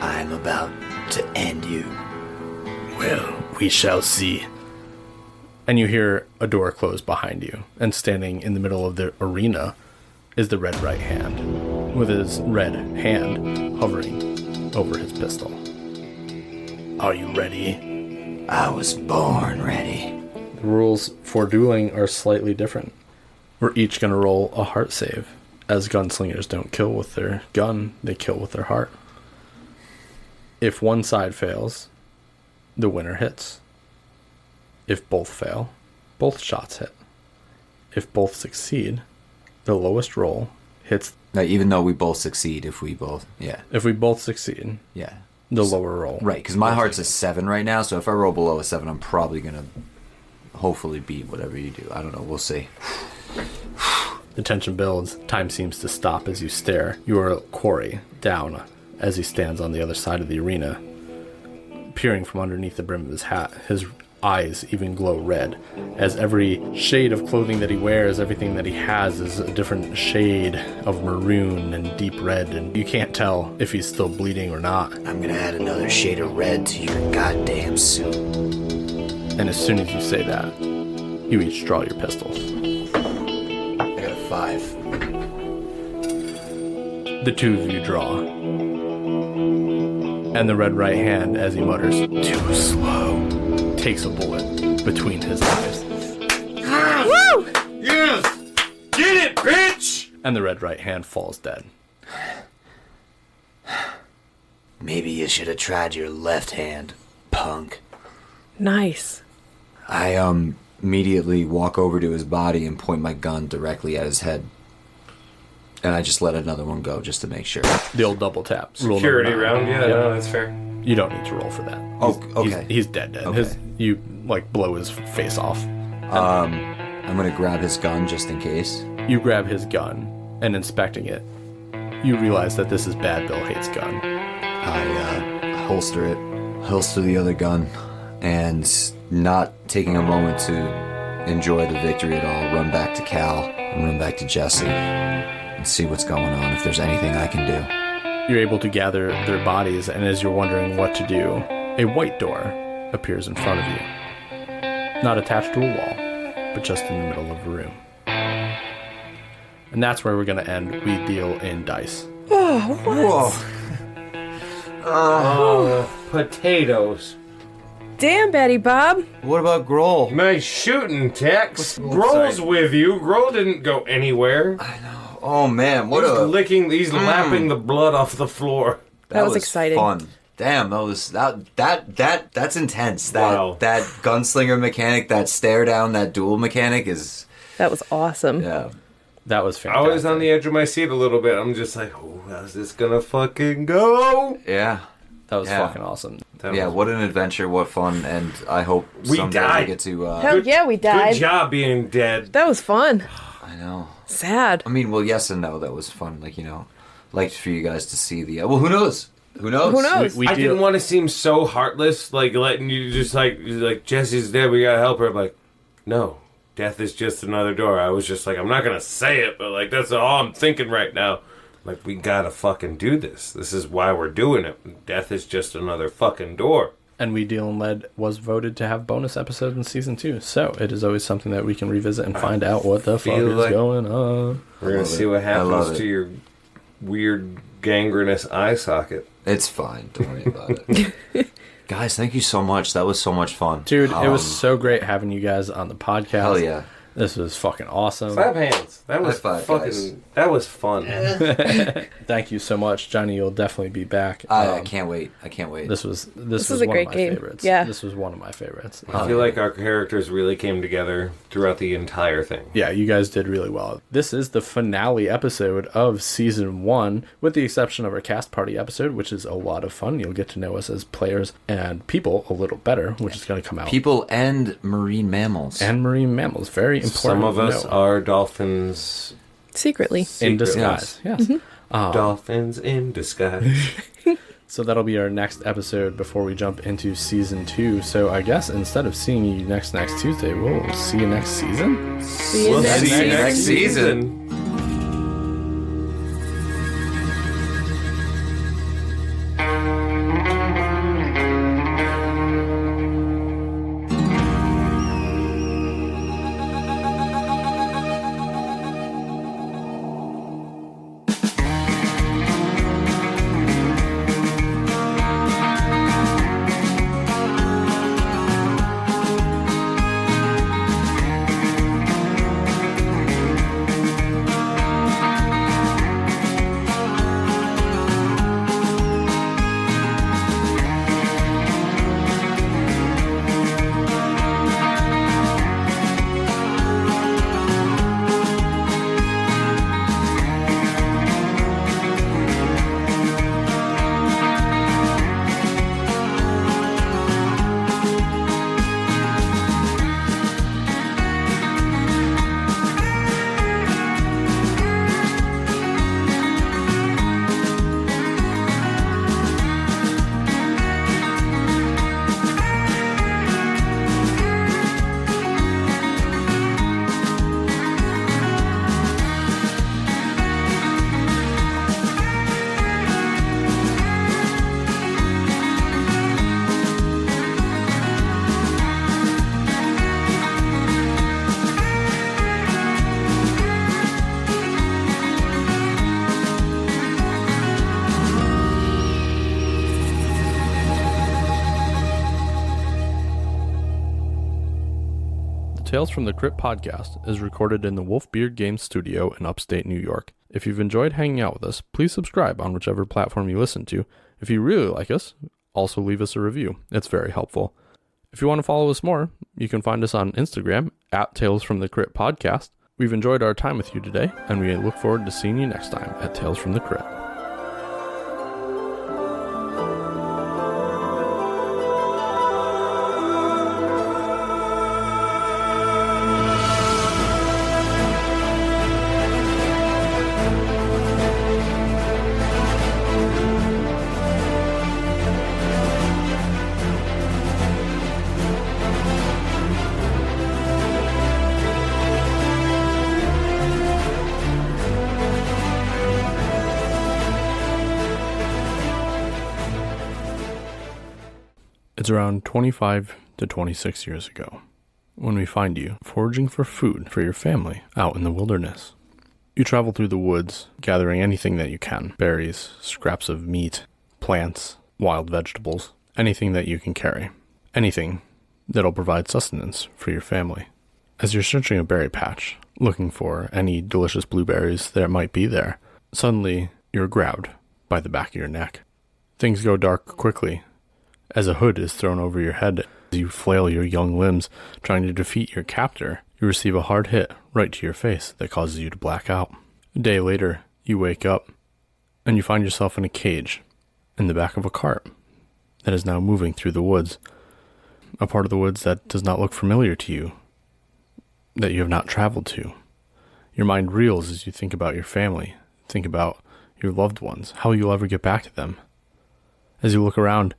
Speaker 3: I am about to end you.
Speaker 6: Well, we shall see.
Speaker 1: And you hear a door close behind you, and standing in the middle of the arena is the red right hand, with his red hand hovering over his pistol.
Speaker 6: Are you ready?
Speaker 3: I was born ready.
Speaker 1: The rules for dueling are slightly different. We're each going to roll a heart save, as gunslingers don't kill with their gun, they kill with their heart. If one side fails, the winner hits. If both fail, both shots hit. If both succeed, the lowest roll hits.
Speaker 5: Now, even though we both succeed, if we both, yeah,
Speaker 1: If we both succeed,
Speaker 5: yeah,
Speaker 1: the lower roll.
Speaker 5: right. Because my heart's a 7 right now, so if I roll below a 7, I'm probably gonna hopefully beat whatever you do. I don't know. We'll see.
Speaker 1: The tension builds. Time seems to stop as you stare. You are Quarry down as he stands on the other side of the arena, peering from underneath the brim of his hat. His eyes even glow red, as every shade of clothing that he wears, everything that he has, is a different shade of maroon and deep red, and you can't tell if he's still bleeding or not.
Speaker 3: I'm gonna add another shade of red to your goddamn suit.
Speaker 1: And as soon as you say that, you each draw your pistols.
Speaker 3: I got a 5.
Speaker 1: The two of you draw. And the red right hand, as he mutters, "Too slow," takes a bullet between his eyes.
Speaker 4: Yes! Get it, bitch!
Speaker 1: And the red right hand falls dead.
Speaker 3: Maybe you should have tried your left hand, punk.
Speaker 2: Nice.
Speaker 5: I immediately walk over to his body and point my gun directly at his head. And I just let another one go just to make sure.
Speaker 1: The old double tap. Rule
Speaker 4: Security
Speaker 1: number 9.
Speaker 4: round, yeah,
Speaker 1: Yep.
Speaker 4: no, that's fair.
Speaker 1: You don't need to roll for that.
Speaker 5: Oh, okay.
Speaker 1: He's dead.
Speaker 5: Okay.
Speaker 1: You, blow his face off.
Speaker 5: I'm gonna grab his gun just in case.
Speaker 1: You grab his gun, and inspecting it, you realize that this is Bad Bill Haight's gun.
Speaker 5: I holster it, holster the other gun, and not taking a moment to enjoy the victory at all, run back to Cal and run back to Jesse and see what's going on, if there's anything I can do.
Speaker 1: You're able to gather their bodies, and as you're wondering what to do, a white door appears in front of you. Not attached to a wall, but just in the middle of a room. And that's where we're going to end. We deal in dice.
Speaker 2: Oh, what?
Speaker 5: Whoa.
Speaker 4: Potatoes.
Speaker 2: Damn, Betty Bob.
Speaker 5: What about Grohl?
Speaker 4: Nice shooting, Tex. Grohl's with you. Grohl didn't go anywhere.
Speaker 5: I know. Oh man, what
Speaker 4: He's lapping the blood off the floor.
Speaker 2: That was exciting.
Speaker 5: Fun. Damn, that's intense.
Speaker 4: Wow.
Speaker 5: That gunslinger mechanic, that stare down, that duel mechanic is.
Speaker 2: That was awesome.
Speaker 5: Yeah.
Speaker 6: That was
Speaker 4: I
Speaker 6: fantastic.
Speaker 4: was on the edge of my seat a little bit. I'm just like, oh, how's this gonna fucking go?
Speaker 5: Yeah.
Speaker 6: That was
Speaker 5: Yeah.
Speaker 6: fucking awesome.
Speaker 5: Yeah, what an adventure, what fun, and I hope
Speaker 4: We
Speaker 5: someday
Speaker 4: died.
Speaker 5: we get to.
Speaker 2: Hell yeah, we died.
Speaker 4: Good job being dead.
Speaker 2: That was fun.
Speaker 5: I know.
Speaker 2: Sad.
Speaker 5: I mean, well, yes and no. That was fun. Like, liked for you guys to see the. Well, who knows? Who knows?
Speaker 2: Who knows?
Speaker 6: We
Speaker 4: I
Speaker 6: do-
Speaker 4: didn't want to seem so heartless, like letting you just like Jesse's dead, we gotta help her. I'm like, no, death is just another door. I was just like, I'm not gonna say it, but like that's all I'm thinking right now. Like, we gotta fucking do this. This is why we're doing it. Death is just another fucking door.
Speaker 6: And We Deal in Lead was voted to have bonus episodes in season 2, so it is always something that we can revisit and find out what the fuck
Speaker 4: feel
Speaker 6: is
Speaker 4: like-
Speaker 6: going on.
Speaker 4: We're gonna
Speaker 5: love
Speaker 4: see
Speaker 5: it.
Speaker 4: what
Speaker 5: I love
Speaker 4: happens
Speaker 5: it.
Speaker 4: to your weird gangrenous eye socket.
Speaker 5: It's fine. Don't worry about it. Guys, thank you so much. That was so much fun.
Speaker 6: Dude, it was so great having you guys on the podcast.
Speaker 5: Hell yeah.
Speaker 6: This was fucking awesome.
Speaker 4: Clap hands. That was
Speaker 5: High five,
Speaker 4: fucking.
Speaker 5: guys.
Speaker 4: That was fun.
Speaker 6: Thank you so much, Johnny. You'll definitely be back.
Speaker 5: I can't wait. I can't wait.
Speaker 6: This was
Speaker 2: was
Speaker 6: one
Speaker 2: a great
Speaker 6: of my
Speaker 2: game.
Speaker 6: favorites.
Speaker 2: Yeah.
Speaker 6: This was one of my favorites.
Speaker 4: I feel like our characters really came together throughout the entire thing.
Speaker 6: Yeah, you guys did really well. This is the finale episode of season 1, with the exception of our cast party episode, which is a lot of fun. You'll get to know us as players and people a little better, which is going to come out.
Speaker 5: People and marine mammals.
Speaker 6: And marine mammals, very important.
Speaker 4: Some of
Speaker 6: to
Speaker 4: us
Speaker 6: know.
Speaker 4: are dolphins
Speaker 2: Secretly.
Speaker 6: in
Speaker 4: secretly.
Speaker 6: disguise. Yes.
Speaker 4: Dolphins in disguise.
Speaker 6: So that'll be our next episode before we jump into season 2. So I guess instead of seeing you next Tuesday, we'll see you next season.
Speaker 2: See you
Speaker 4: We'll
Speaker 2: next
Speaker 4: see you
Speaker 2: season.
Speaker 4: next season.
Speaker 1: Tales from the Crypt podcast is recorded in the Wolfbeard Games studio in upstate New York. If you've enjoyed hanging out with us, please subscribe on whichever platform you listen to. If you really like us, also leave us a review. It's very helpful. If you want to follow us more, you can find us on Instagram at Tales from the Crypt podcast. We've enjoyed our time with you today, and we look forward to seeing you next time at Tales from the Crypt. It's around 25 to 26 years ago when we find you foraging for food for your family out in the wilderness. You travel through the woods, gathering anything that you can: berries, scraps of meat, plants, wild vegetables, anything that you can carry. anything that'll provide sustenance for your family. As you're searching a berry patch, looking for any delicious blueberries that might be there, suddenly you're grabbed by the back of your neck. Things go dark quickly as a hood is thrown over your head. As you flail your young limbs trying to defeat your captor, you receive a hard hit right to your face that causes you to black out. A day later, you wake up and you find yourself in a cage in the back of a cart that is now moving through the woods. A part of the woods that does not look familiar to you, that you have not traveled to. Your mind reels as you think about your family, think about your loved ones, how you'll ever get back to them. As you look around,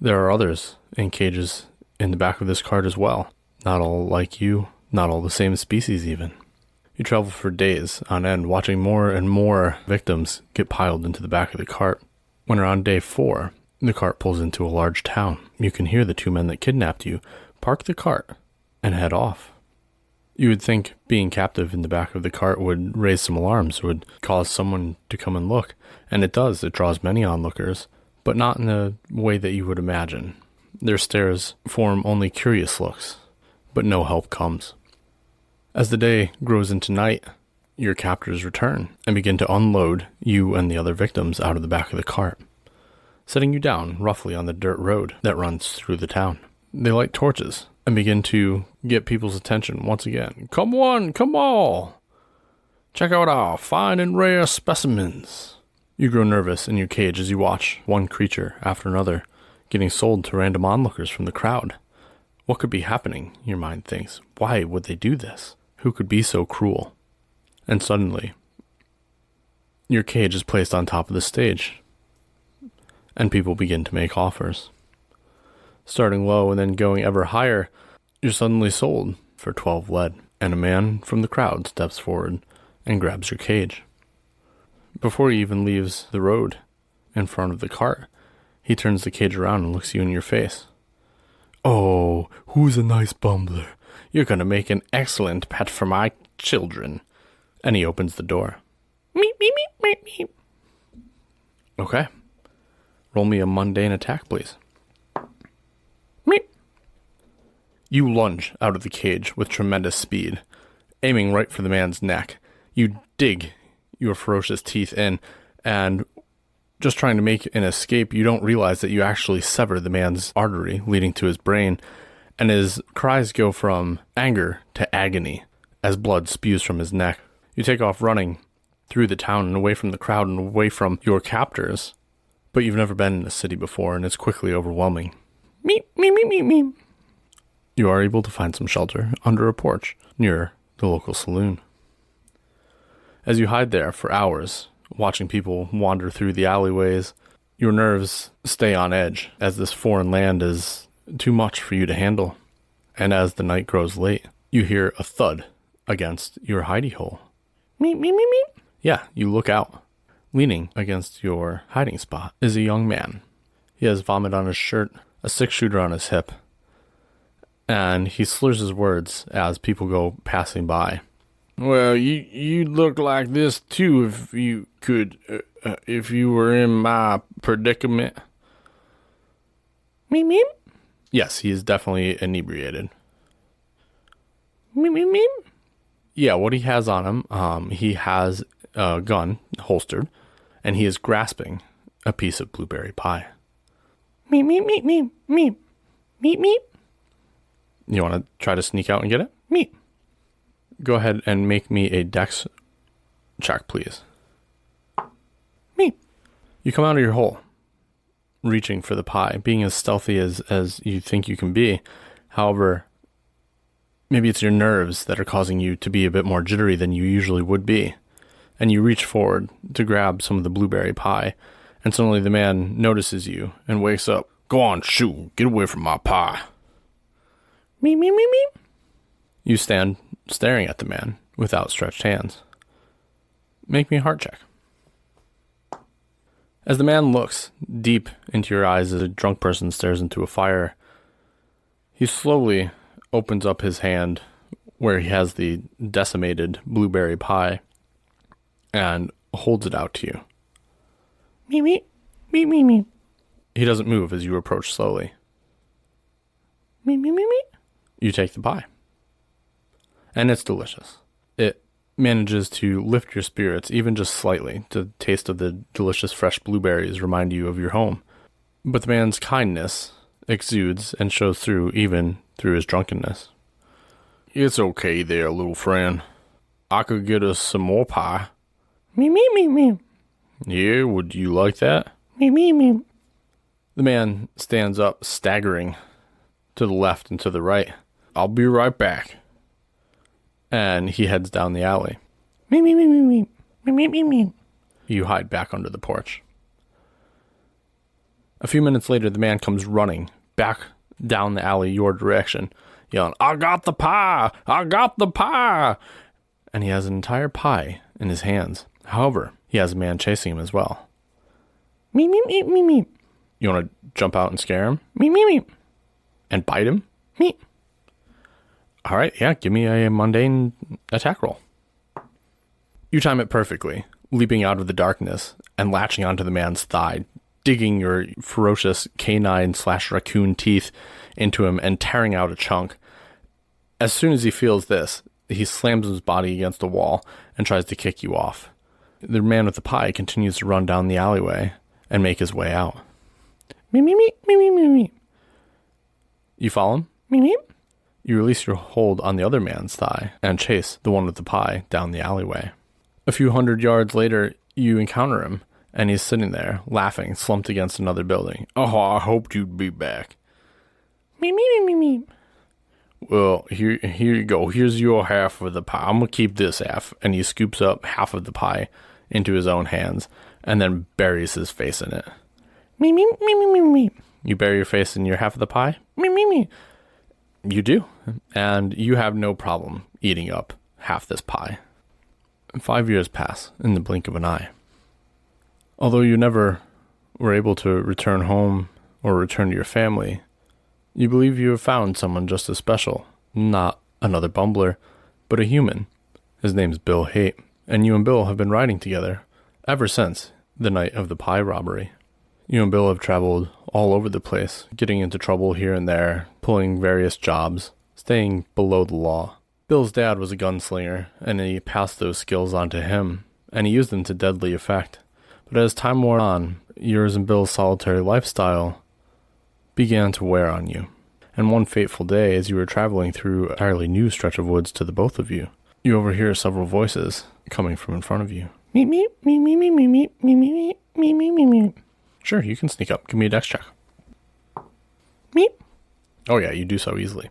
Speaker 1: there are others in cages in the back of this cart as well. Not all like you, not all the same species even. You travel for days on end, watching more and more victims get piled into the back of the cart. When around day 4, the cart pulls into a large town. You can hear the 2 men that kidnapped you park the cart and head off. You would think being captive in the back of the cart would raise some alarms, would cause someone to come and look. And it does. It draws many onlookers, but not in the way that you would imagine. Their stares form only curious looks, but no help comes. As the day grows into night, your captors return and begin to unload you and the other victims out of the back of the cart, setting you down roughly on the dirt road that runs through the town. They light torches and begin to get people's attention once again. Come one, come all. Check out our fine and rare specimens. You grow nervous in your cage as you watch one creature after another getting sold to random onlookers from the crowd. What could be happening, your mind thinks? Why would they do this? Who could be so cruel? And suddenly, your cage is placed on top of the stage, and people begin to make offers. Starting low and then going ever higher, you're suddenly sold for 12 lead, and a man from the crowd steps forward and grabs your cage. Before he even leaves the road in front of the cart, he turns the cage around and looks you in your face. Oh, who's a nice bumbler? You're going to make an excellent pet for my children. And he opens the door. Meep, meep, meep, meep, meep. Okay. Roll me a mundane attack, please. Meep. You lunge out of the cage with tremendous speed, aiming right for the man's neck. You dig your ferocious teeth in, and just trying to make an escape, you don't realize that you actually sever the man's artery leading to his brain, and his cries go from anger to agony as blood spews from his neck. You take off running through the town and away from the crowd and away from your captors, but you've never been in a city before, and it's quickly overwhelming. Meep, meep, meep, meep, meep. You are able to find some shelter under a porch near the local saloon. As you hide there for hours, watching people wander through the alleyways, your nerves stay on edge as this foreign land is too much for you to handle. And as the night grows late, you hear a thud against your hidey hole. Meep, meep, meep, meep. Yeah, you look out. Leaning against your hiding spot is a young man. He has vomit on his shirt, a 6-shooter on his hip, and he slurs his words as people go passing by. Well, you'd look like this too if you could, if you were in my predicament. Meep, meep. Yes, he is definitely inebriated. Meep, meep, meep. Yeah, what he has on him, he has a gun holstered, and he is grasping a piece of blueberry pie. Meep, meep, meep, meep, meep, meep, meep. You want to try to sneak out and get it? Meep. Go ahead and make me a dex check, please. Meep. You come out of your hole, reaching for the pie, being as stealthy as you think you can be. However, maybe it's your nerves that are causing you to be a bit more jittery than you usually would be. And you reach forward to grab some of the blueberry pie, and suddenly the man notices you and wakes up. Go on, shoo, get away from my pie. Meep, meep, meep, meep. You stand staring at the man with outstretched hands. Make me a heart check. As the man looks deep into your eyes as a drunk person stares into a fire, he slowly opens up his hand where he has the decimated blueberry pie and holds it out to you. Meep, meep, meep, meep, meep. He doesn't move as you approach slowly. Meep, meep, meep, meep. You take the pie. And it's delicious. It manages to lift your spirits, even just slightly. The taste of the delicious fresh blueberries remind you of your home. But the man's kindness exudes and shows through even through his drunkenness. It's okay there, little friend. I could get us some more pie. Me, me, me, me. Yeah, would you like that? Me, me, me. The man stands up, staggering to the left and to the right. I'll be right back. And he heads down the alley. Me, me, me, me, me. Me, me, me, me. You hide back under the porch. A few minutes later, the man comes running back down the alley your direction, yelling, I got the pie! I got the pie! And he has an entire pie in his hands. However, he has a man chasing him as well. Me, me, me, me, me. You want to jump out and scare him? Me, me, me. And bite him? Me. All right, yeah, give me a mundane attack roll. You time it perfectly, leaping out of the darkness and latching onto the man's thigh, digging your ferocious canine/raccoon teeth into him and tearing out a chunk. As soon as he feels this, he slams his body against the wall and tries to kick you off. The man with the pie continues to run down the alleyway and make his way out. Me, me, me, me, me, me, me. You follow him? Me, me. You release your hold on the other man's thigh and chase the one with the pie down the alleyway. A few 100 yards later, you encounter him, and he's sitting there, laughing, slumped against another building. Oh, I hoped you'd be back. Me, me, me, me, me. Well, here you go. Here's your half of the pie. I'm going to keep this half. And he scoops up half of the pie into his own hands and then buries his face in it. Me, me, me, me, me, me. You bury your face in your half of the pie? Me, me, me. You do. And you have no problem eating up half this pie. 5 years pass in the blink of an eye. Although you never were able to return home or return to your family, you believe you have found someone just as special. Not another bumbler, but a human. His name's Bill Haight, and you and Bill have been riding together ever since the night of the pie robbery. You and Bill have traveled all over the place, getting into trouble here and there, pulling various jobs, staying below the law. Bill's dad was a gunslinger, and he passed those skills on to him, and he used them to deadly effect. But as time wore on, yours and Bill's solitary lifestyle began to wear on you. And one fateful day, as you were traveling through an entirely new stretch of woods to the both of you, you overhear several voices coming from in front of you. Meep, meep, meep, meep, meep, meep, meep, meep, meep, meep, meep, meep. Sure, you can sneak up. Give me a dex check. Meep. Oh yeah, you do so easily.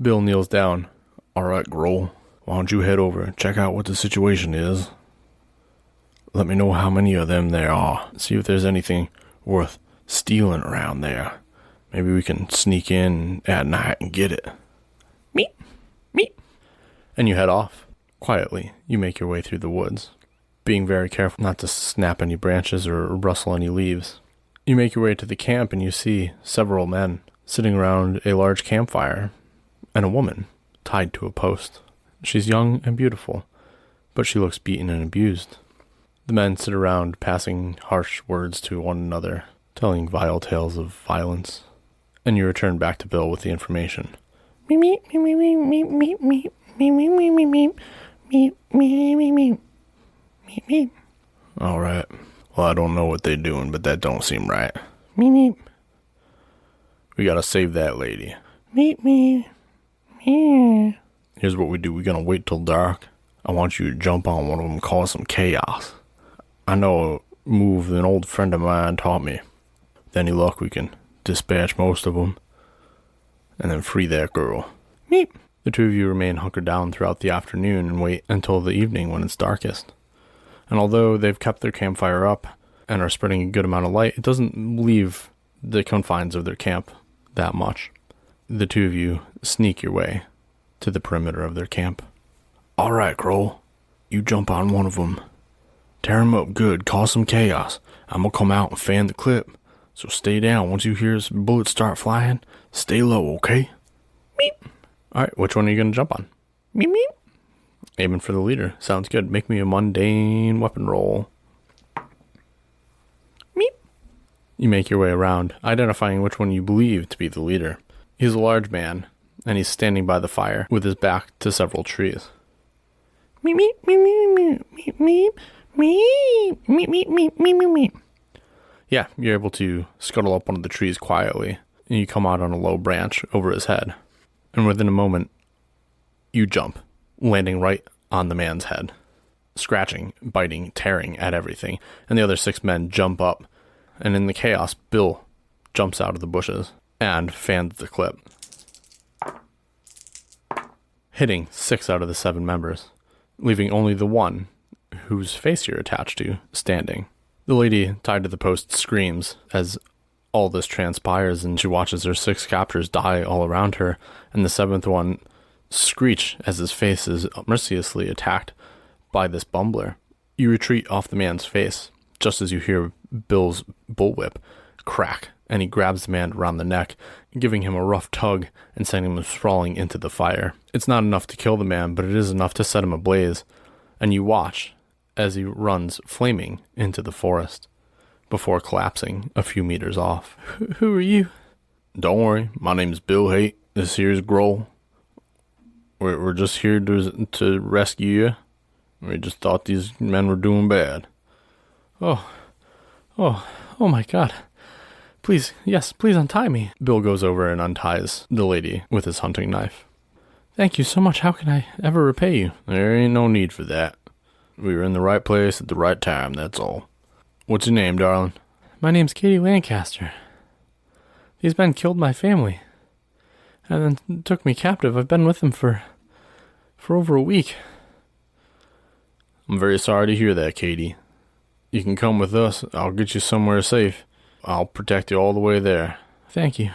Speaker 1: Bill kneels down. All right, Grohl, why don't you head over and check out what the situation is? Let me know how many of them there are. See if there's anything worth stealing around there. Maybe we can sneak in at night and get it. Meep, meep. And you head off. Quietly, you make your way through the woods, being very careful not to snap any branches or rustle any leaves. You make your way to the camp and you see several men sitting around a large campfire and a woman tied to a post. She's young and beautiful, but she looks beaten and abused. The men sit around passing harsh words to one another, telling vile tales of violence. And you return back to Bill with the information. Meep, meep, meep, meep, meep, meep, meep, meep, meep, meep, meep, meep, meep, meep, meep, meep. All right. Well, I don't know what they're doing, but that don't seem right. Meep, meep. We gotta save that lady. Meep, meep, meep. Here's what we do. We're gonna wait till dark. I want you to jump on one of them, cause some chaos. I know a move an old friend of mine taught me. With any luck, we can dispatch most of them, and then free that girl. Meep. The two of you remain hunkered down throughout the afternoon and wait until the evening when it's darkest. And although they've kept their campfire up and are spreading a good amount of light, it doesn't leave the confines of their camp that much. The two of you sneak your way to the perimeter of their camp. All right, Kroll, you jump on one of them. Tear him up good, cause some chaos. I'm gonna come out and fan the clip. So stay down. Once you hear bullets start flying, stay low, okay? Meep. All right, which one are you going to jump on? Meep, meep. Aiming for the leader. Sounds good. Make me a mundane weapon roll. Meep. You make your way around, identifying which one you believe to be the leader. He's a large man, and he's standing by the fire with his back to several trees. Meep, meep, meep, meep, meep, meep, meep, meep, meep, meep, meep, meep. Yeah, you're able to scuttle up one of the trees quietly, and you come out on a low branch over his head. And within a moment, you jump, landing right on the man's head, scratching, biting, tearing at everything. And the other 6 men jump up, and in the chaos, Bill jumps out of the bushes and fans the clip, hitting 6 out of the 7 members, leaving only the one whose face you're attached to standing. The lady tied to the post screams as all this transpires, and she watches her 6 captors die all around her, and the 7th one screech as his face is mercilessly attacked by this bumbler. You retreat off the man's face just as you hear Bill's bullwhip crack, and he grabs the man around the neck, giving him a rough tug and sending him sprawling into the fire. It's not enough to kill the man, but it is enough to set him ablaze, and you watch as he runs flaming into the forest before collapsing a few meters off. Who are you? Don't worry, my name's Bill Haight. This here's Grohl. We're just here to rescue you. We just thought these men were doing bad. Oh my God. Please, yes, please untie me. Bill goes over and unties the lady with his hunting knife. Thank you so much. How can I ever repay you? There ain't no need for that. We were in the right place at the right time, that's all. What's your name, darling? My name's Katie Lancaster. These men killed my family and then took me captive. I've been with them for over a week. I'm very sorry to hear that, Katie. You can come with us. I'll get you somewhere safe. I'll protect you all the way there. Thank you.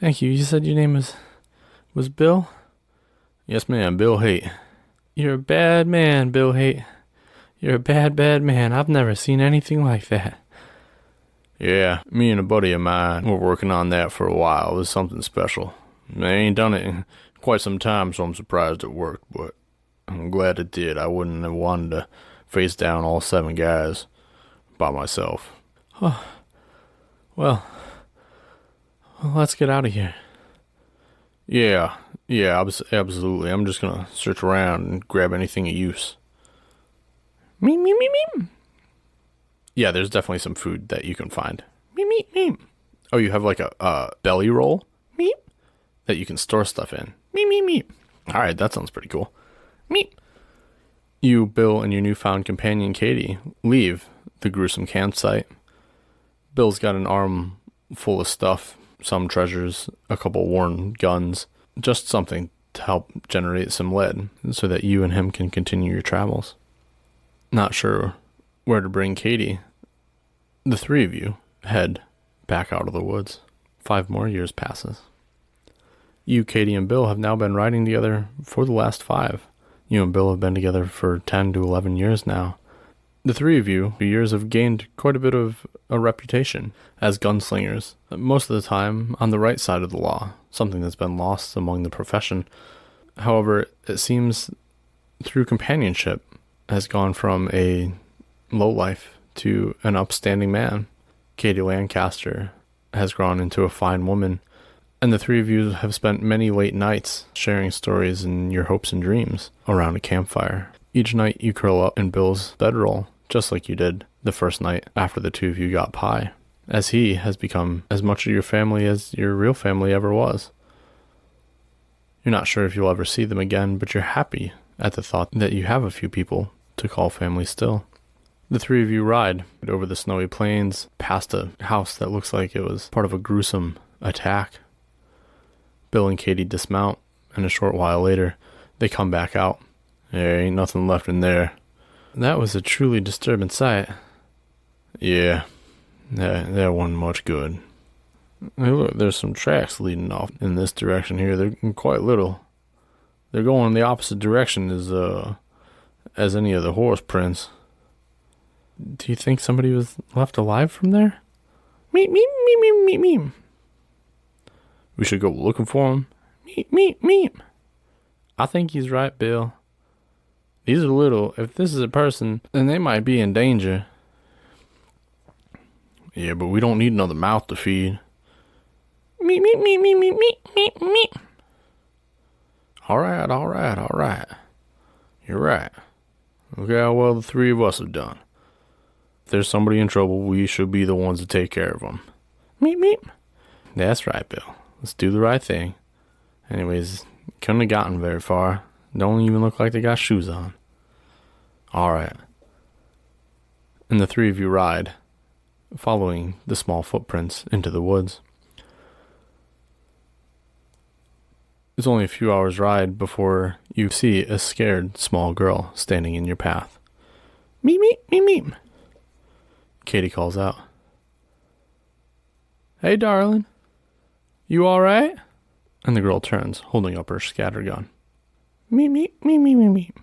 Speaker 1: Thank you. You said your name was Bill? Yes, ma'am. Bill Haight. You're a bad man, Bill Haight. You're a bad, bad man. I've never seen anything like that. Yeah, me and a buddy of mine were working on that for a while. It was something special. I ain't done it in quite some time, so I'm surprised it worked, but I'm glad it did. I wouldn't have wanted to face down all 7 guys by myself. Oh, well, let's get out of here. Yeah, absolutely. I'm just gonna search around and grab anything of use. Meep, meep, meep, meep. Yeah, there's definitely some food that you can find. Meep, meep, meep. Oh, you have like a belly roll? Meep. That you can store stuff in. Meep, meep, meep. Alright, that sounds pretty cool. Meep. You, Bill, and your newfound companion, Katie, leave the gruesome campsite. Bill's got an arm full of stuff, some treasures, a couple worn guns, just something to help generate some lead so that you and him can continue your travels. Not sure where to bring Katie, the 3 of you head back out of the woods. 5 more years passes. You, Katie, and Bill have now been riding together for the last 5. You and Bill have been together for 10 to 11 years now. The 3 of you, for years, have gained quite a bit of a reputation as gunslingers, most of the time on the right side of the law, something that's been lost among the profession. However, it seems through companionship has gone from a lowlife to an upstanding man. Katie Lancaster has grown into a fine woman, and the 3 of you have spent many late nights sharing stories and your hopes and dreams around a campfire. Each night you curl up in Bill's bedroll, just like you did the first night after the 2 of you got pie, as he has become as much of your family as your real family ever was. You're not sure if you'll ever see them again, but you're happy at the thought that you have a few people to call family still. The 3 of you ride over the snowy plains, past a house that looks like it was part of a gruesome attack. Bill and Katie dismount, and a short while later, they come back out. There ain't nothing left in there. That was a truly disturbing sight. Yeah, that wasn't much good. Hey, look, there's some tracks leading off in this direction here. They're quite little. They're going in the opposite direction as any of the horse prints. Do you think somebody was left alive from there? Meep, meep, meep, meep, meep, meep. We should go looking for him. Meep, meep, meep. I think he's right, Bill. These are little. If this is a person, then they might be in danger. Yeah, but we don't need another mouth to feed. Meep, meep, meep, meep, meep, meep, meep, meep. All right. You're right. Look how well the three of us have done. If there's somebody in trouble, we should be the ones to take care of them. Meep, meep. That's right, Bill. Let's do the right thing. Anyways, couldn't have gotten very far. Don't even look like they got shoes on. All right. And the three of you ride, following the small footprints into the woods. It's only a few hours' ride before you see a scared small girl standing in your path. Meep, meep, meep, meep. Katie calls out. Hey, darling. You all right? And the girl turns, holding up her scattergun. Meep, meep, meep, meep, meep, meep.